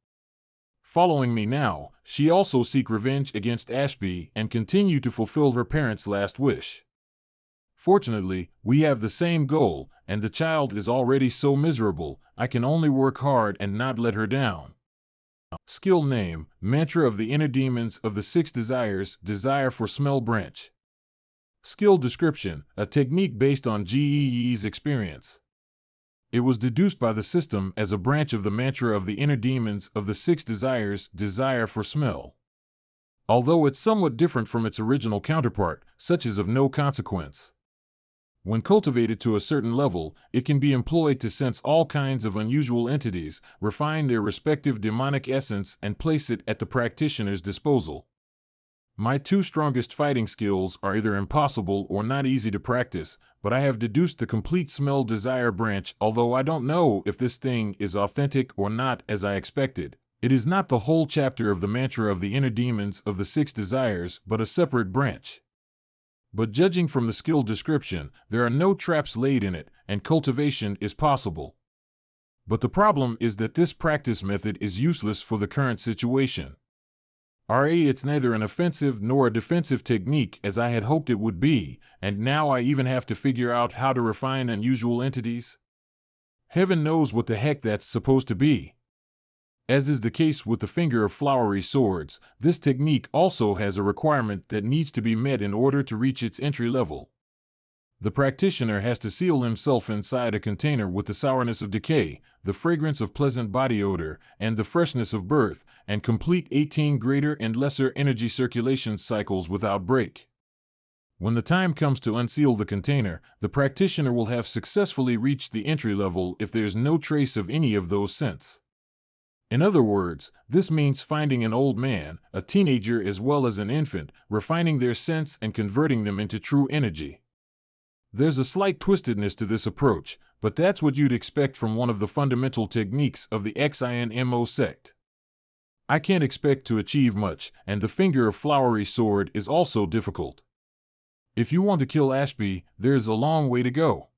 Following me now, she also seek revenge against Ashby and continue to fulfill her parents' last wish. Fortunately, we have the same goal, and the child is already so miserable, I can only work hard and not let her down. Skill name, Mantra of the Inner Demons of the 6 Desires, Desire for Smell Branch. Skill description, a technique based on Gee's experience. It was deduced by the system as a branch of the Mantra of the Inner Demons of the 6 Desires, Desire for Smell. Although it's somewhat different from its original counterpart, such as of no consequence. When cultivated to a certain level, it can be employed to sense all kinds of unusual entities, refine their respective demonic essence, and place it at the practitioner's disposal. My 2 strongest fighting skills are either impossible or not easy to practice, but I have deduced the complete smell desire branch, although I don't know if this thing is authentic or not as I expected. It is not the whole chapter of the Mantra of the Inner Demons of the 6 Desires, but a separate branch. But judging from the skill description, there are no traps laid in it, and cultivation is possible. But the problem is that this practice method is useless for the current situation. It's neither an offensive nor a defensive technique as I had hoped it would be, and now I even have to figure out how to refine unusual entities. Heaven knows what the heck that's supposed to be. As is the case with the finger of flowery swords, this technique also has a requirement that needs to be met in order to reach its entry level. The practitioner has to seal himself inside a container with the sourness of decay, the fragrance of pleasant body odor, and the freshness of birth, and complete 18 greater and lesser energy circulation cycles without break. When the time comes to unseal the container, the practitioner will have successfully reached the entry level if there's no trace of any of those scents. In other words, this means finding an old man, a teenager as well as an infant, refining their sense and converting them into true energy. There's a slight twistedness to this approach, but that's what you'd expect from one of the fundamental techniques of the XINMO sect. I can't expect to achieve much, and the finger of flowery sword is also difficult. If you want to kill Ashby, there's a long way to go.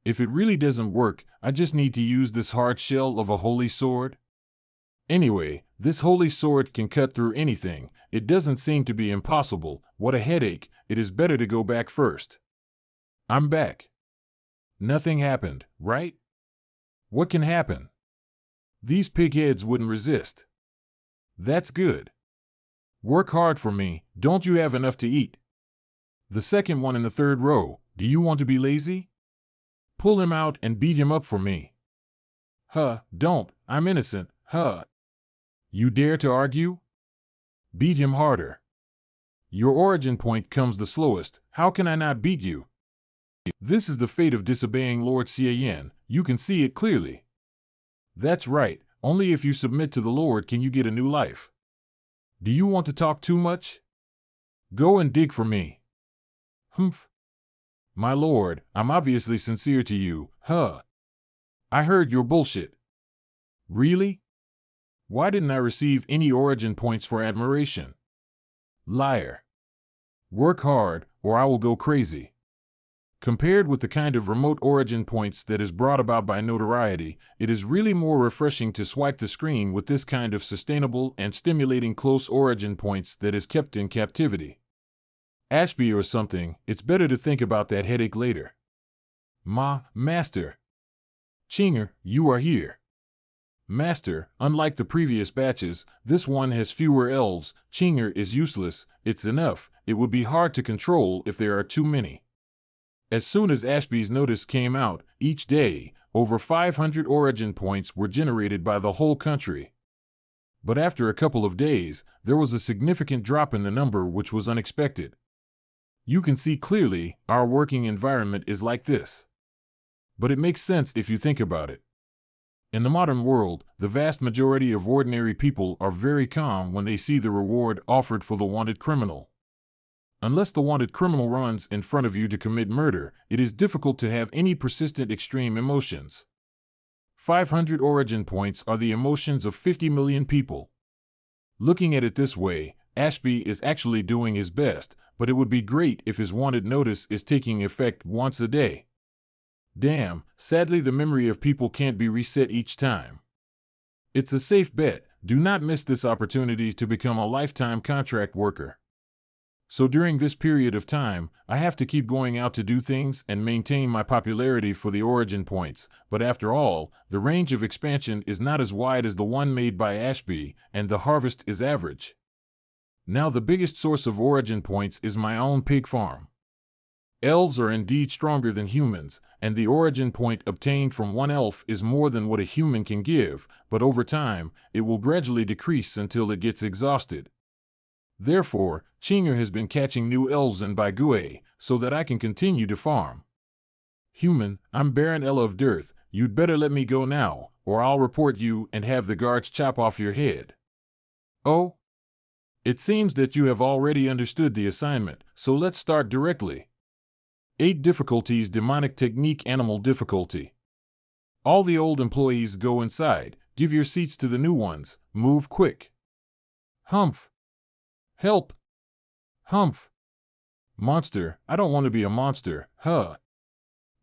If it really doesn't work, I just need to use this hard shell of a holy sword. Anyway, this holy sword can cut through anything. It doesn't seem to be impossible. What a headache. It is better to go back first. I'm back. Nothing happened, right? What can happen? These pigheads wouldn't resist. That's good. Work hard for me. Don't you have enough to eat? The second one in the third row. Do you want to be lazy? Pull him out and beat him up for me. Huh, don't. I'm innocent. Huh. You dare to argue? Beat him harder. Your origin point comes the slowest. How can I not beat you? This is the fate of disobeying Lord Xian. You can see it clearly. That's right. Only if you submit to the Lord can you get a new life. Do you want to talk too much? Go and dig for me. Humph. My lord, I'm obviously sincere to you. Huh. I heard your bullshit. Really? Why didn't I receive any origin points for admiration? Liar. Work hard, or I will go crazy. Compared with the kind of remote origin points that is brought about by notoriety, it is really more refreshing to swipe the screen with this kind of sustainable and stimulating close origin points that is kept in captivity. Ashby or something, it's better to think about that headache later. Master. Chinger, you are here. Master, unlike the previous batches, this one has fewer elves. Chinger is useless. It's enough. It would be hard to control if there are too many. As soon as Ashby's notice came out, each day, over 500 origin points were generated by the whole country. But after a couple of days, there was a significant drop in the number which was unexpected. You can see clearly, our working environment is like this. But it makes sense if you think about it. In the modern world, the vast majority of ordinary people are very calm when they see the reward offered for the wanted criminal. Unless the wanted criminal runs in front of you to commit murder, it is difficult to have any persistent extreme emotions. 500 origin points are the emotions of 50 million people. Looking at it this way, Ashby is actually doing his best, but it would be great if his wanted notice is taking effect once a day. Damn, sadly the memory of people can't be reset each time. It's a safe bet. Do not miss this opportunity to become a lifetime contract worker. So during this period of time, I have to keep going out to do things and maintain my popularity for the origin points, but after all, the range of expansion is not as wide as the one made by Ashby, and the harvest is average. Now the biggest source of origin points is my own pig farm. Elves are indeed stronger than humans, and the origin point obtained from one elf is more than what a human can give, but over time, it will gradually decrease until it gets exhausted. Therefore, Chinger has been catching new elves in Baigue, so that I can continue to farm. Human, I'm Baron Ella of Dearth. You'd better let me go now, or I'll report you and have the guards chop off your head. Oh? It seems that you have already understood the assignment, so let's start directly. 8 difficulties demonic technique animal difficulty. All the old employees go inside. Give your seats to the new ones. Move quick. Humph. Help. Humph. Monster, I don't want to be a monster. Huh.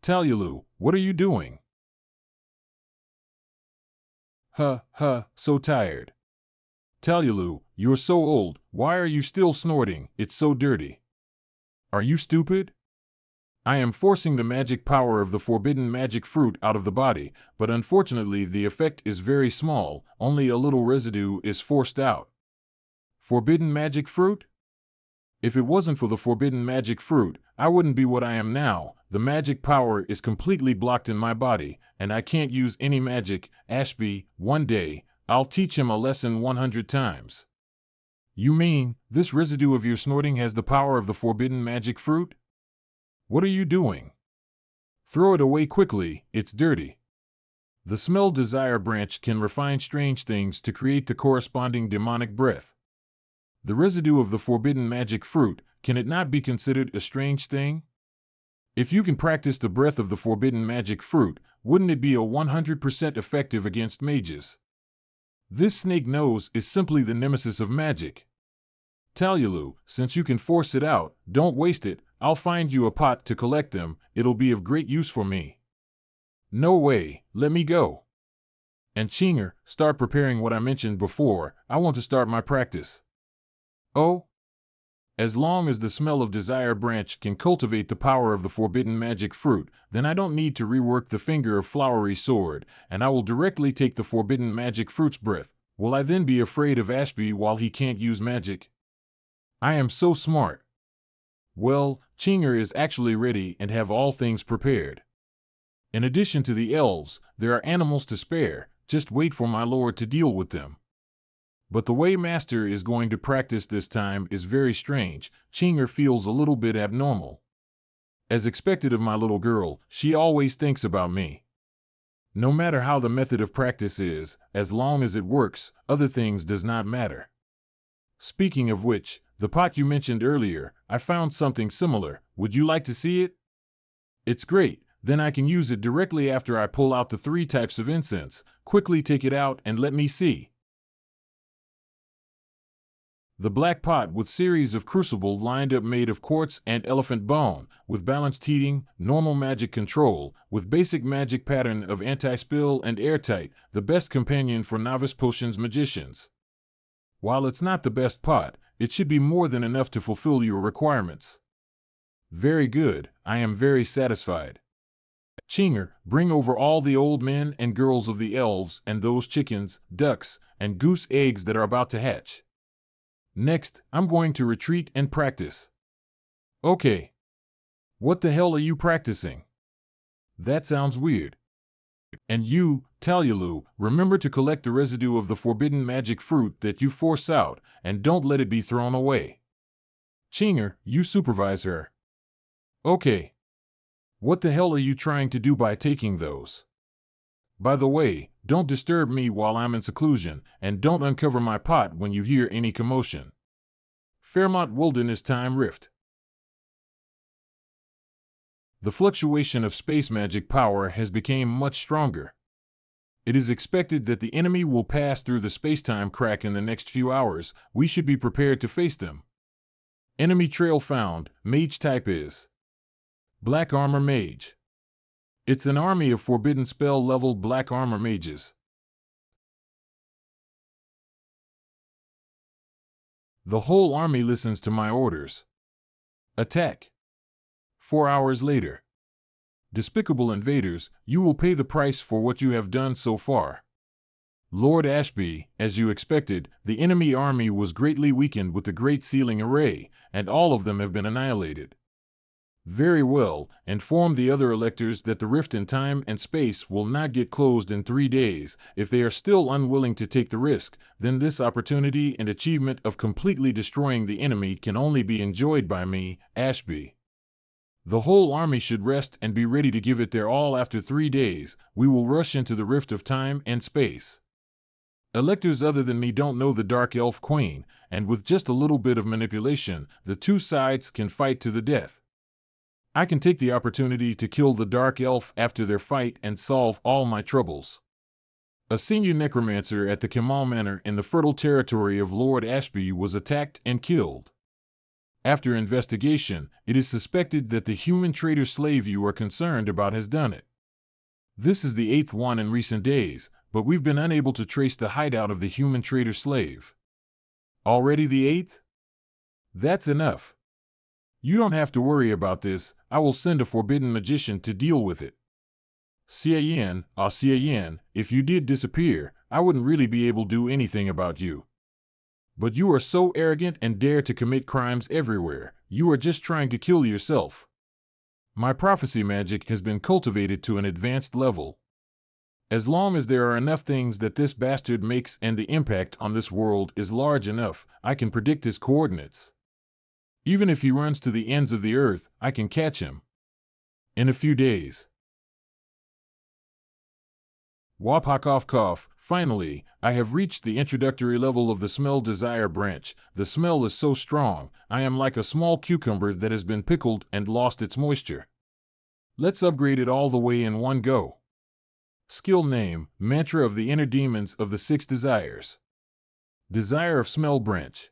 Talyulu, what are you doing? So tired. Talyulu, you're so old. Why are you still snorting? It's so dirty. Are you stupid? I am forcing the magic power of the forbidden magic fruit out of the body, but unfortunately the effect is very small, only a little residue is forced out. Forbidden magic fruit? If it wasn't for the forbidden magic fruit, I wouldn't be what I am now. The magic power is completely blocked in my body, and I can't use any magic. Ashby, one day, I'll teach him a lesson 100 times. You mean, this residue of your snorting has the power of the forbidden magic fruit? What are you doing? Throw it away quickly, it's dirty. The smell desire branch can refine strange things to create the corresponding demonic breath. The residue of the forbidden magic fruit, can it not be considered a strange thing? If you can practice the breath of the forbidden magic fruit, wouldn't it be a 100% effective against mages? This snake nose is simply the nemesis of magic. Yahello, since you can force it out, don't waste it. I'll find you a pot to collect them. It'll be of great use for me. No way, let me go. And Chinger, start preparing what I mentioned before. I want to start my practice. Oh? As long as the smell of desire branch can cultivate the power of the forbidden magic fruit, then I don't need to rework the finger of flowery sword, and I will directly take the forbidden magic fruit's breath. Will I then be afraid of Ashby while he can't use magic? I am so smart. Well, Chinger is actually ready and have all things prepared. In addition to the elves, there are animals to spare. Just wait for my lord to deal with them. But the way Master is going to practice this time is very strange. Chinger feels a little bit abnormal. As expected of my little girl, she always thinks about me. No matter how the method of practice is, as long as it works, other things does not matter. Speaking of which, the pot you mentioned earlier, I found something similar. Would you like to see it? It's great. Then I can use it directly after I pull out the 3 types of incense. Quickly take it out and let me see. The black pot with series of crucible lined up made of quartz and elephant bone, with balanced heating, normal magic control, with basic magic pattern of anti-spill and airtight, the best companion for novice potions magicians. While it's not the best pot, it should be more than enough to fulfill your requirements. Very good, I am very satisfied. Chinger, bring over all the old men and girls of the elves and those chickens, ducks, and goose eggs that are about to hatch. Next, I'm going to retreat and practice. Okay. What the hell are you practicing? That sounds weird. And you, Yahello, remember to collect the residue of the forbidden magic fruit that you force out, and don't let it be thrown away. Chinger, you supervise her. Okay. What the hell are you trying to do by taking those? By the way, don't disturb me while I'm in seclusion, and don't uncover my pot when you hear any commotion. Fairmont Wilderness Time Rift. The fluctuation of space magic power has become much stronger. It is expected that the enemy will pass through the space-time crack in the next few hours. We should be prepared to face them. Enemy trail found. Mage type is Black Armor Mage. It's an army of forbidden spell level Black Armor Mages. The whole army listens to my orders. Attack. 4 hours later. Despicable invaders, you will pay the price for what you have done so far. Lord Ashby, as you expected, the enemy army was greatly weakened with the Great Sealing Array, and all of them have been annihilated. Very well, inform the other electors that the rift in time and space will not get closed in 3 days. If they are still unwilling to take the risk, then this opportunity and achievement of completely destroying the enemy can only be enjoyed by me, Ashby. The whole army should rest and be ready to give it their all after 3 days. We will rush into the rift of time and space. Electors other than me don't know the Dark Elf Queen, and with just a little bit of manipulation, the 2 sides can fight to the death. I can take the opportunity to kill the Dark Elf after their fight and solve all my troubles. A senior necromancer at the Kemal Manor in the fertile territory of Lord Ashby was attacked and killed. After investigation, it is suspected that the human trader slave you are concerned about has done it. This is the 8th one in recent days, but we've been unable to trace the hideout of the human trader slave. Already the 8th? That's enough. You don't have to worry about this. I will send a forbidden magician to deal with it. Cian, if you did disappear, I wouldn't really be able to do anything about you. But you are so arrogant and dare to commit crimes everywhere. You are just trying to kill yourself. My prophecy magic has been cultivated to an advanced level. As long as there are enough things that this bastard makes and the impact on this world is large enough, I can predict his coordinates. Even if he runs to the ends of the earth, I can catch him. In a few days. Wapakov. Finally, I have reached the introductory level of the smell desire branch. The smell is so strong, I am like a small cucumber that has been pickled and lost its moisture. Let's upgrade it all the way in one go. Skill name, Mantra of the Inner Demons of the Six Desires. Desire of Smell Branch.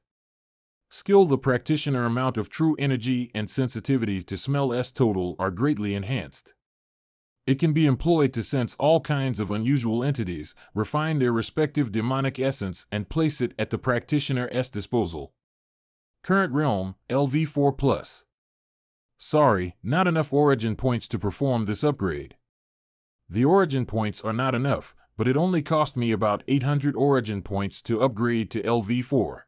Skill the practitioner amount of true energy and sensitivity to smell S total are greatly enhanced. It can be employed to sense all kinds of unusual entities, refine their respective demonic essence, and place it at the practitioner's disposal. Current realm, LV4+. Sorry, not enough origin points to perform this upgrade. The origin points are not enough, but it only cost me about 800 origin points to upgrade to LV4.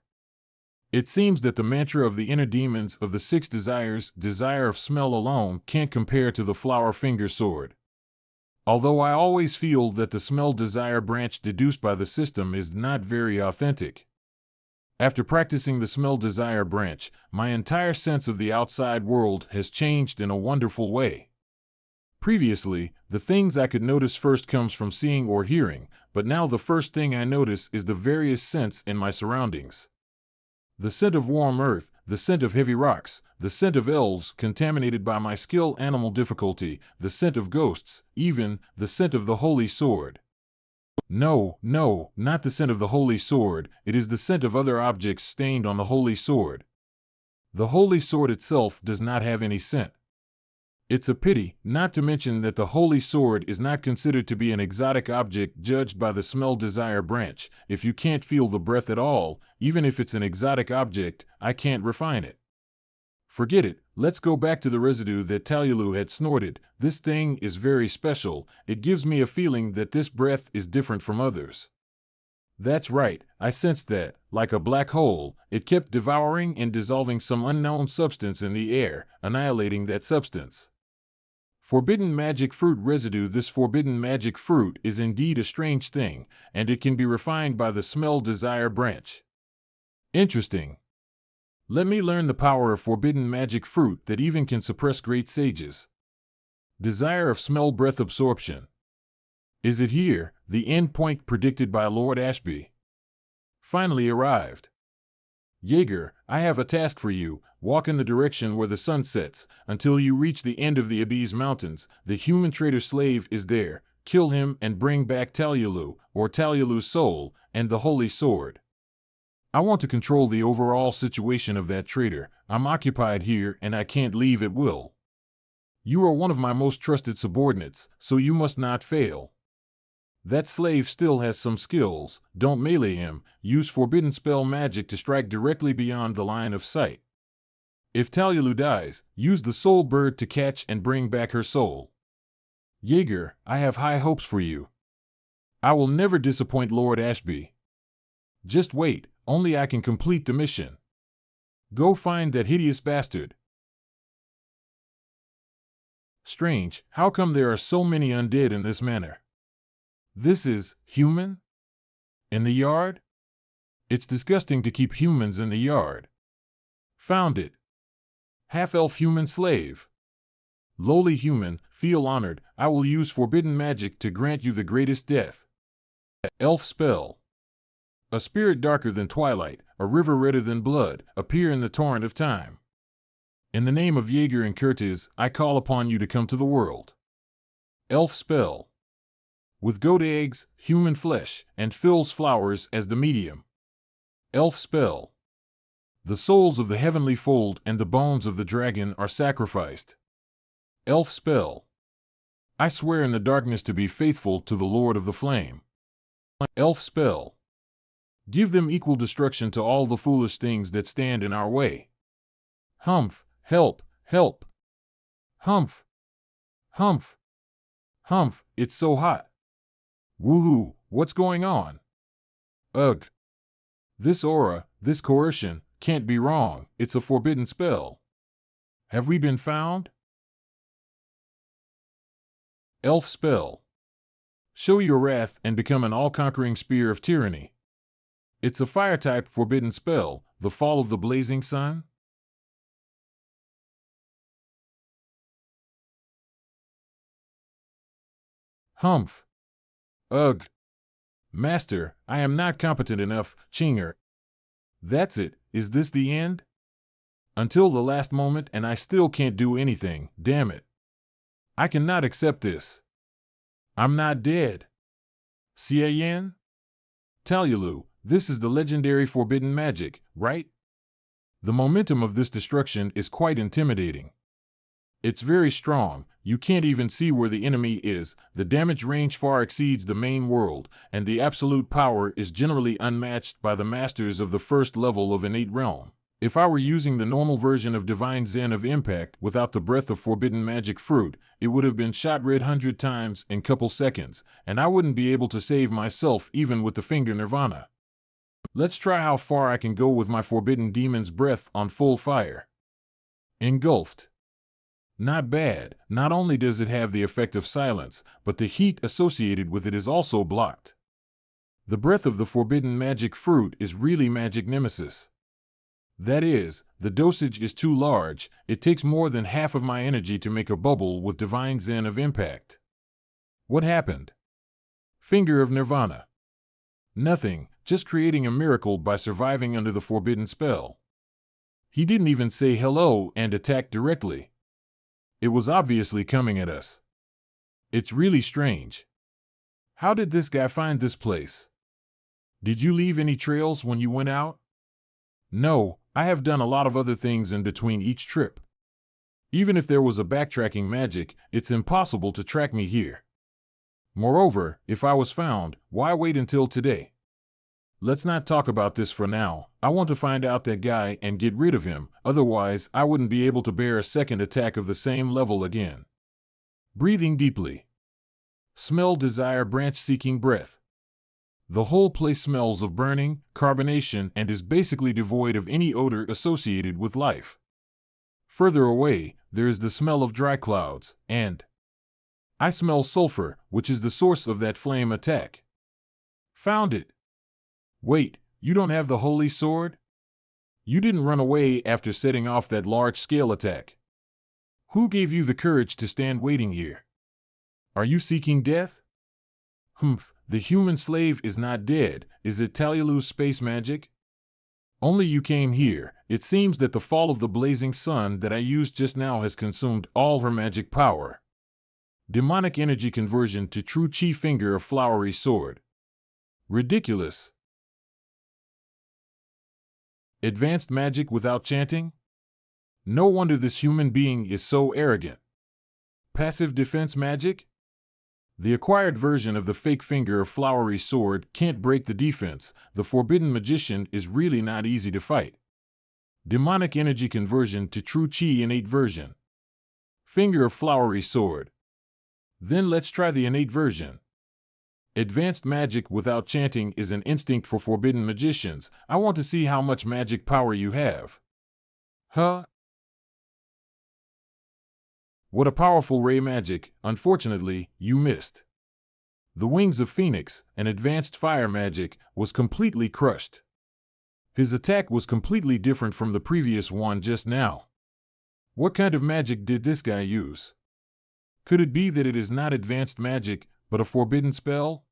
It seems that the mantra of the inner demons of the six desires, desire of smell alone, can't compare to the flower finger sword. Although I always feel that the smell desire branch deduced by the system is not very authentic. After practicing the smell desire branch, my entire sense of the outside world has changed in a wonderful way. Previously, the things I could notice first comes from seeing or hearing, but now the first thing I notice is the various scents in my surroundings. The scent of warm earth, the scent of heavy rocks, the scent of elves contaminated by my skill animal difficulty, the scent of ghosts, even the scent of the holy sword. No, not the scent of the holy sword, it is the scent of other objects stained on the holy sword. The holy sword itself does not have any scent. It's a pity, not to mention that the holy sword is not considered to be an exotic object judged by the smell desire branch. If you can't feel the breath at all, even if it's an exotic object, I can't refine it. Forget it, let's go back to the residue that Yahello had snorted. This thing is very special, it gives me a feeling that this breath is different from others. That's right, I sensed that, like a black hole, it kept devouring and dissolving some unknown substance in the air, annihilating that substance. Forbidden magic fruit residue. This forbidden magic fruit is indeed a strange thing, and it can be refined by the smell desire branch. Interesting. Let me learn the power of forbidden magic fruit that even can suppress great sages. Desire of smell breath absorption. Is it here, the end point predicted by Lord Ashby? Finally arrived. Jaeger, I have a task for you. Walk in the direction where the sun sets, until you reach the end of the Abyss Mountains. The human traitor slave is there. Kill him and bring back Yahello, or Yahello's soul, and the holy sword. I want to control the overall situation of that traitor. I'm occupied here and I can't leave at will. You are one of my most trusted subordinates, so you must not fail. That slave still has some skills. Don't melee him. Use forbidden spell magic to strike directly beyond the line of sight. If Yahello dies, use the soul bird to catch and bring back her soul. Jaeger, I have high hopes for you. I will never disappoint Lord Ashby. Just wait, only I can complete the mission. Go find that hideous bastard. Strange, how come there are so many undead in this manner? This is human? In the yard? It's disgusting to keep humans in the yard. Found it. Half-elf human slave. Lowly human, feel honored. I will use forbidden magic to grant you the greatest death. Elf spell. A spirit darker than twilight, a river redder than blood, appear in the torrent of time. In the name of Jaeger and Curtis, I call upon you to come to the world. Elf spell. With goat eggs, human flesh, and fills flowers as the medium. Elf spell. The souls of the heavenly fold and the bones of the dragon are sacrificed. Elf spell. I swear in the darkness to be faithful to the Lord of the Flame. Elf spell. Give them equal destruction to all the foolish things that stand in our way. Humph, help, help. Humph, humph, humph, it's so hot. Woohoo, what's going on? Ugh. This aura, this coercion, can't be wrong. It's a forbidden spell. Have we been found? Elf spell. Show your wrath and become an all-conquering spear of tyranny. It's a fire-type forbidden spell, the fall of the blazing sun. Humph. Ugh. Master, I am not competent enough, Chinger. That's it, is this the end? Until the last moment and I still can't do anything, damn it. I cannot accept this. I'm not dead. Xiayan? Talyulu, this is the legendary forbidden magic, right? The momentum of this destruction is quite intimidating. It's very strong, you can't even see where the enemy is, the damage range far exceeds the main world, and the absolute power is generally unmatched by the masters of the first level of innate realm. If I were using the normal version of Divine Zen of Impact without the breath of forbidden magic fruit, it would have been shot red 100 times in couple seconds, and I wouldn't be able to save myself even with the finger nirvana. Let's try how far I can go with my forbidden demon's breath on full fire. Engulfed. Not bad, not only does it have the effect of silence, but the heat associated with it is also blocked. The breath of the forbidden magic fruit is really magic nemesis. That is, the dosage is too large, it takes more than half of my energy to make a bubble with Divine Zen of Impact. What happened? Finger of Nirvana. Nothing, just creating a miracle by surviving under the forbidden spell. He didn't even say hello and attack directly. It was obviously coming at us. It's really strange. How did this guy find this place? Did you leave any trails when you went out? No, I have done a lot of other things in between each trip. Even if there was a backtracking magic, it's impossible to track me here. Moreover, if I was found, why wait until today? Let's not talk about this for now. I want to find out that guy and get rid of him, otherwise I wouldn't be able to bear a second attack of the same level again. Breathing deeply. Smell desire branch seeking breath. The whole place smells of burning, carbonation, and is basically devoid of any odor associated with life. Further away, there is the smell of dry clouds, and I smell sulfur, which is the source of that flame attack. Found it. Wait, you don't have the holy sword? You didn't run away after setting off that large-scale attack. Who gave you the courage to stand waiting here? Are you seeking death? Humph, the human slave is not dead. Is it Talyalu's space magic? Only you came here. It seems that the fall of the blazing sun that I used just now has consumed all her magic power. Demonic energy conversion to true chi finger of flowery sword. Ridiculous. Advanced magic without chanting? No wonder this human being is so arrogant. Passive defense magic? The acquired version of the fake finger of flowery sword can't break the defense. The forbidden magician is really not easy to fight. Demonic energy conversion to true chi innate version. Finger of flowery sword. Then let's try the innate version. Advanced magic without chanting is an instinct for forbidden magicians. I want to see how much magic power you have. Huh? What a powerful ray magic. Unfortunately, you missed. The wings of Phoenix, an advanced fire magic, was completely crushed. His attack was completely different from the previous one just now. What kind of magic did this guy use? Could it be that it is not advanced magic, but a forbidden spell?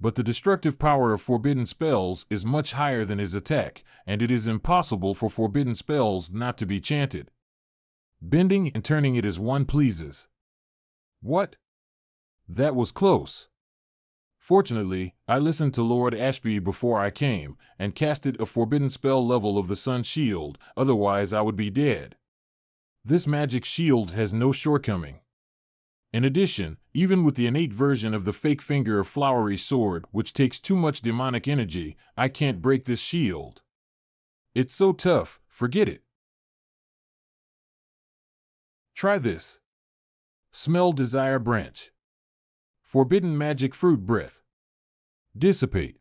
But the destructive power of forbidden spells is much higher than his attack, and it is impossible for forbidden spells not to be chanted. Bending and turning it as one pleases. What? That was close. Fortunately, I listened to Lord Ashby before I came, and casted a forbidden spell level of the Sun Shield, otherwise I would be dead. This magic shield has no shortcoming. In addition, even with the innate version of the fake finger of flowery sword, which takes too much demonic energy, I can't break this shield. It's so tough, forget it. Try this. Smell desire branch. Forbidden magic fruit breath. Dissipate.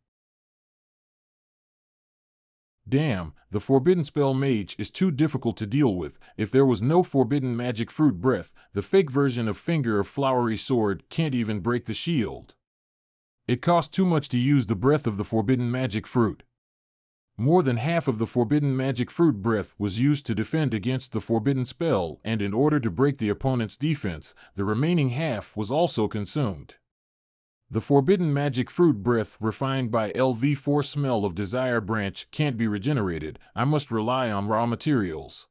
Damn, the forbidden spell mage is too difficult to deal with. If there was no forbidden magic fruit breath, the fake version of finger of flowery sword can't even break the shield. It costs too much to use the breath of the forbidden magic fruit. More than half of the forbidden magic fruit breath was used to defend against the forbidden spell, and in order to break the opponent's defense, the remaining half was also consumed. The forbidden magic fruit breath refined by LV4 smell of desire branch can't be regenerated. I must rely on raw materials.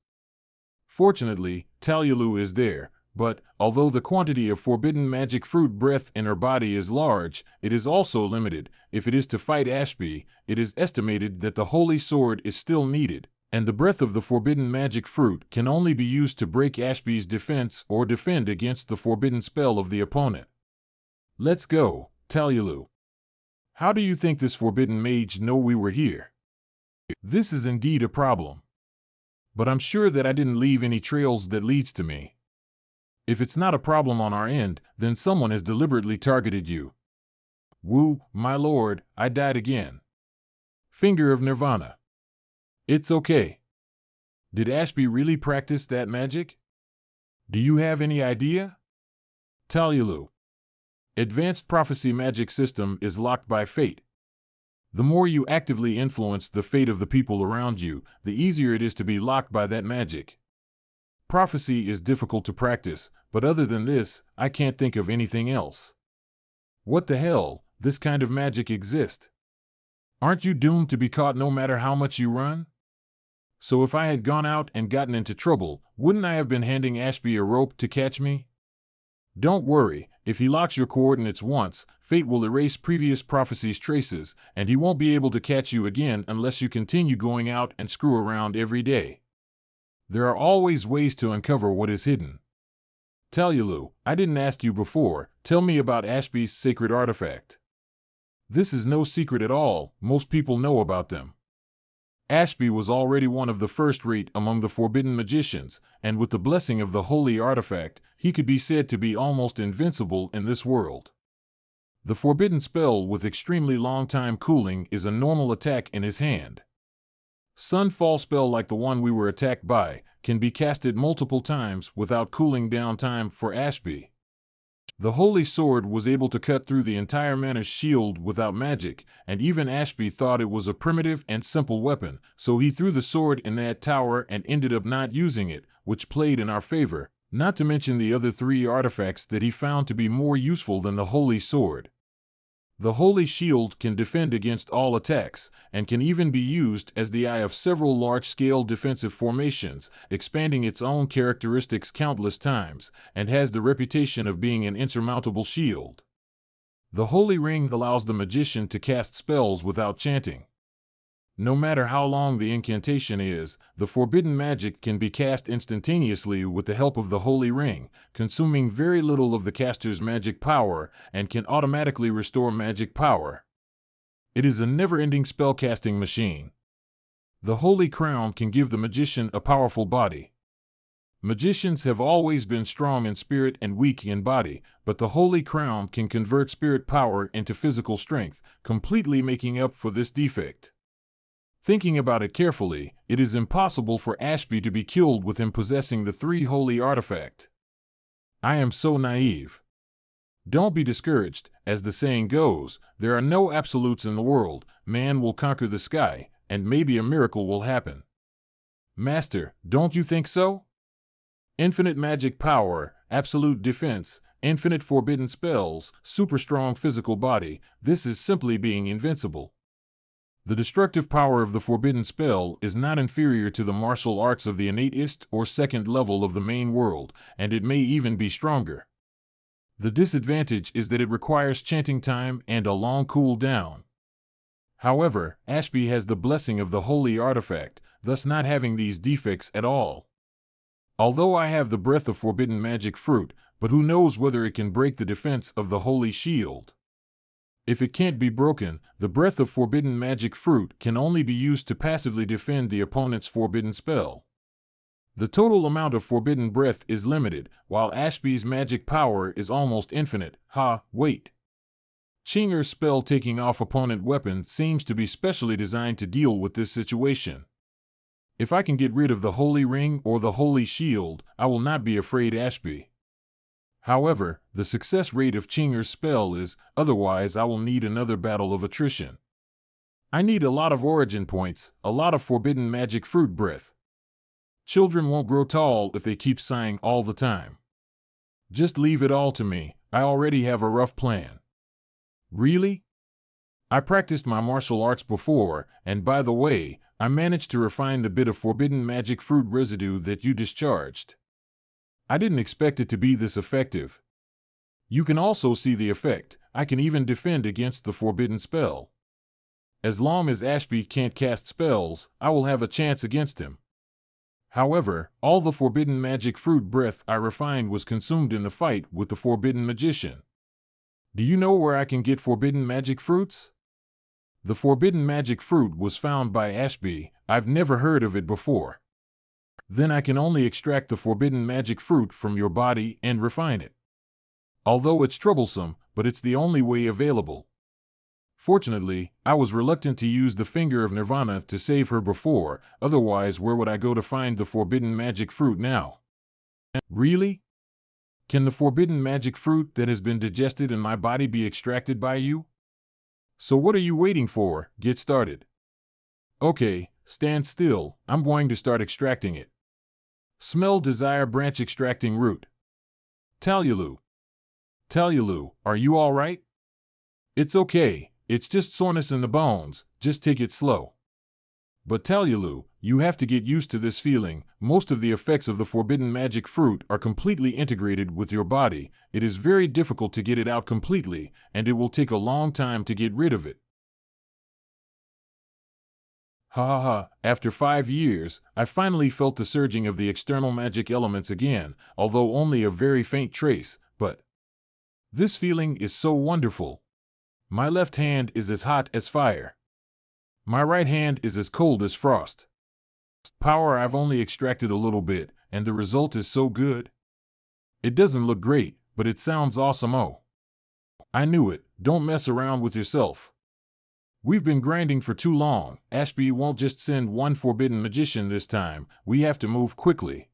Fortunately, Talyalu is there, but although the quantity of forbidden magic fruit breath in her body is large, it is also limited. If it is to fight Ashby, it is estimated that the holy sword is still needed, and the breath of the forbidden magic fruit can only be used to break Ashby's defense or defend against the forbidden spell of the opponent. Let's go, Talyalu. How do you think this forbidden mage know we were here? This is indeed a problem. But I'm sure that I didn't leave any trails that leads to me. If it's not a problem on our end, then someone has deliberately targeted you. Woo, my lord, I died again. Finger of Nirvana. It's okay. Did Ashby really practice that magic? Do you have any idea? Talyalu. Advanced prophecy magic system is locked by fate. The more you actively influence the fate of the people around you, the easier it is to be locked by that magic. Prophecy is difficult to practice, but other than this, I can't think of anything else. What the hell, this kind of magic exists? Aren't you doomed to be caught no matter how much you run? So if I had gone out and gotten into trouble, wouldn't I have been handing Ashby a rope to catch me? Don't worry, if he locks your coordinates once, fate will erase previous prophecy's traces, and he won't be able to catch you again unless you continue going out and screw around every day. There are always ways to uncover what is hidden. Talyalu, I didn't ask you before, tell me about Ashby's sacred artifact. This is no secret at all, most people know about them. Ashby was already one of the first-rate among the forbidden magicians, and with the blessing of the holy artifact, he could be said to be almost invincible in this world. The forbidden spell with extremely long time cooling is a normal attack in his hand. Sunfall spell like the one we were attacked by can be casted multiple times without cooling down time for Ashby. The holy sword was able to cut through the entire mana's shield without magic, and even Ashby thought it was a primitive and simple weapon, so he threw the sword in that tower and ended up not using it, which played in our favor, not to mention the other 3 artifacts that he found to be more useful than the holy sword. The holy shield can defend against all attacks, and can even be used as the eye of several large-scale defensive formations, expanding its own characteristics countless times, and has the reputation of being an insurmountable shield. The holy ring allows the magician to cast spells without chanting. No matter how long the incantation is, the forbidden magic can be cast instantaneously with the help of the holy ring, consuming very little of the caster's magic power, and can automatically restore magic power. It is a never-ending spellcasting machine. The holy crown can give the magician a powerful body. Magicians have always been strong in spirit and weak in body, but the holy crown can convert spirit power into physical strength, completely making up for this defect. Thinking about it carefully, it is impossible for Ashby to be killed with him possessing the 3 holy artifact. I am so naive. Don't be discouraged, as the saying goes, there are no absolutes in the world, man will conquer the sky, and maybe a miracle will happen. Master, don't you think so? Infinite magic power, absolute defense, infinite forbidden spells, super strong physical body, this is simply being invincible. The destructive power of the forbidden spell is not inferior to the martial arts of the innatist or second level of the main world, and it may even be stronger. The disadvantage is that it requires chanting time and a long cool down. However, Ashby has the blessing of the holy artifact, thus not having these defects at all. Although I have the breath of forbidden magic fruit, but who knows whether it can break the defense of the holy shield. If it can't be broken, the breath of forbidden magic fruit can only be used to passively defend the opponent's forbidden spell. The total amount of forbidden breath is limited, while Ashby's magic power is almost infinite. Wait. Chinger's spell taking off opponent weapon seems to be specially designed to deal with this situation. If I can get rid of the holy ring or the holy shield, I will not be afraid Ashby. However, the success rate of Chinger's spell is, otherwise I will need another battle of attrition. I need a lot of origin points, a lot of forbidden magic fruit breath. Children won't grow tall if they keep sighing all the time. Just leave it all to me, I already have a rough plan. Really? I practiced my martial arts before, and by the way, I managed to refine the bit of forbidden magic fruit residue that you discharged. I didn't expect it to be this effective. You can also see the effect. I can even defend against the forbidden spell. As long as Ashby can't cast spells, I will have a chance against him. However, all the forbidden magic fruit breath I refined was consumed in the fight with the forbidden magician. Do you know where I can get forbidden magic fruits? The forbidden magic fruit was found by Ashby. I've never heard of it before. Then I can only extract the forbidden magic fruit from your body and refine it. Although it's troublesome, but it's the only way available. Fortunately, I was reluctant to use the finger of Nirvana to save her before, otherwise where would I go to find the forbidden magic fruit now? Really? Can the forbidden magic fruit that has been digested in my body be extracted by you? So what are you waiting for? Get started. Okay, stand still, I'm going to start extracting it. Smell desire branch extracting root. Talulu. Talulu, are you all right? It's okay. It's just soreness in the bones, just take it slow. But Talulu, you have to get used to this feeling. Most of the effects of the forbidden magic fruit are completely integrated with your body. It is very difficult to get it out completely, and it will take a long time to get rid of it. Ha ha ha, after 5 years, I finally felt the surging of the external magic elements again, although only a very faint trace, but this feeling is so wonderful. My left hand is as hot as fire. My right hand is as cold as frost. Power I've only extracted a little bit, and the result is so good. It doesn't look great, but it sounds awesome. Oh, I knew it. Don't mess around with yourself. We've been grinding for too long. Ashby won't just send one forbidden magician this time. We have to move quickly.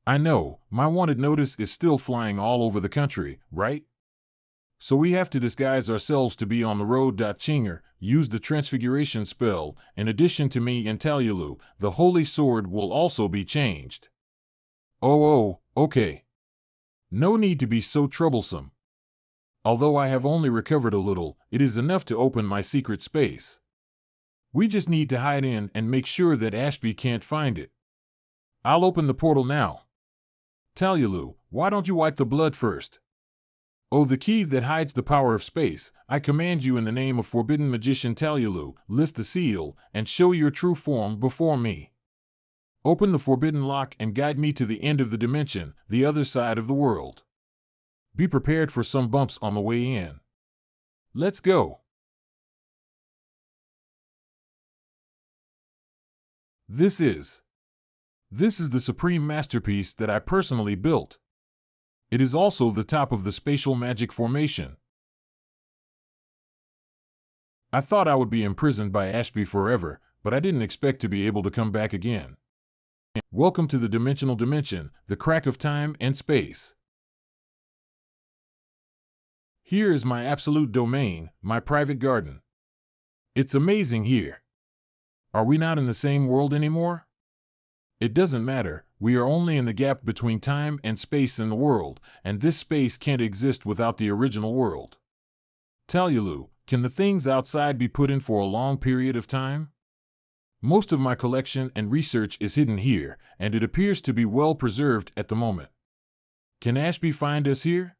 I know, my wanted notice is still flying all over the country, right? So we have to disguise ourselves to be on the road. Chinger, use the transfiguration spell. In addition to me and Talulu, the holy sword will also be changed. Oh, okay. No need to be so troublesome. Although I have only recovered a little, it is enough to open my secret space. We just need to hide in and make sure that Ashby can't find it. I'll open the portal now. Talulu, why don't you wipe the blood first? Oh, the key that hides the power of space, I command you in the name of forbidden magician Talulu, lift the seal, and show your true form before me. Open the forbidden lock and guide me to the end of the dimension, the other side of the world. Be prepared for some bumps on the way in. Let's go. This is the supreme masterpiece that I personally built. It is also the top of the spatial magic formation. I thought I would be imprisoned by Ashby forever, but I didn't expect to be able to come back again. Welcome to the dimensional dimension, the crack of time and space. Here is my absolute domain, my private garden. It's amazing here. Are we not in the same world anymore? It doesn't matter, we are only in the gap between time and space in the world, and this space can't exist without the original world. Talulu, can the things outside be put in for a long period of time? Most of my collection and research is hidden here, and it appears to be well preserved at the moment. Can Ashby find us here?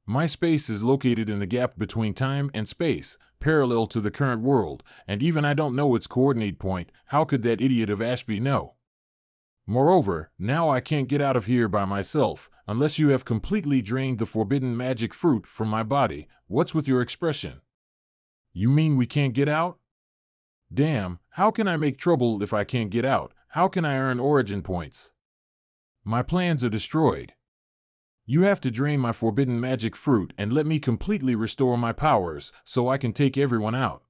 My space is located in the gap between time and space, parallel to the current world, and even I don't know its coordinate point. How could that idiot of Ashby know? Moreover, now I can't get out of here by myself, unless you have completely drained the forbidden magic fruit from my body. What's with your expression? You mean we can't get out? Damn, how can I make trouble if I can't get out? How can I earn origin points? My plans are destroyed. You have to drain my forbidden magic fruit and let me completely restore my powers, so I can take everyone out.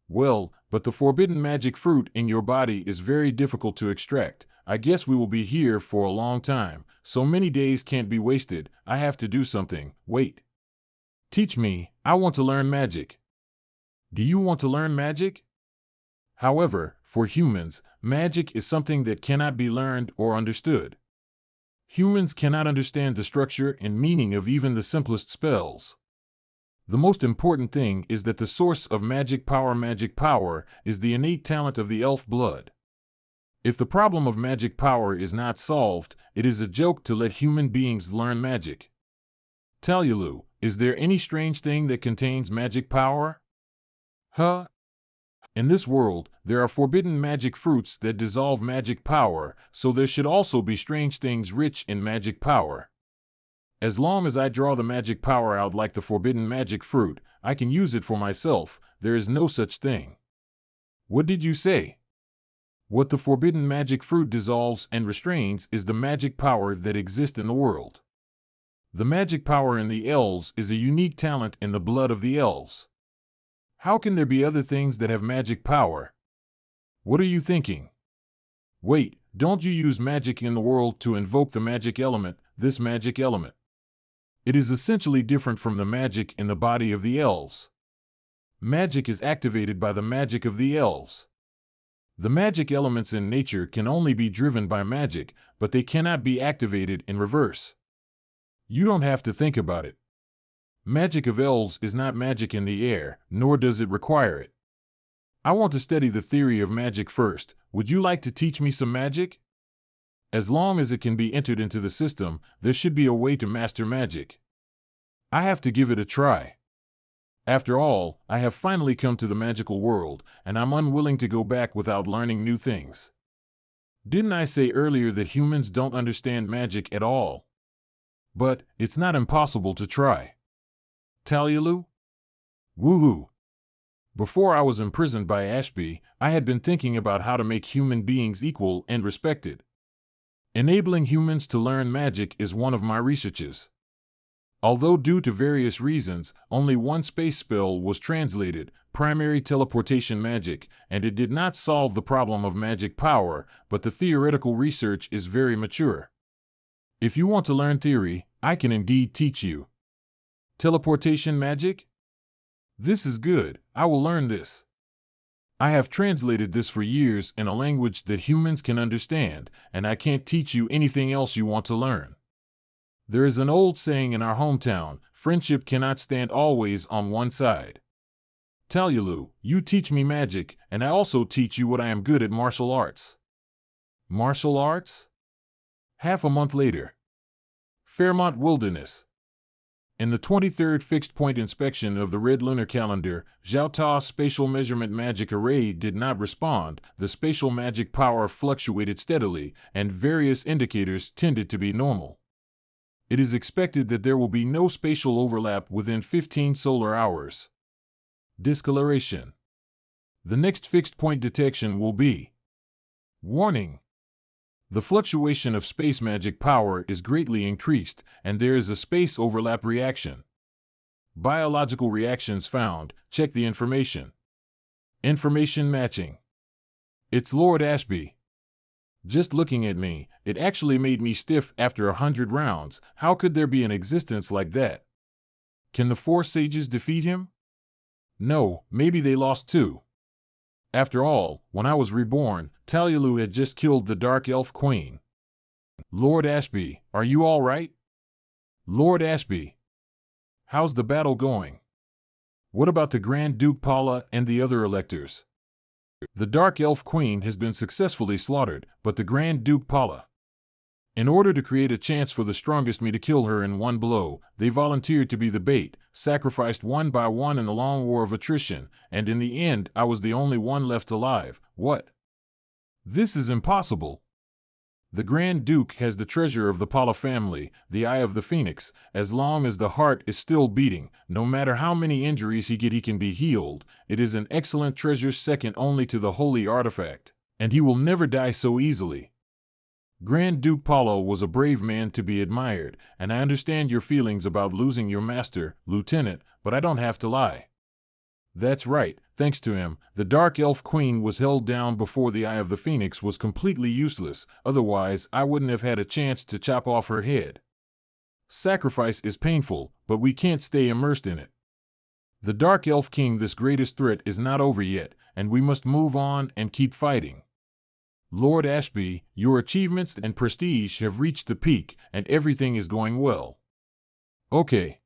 Well, but the forbidden magic fruit in your body is very difficult to extract. I guess we will be here for a long time. So many days can't be wasted. I have to do something. Wait. Teach me. I want to learn magic. Do you want to learn magic? However, for humans, magic is something that cannot be learned or understood. Humans cannot understand the structure and meaning of even the simplest spells. The most important thing is that the source of magic power is the innate talent of the elf blood. If the problem of magic power is not solved, it is a joke to let human beings learn magic. Yahello, is there any strange thing that contains magic power? Huh? In this world, there are forbidden magic fruits that dissolve magic power, so there should also be strange things rich in magic power. As long as I draw the magic power out like the forbidden magic fruit, I can use it for myself. There is no such thing. What did you say? What the forbidden magic fruit dissolves and restrains is the magic power that exists in the world. The magic power in the elves is a unique talent in the blood of the elves. How can there be other things that have magic power? What are you thinking? Wait, don't you use magic in the world to invoke the magic element, this magic element? It is essentially different from the magic in the body of the elves. Magic is activated by the magic of the elves. The magic elements in nature can only be driven by magic, but they cannot be activated in reverse. You don't have to think about it. Magic of elves is not magic in the air, nor does it require it. I want to study the theory of magic first. Would you like to teach me some magic? As long as it can be entered into the system, there should be a way to master magic. I have to give it a try. After all, I have finally come to the magical world, and I'm unwilling to go back without learning new things. Didn't I say earlier that humans don't understand magic at all? But it's not impossible to try. Yahello? Woohoo! Before I was imprisoned by Ashby, I had been thinking about how to make human beings equal and respected. Enabling humans to learn magic is one of my researches. Although due to various reasons, only one space spell was translated, primary teleportation magic, and it did not solve the problem of magic power, but the theoretical research is very mature. If you want to learn theory, I can indeed teach you. Teleportation magic? This is good. I will learn this. I have translated this for years in a language that humans can understand, and I can't teach you anything else you want to learn. There is an old saying in our hometown, friendship cannot stand always on one side. Yahello, you teach me magic, and I also teach you what I am good at: martial arts. Martial arts? Half a month later. Fairmont Wilderness. In the 23rd fixed point inspection of the red lunar calendar, Zhao Ta's spatial measurement magic array did not respond. The spatial magic power fluctuated steadily, and various indicators tended to be normal. It is expected that there will be no spatial overlap within 15 solar hours. Discoloration. The next fixed point detection will be. Warning. The fluctuation of space magic power is greatly increased, and there is a space overlap reaction. Biological reactions found. Check the information. Information matching. It's Lord Ashby. Just looking at me, it actually made me stiff after 100 rounds. How could there be an existence like that? Can the four sages defeat him? No, maybe they lost too. After all, when I was reborn, Yahello had just killed the Dark Elf Queen. Lord Ashby, are you all right? Lord Ashby. How's the battle going? What about the Grand Duke Paula and the other electors? The Dark Elf Queen has been successfully slaughtered, but the Grand Duke Paula. In order to create a chance for the strongest me to kill her in one blow, they volunteered to be the bait, sacrificed one by one in the long war of attrition, and in the end I was the only one left alive. What? This is impossible. The Grand Duke has the treasure of the Paula family, the Eye of the Phoenix. As long as the heart is still beating, no matter how many injuries he can be healed. It is an excellent treasure second only to the holy artifact, and he will never die so easily. Grand Duke Paula was a brave man to be admired, and I understand your feelings about losing your master, Lieutenant, but I don't have to lie. That's right, thanks to him, the Dark Elf Queen was held down before the Eye of the Phoenix was completely useless, otherwise I wouldn't have had a chance to chop off her head. Sacrifice is painful, but we can't stay immersed in it. The Dark Elf King, this greatest threat, is not over yet, and we must move on and keep fighting. Lord Ashby, your achievements and prestige have reached the peak, and everything is going well. Okay.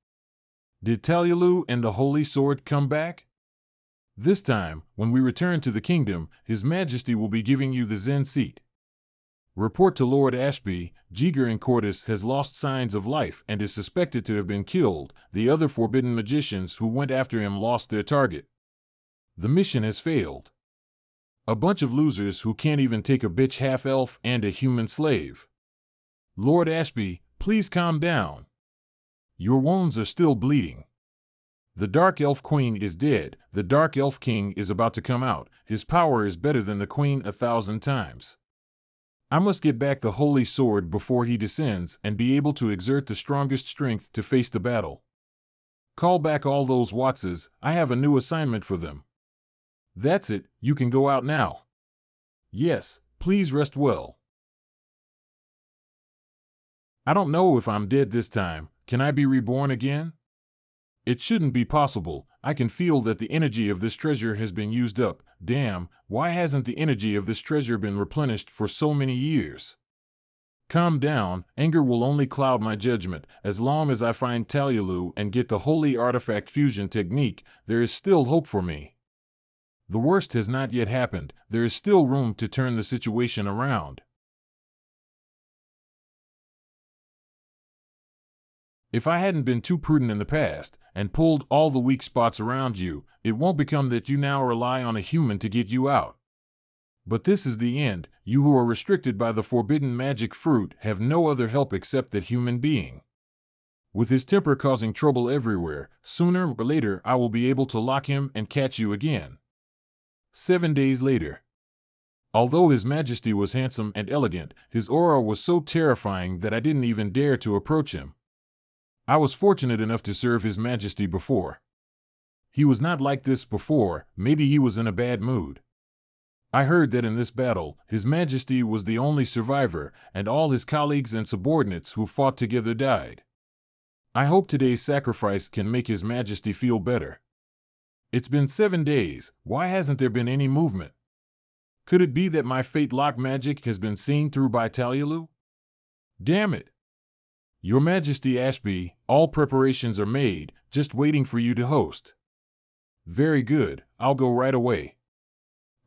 Did Talyalu and the Holy Sword come back? This time, when we return to the kingdom, His Majesty will be giving you the Zen seat. Report to Lord Ashby, Jigar and Cordis has lost signs of life and is suspected to have been killed. The other forbidden magicians who went after him lost their target. The mission has failed. A bunch of losers who can't even take a bitch half-elf and a human slave. Lord Ashby, please calm down. Your wounds are still bleeding. The Dark Elf Queen is dead. The Dark Elf King is about to come out. His power is better than the Queen 1,000 times. I must get back the Holy Sword before he descends and be able to exert the strongest strength to face the battle. Call back all those Wattses. I have a new assignment for them. That's it, you can go out now. Yes, please rest well. I don't know if I'm dead this time. Can I be reborn again? It shouldn't be possible. I can feel that the energy of this treasure has been used up. Damn, why hasn't the energy of this treasure been replenished for so many years? Calm down, anger will only cloud my judgment. As long as I find Talyalu and get the holy artifact fusion technique, there is still hope for me. The worst has not yet happened. There is still room to turn the situation around. If I hadn't been too prudent in the past and pulled all the weak spots around you, it won't become that you now rely on a human to get you out. But this is the end. You who are restricted by the forbidden magic fruit have no other help except that human being. With his temper causing trouble everywhere, sooner or later I will be able to lock him and catch you again. 7 days later. Although His Majesty was handsome and elegant, his aura was so terrifying that I didn't even dare to approach him. I was fortunate enough to serve His Majesty before. He was not like this before. Maybe he was in a bad mood. I heard that in this battle, His Majesty was the only survivor, and all his colleagues and subordinates who fought together died. I hope today's sacrifice can make His Majesty feel better. It's been 7 days. Why hasn't there been any movement? Could it be that my fate lock magic has been seen through by Talyalu? Damn it! Your Majesty Ashby, all preparations are made, just waiting for you to host. Very good, I'll go right away.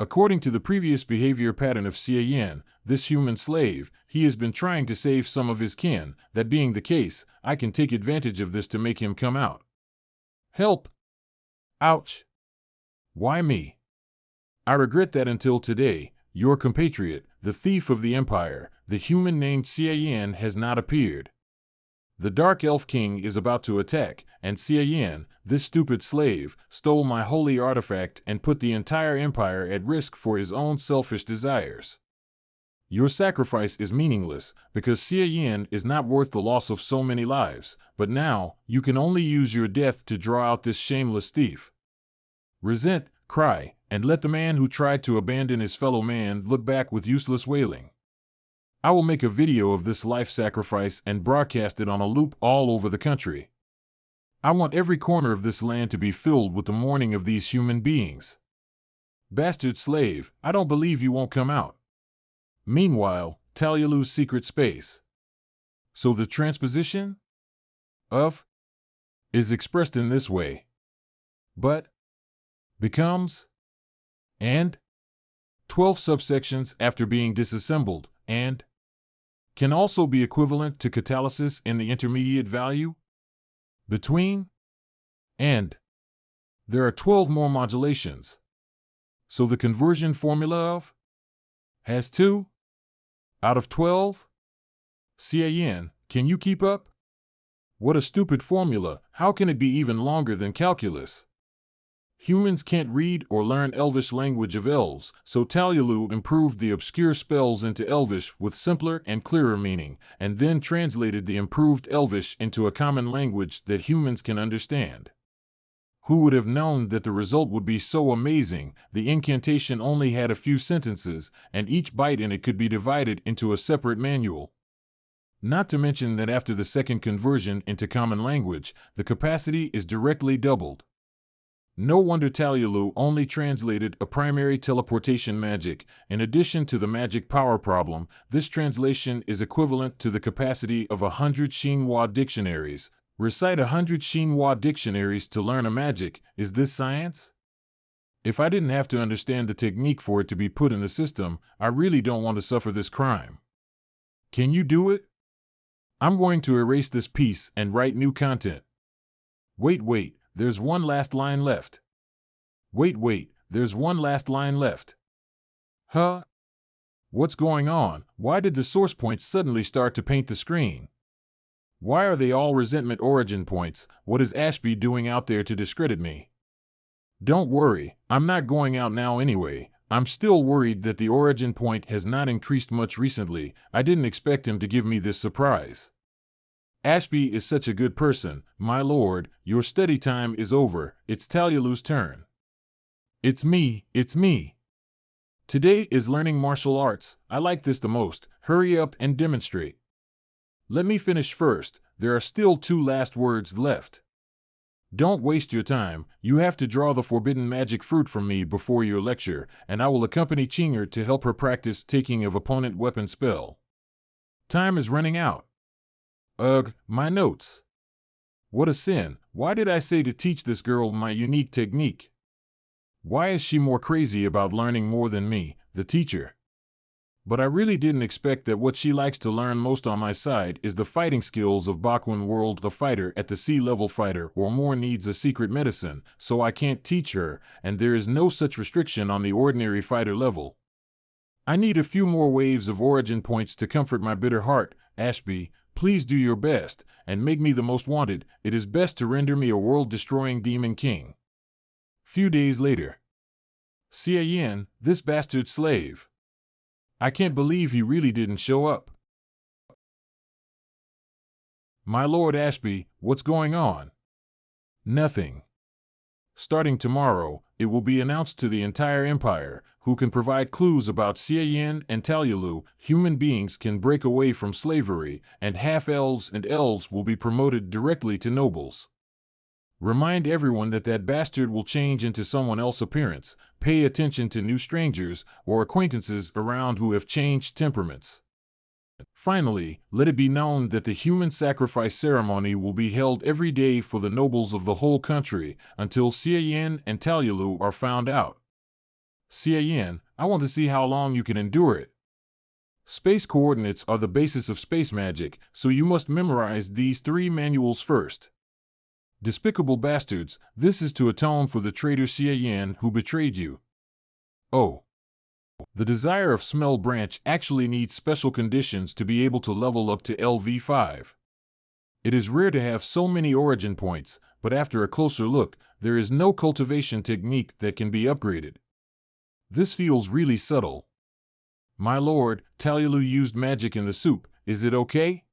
According to the previous behavior pattern of Xie Yan, this human slave, he has been trying to save some of his kin. That being the case, I can take advantage of this to make him come out. Help! Ouch! Why me? I regret that until today, your compatriot, the thief of the Empire, the human named Xie Yan, has not appeared. The Dark Elf King is about to attack, and Xie Yan, this stupid slave, stole my holy artifact and put the entire empire at risk for his own selfish desires. Your sacrifice is meaningless, because Xie Yan is not worth the loss of so many lives, but now, you can only use your death to draw out this shameless thief. Resent, cry, and let the man who tried to abandon his fellow man look back with useless wailing. I will make a video of this life sacrifice and broadcast it on a loop all over the country. I want every corner of this land to be filled with the mourning of these human beings. Bastard slave, I don't believe you won't come out. Meanwhile, Talyalu's secret space. So the transposition of is expressed in this way. But becomes and 12 subsections after being disassembled and can also be equivalent to catalysis in the intermediate value between and. There are 12 more modulations. So the conversion formula of has 2 out of 12? Xie Yan, can you keep up? What a stupid formula. How can it be even longer than calculus? Humans can't read or learn Elvish language of elves, so Talyalu improved the obscure spells into Elvish with simpler and clearer meaning, and then translated the improved Elvish into a common language that humans can understand. Who would have known that the result would be so amazing? The incantation only had a few sentences, and each byte in it could be divided into a separate manual. Not to mention that after the second conversion into common language, the capacity is directly doubled. No wonder Talyalu only translated a primary teleportation magic. In addition to the magic power problem, this translation is equivalent to the capacity of 100 Xinhua dictionaries. Recite 100 Xinhua dictionaries to learn a magic. Is this science? If I didn't have to understand the technique for it to be put in the system, I really don't want to suffer this crime. Can you do it? I'm going to erase this piece and write new content. Wait, there's one last line left. Wait, there's one last line left. Huh? What's going on? Why did the source points suddenly start to paint the screen? Why are they all resentment origin points? What is Ashby doing out there to discredit me? Don't worry, I'm not going out now anyway. I'm still worried that the origin point has not increased much recently. I didn't expect him to give me this surprise. Ashby is such a good person. My lord, your study time is over. It's Talyalu's turn. It's me. Today is learning martial arts. I like this the most. Hurry up and demonstrate. Let me finish first. There are still 2 last words left. Don't waste your time. You have to draw the forbidden magic fruit from me before your lecture, and I will accompany Chinger to help her practice taking of opponent weapon spell. Time is running out. Ugh, my notes. What a sin. Why did I say to teach this girl my unique technique? Why is she more crazy about learning more than me, the teacher? But I really didn't expect that what she likes to learn most on my side is the fighting skills of Bakuin World. The fighter at the sea-level fighter or more needs a secret medicine, so I can't teach her, and there is no such restriction on the ordinary fighter level. I need a few more waves of origin points to comfort my bitter heart. Ashby, please do your best, and make me the most wanted. It is best to render me a world-destroying demon king. Few days later. Xia Yin, this bastard slave. I can't believe he really didn't show up. My lord Ashby, what's going on? Nothing. Starting tomorrow, it will be announced to the entire empire, who can provide clues about Xia Yin and Talyalu. Human beings can break away from slavery, and half-elves and elves will be promoted directly to nobles. Remind everyone that bastard will change into someone else's appearance. Pay attention to new strangers or acquaintances around who have changed temperaments. Finally, let it be known that the human sacrifice ceremony will be held every day for the nobles of the whole country until Xia Yin and Talyalu are found out. Xia Yin, I want to see how long you can endure it. Space coordinates are the basis of space magic, so you must memorize these 3 manuals first. Despicable bastards, this is to atone for the traitor Xia Yin who betrayed you. Oh. The Desire of Smell branch actually needs special conditions to be able to level up to LV5. It is rare to have so many origin points, but after a closer look, there is no cultivation technique that can be upgraded. This feels really subtle. My lord, Talyalu used magic in the soup. Is it okay?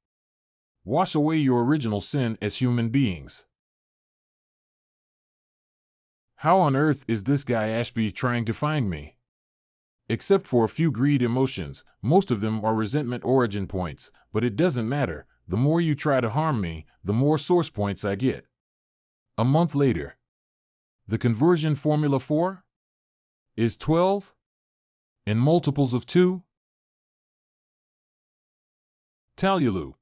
Wash away your original sin as human beings. How on earth is this guy Ashby trying to find me? Except for a few greed emotions, most of them are resentment origin points, but it doesn't matter. The more you try to harm me, the more source points I get. A month later. The conversion formula for? Is 12? In multiples of 2? Talyalu.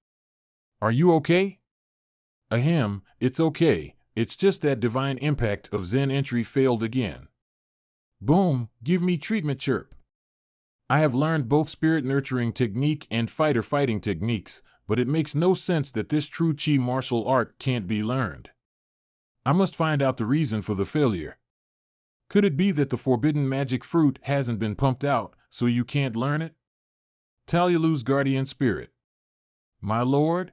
Are you okay? Ahem, it's okay. It's just that divine impact of Zen entry failed again. Boom, give me treatment chirp. I have learned both spirit nurturing technique and fighter fighting techniques, but it makes no sense that this true chi martial art can't be learned. I must find out the reason for the failure. Could it be that the forbidden magic fruit hasn't been pumped out, so you can't learn it? Talyalu's guardian spirit. My lord?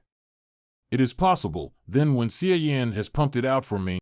It is possible. Then when Xia Yin has pumped it out for me,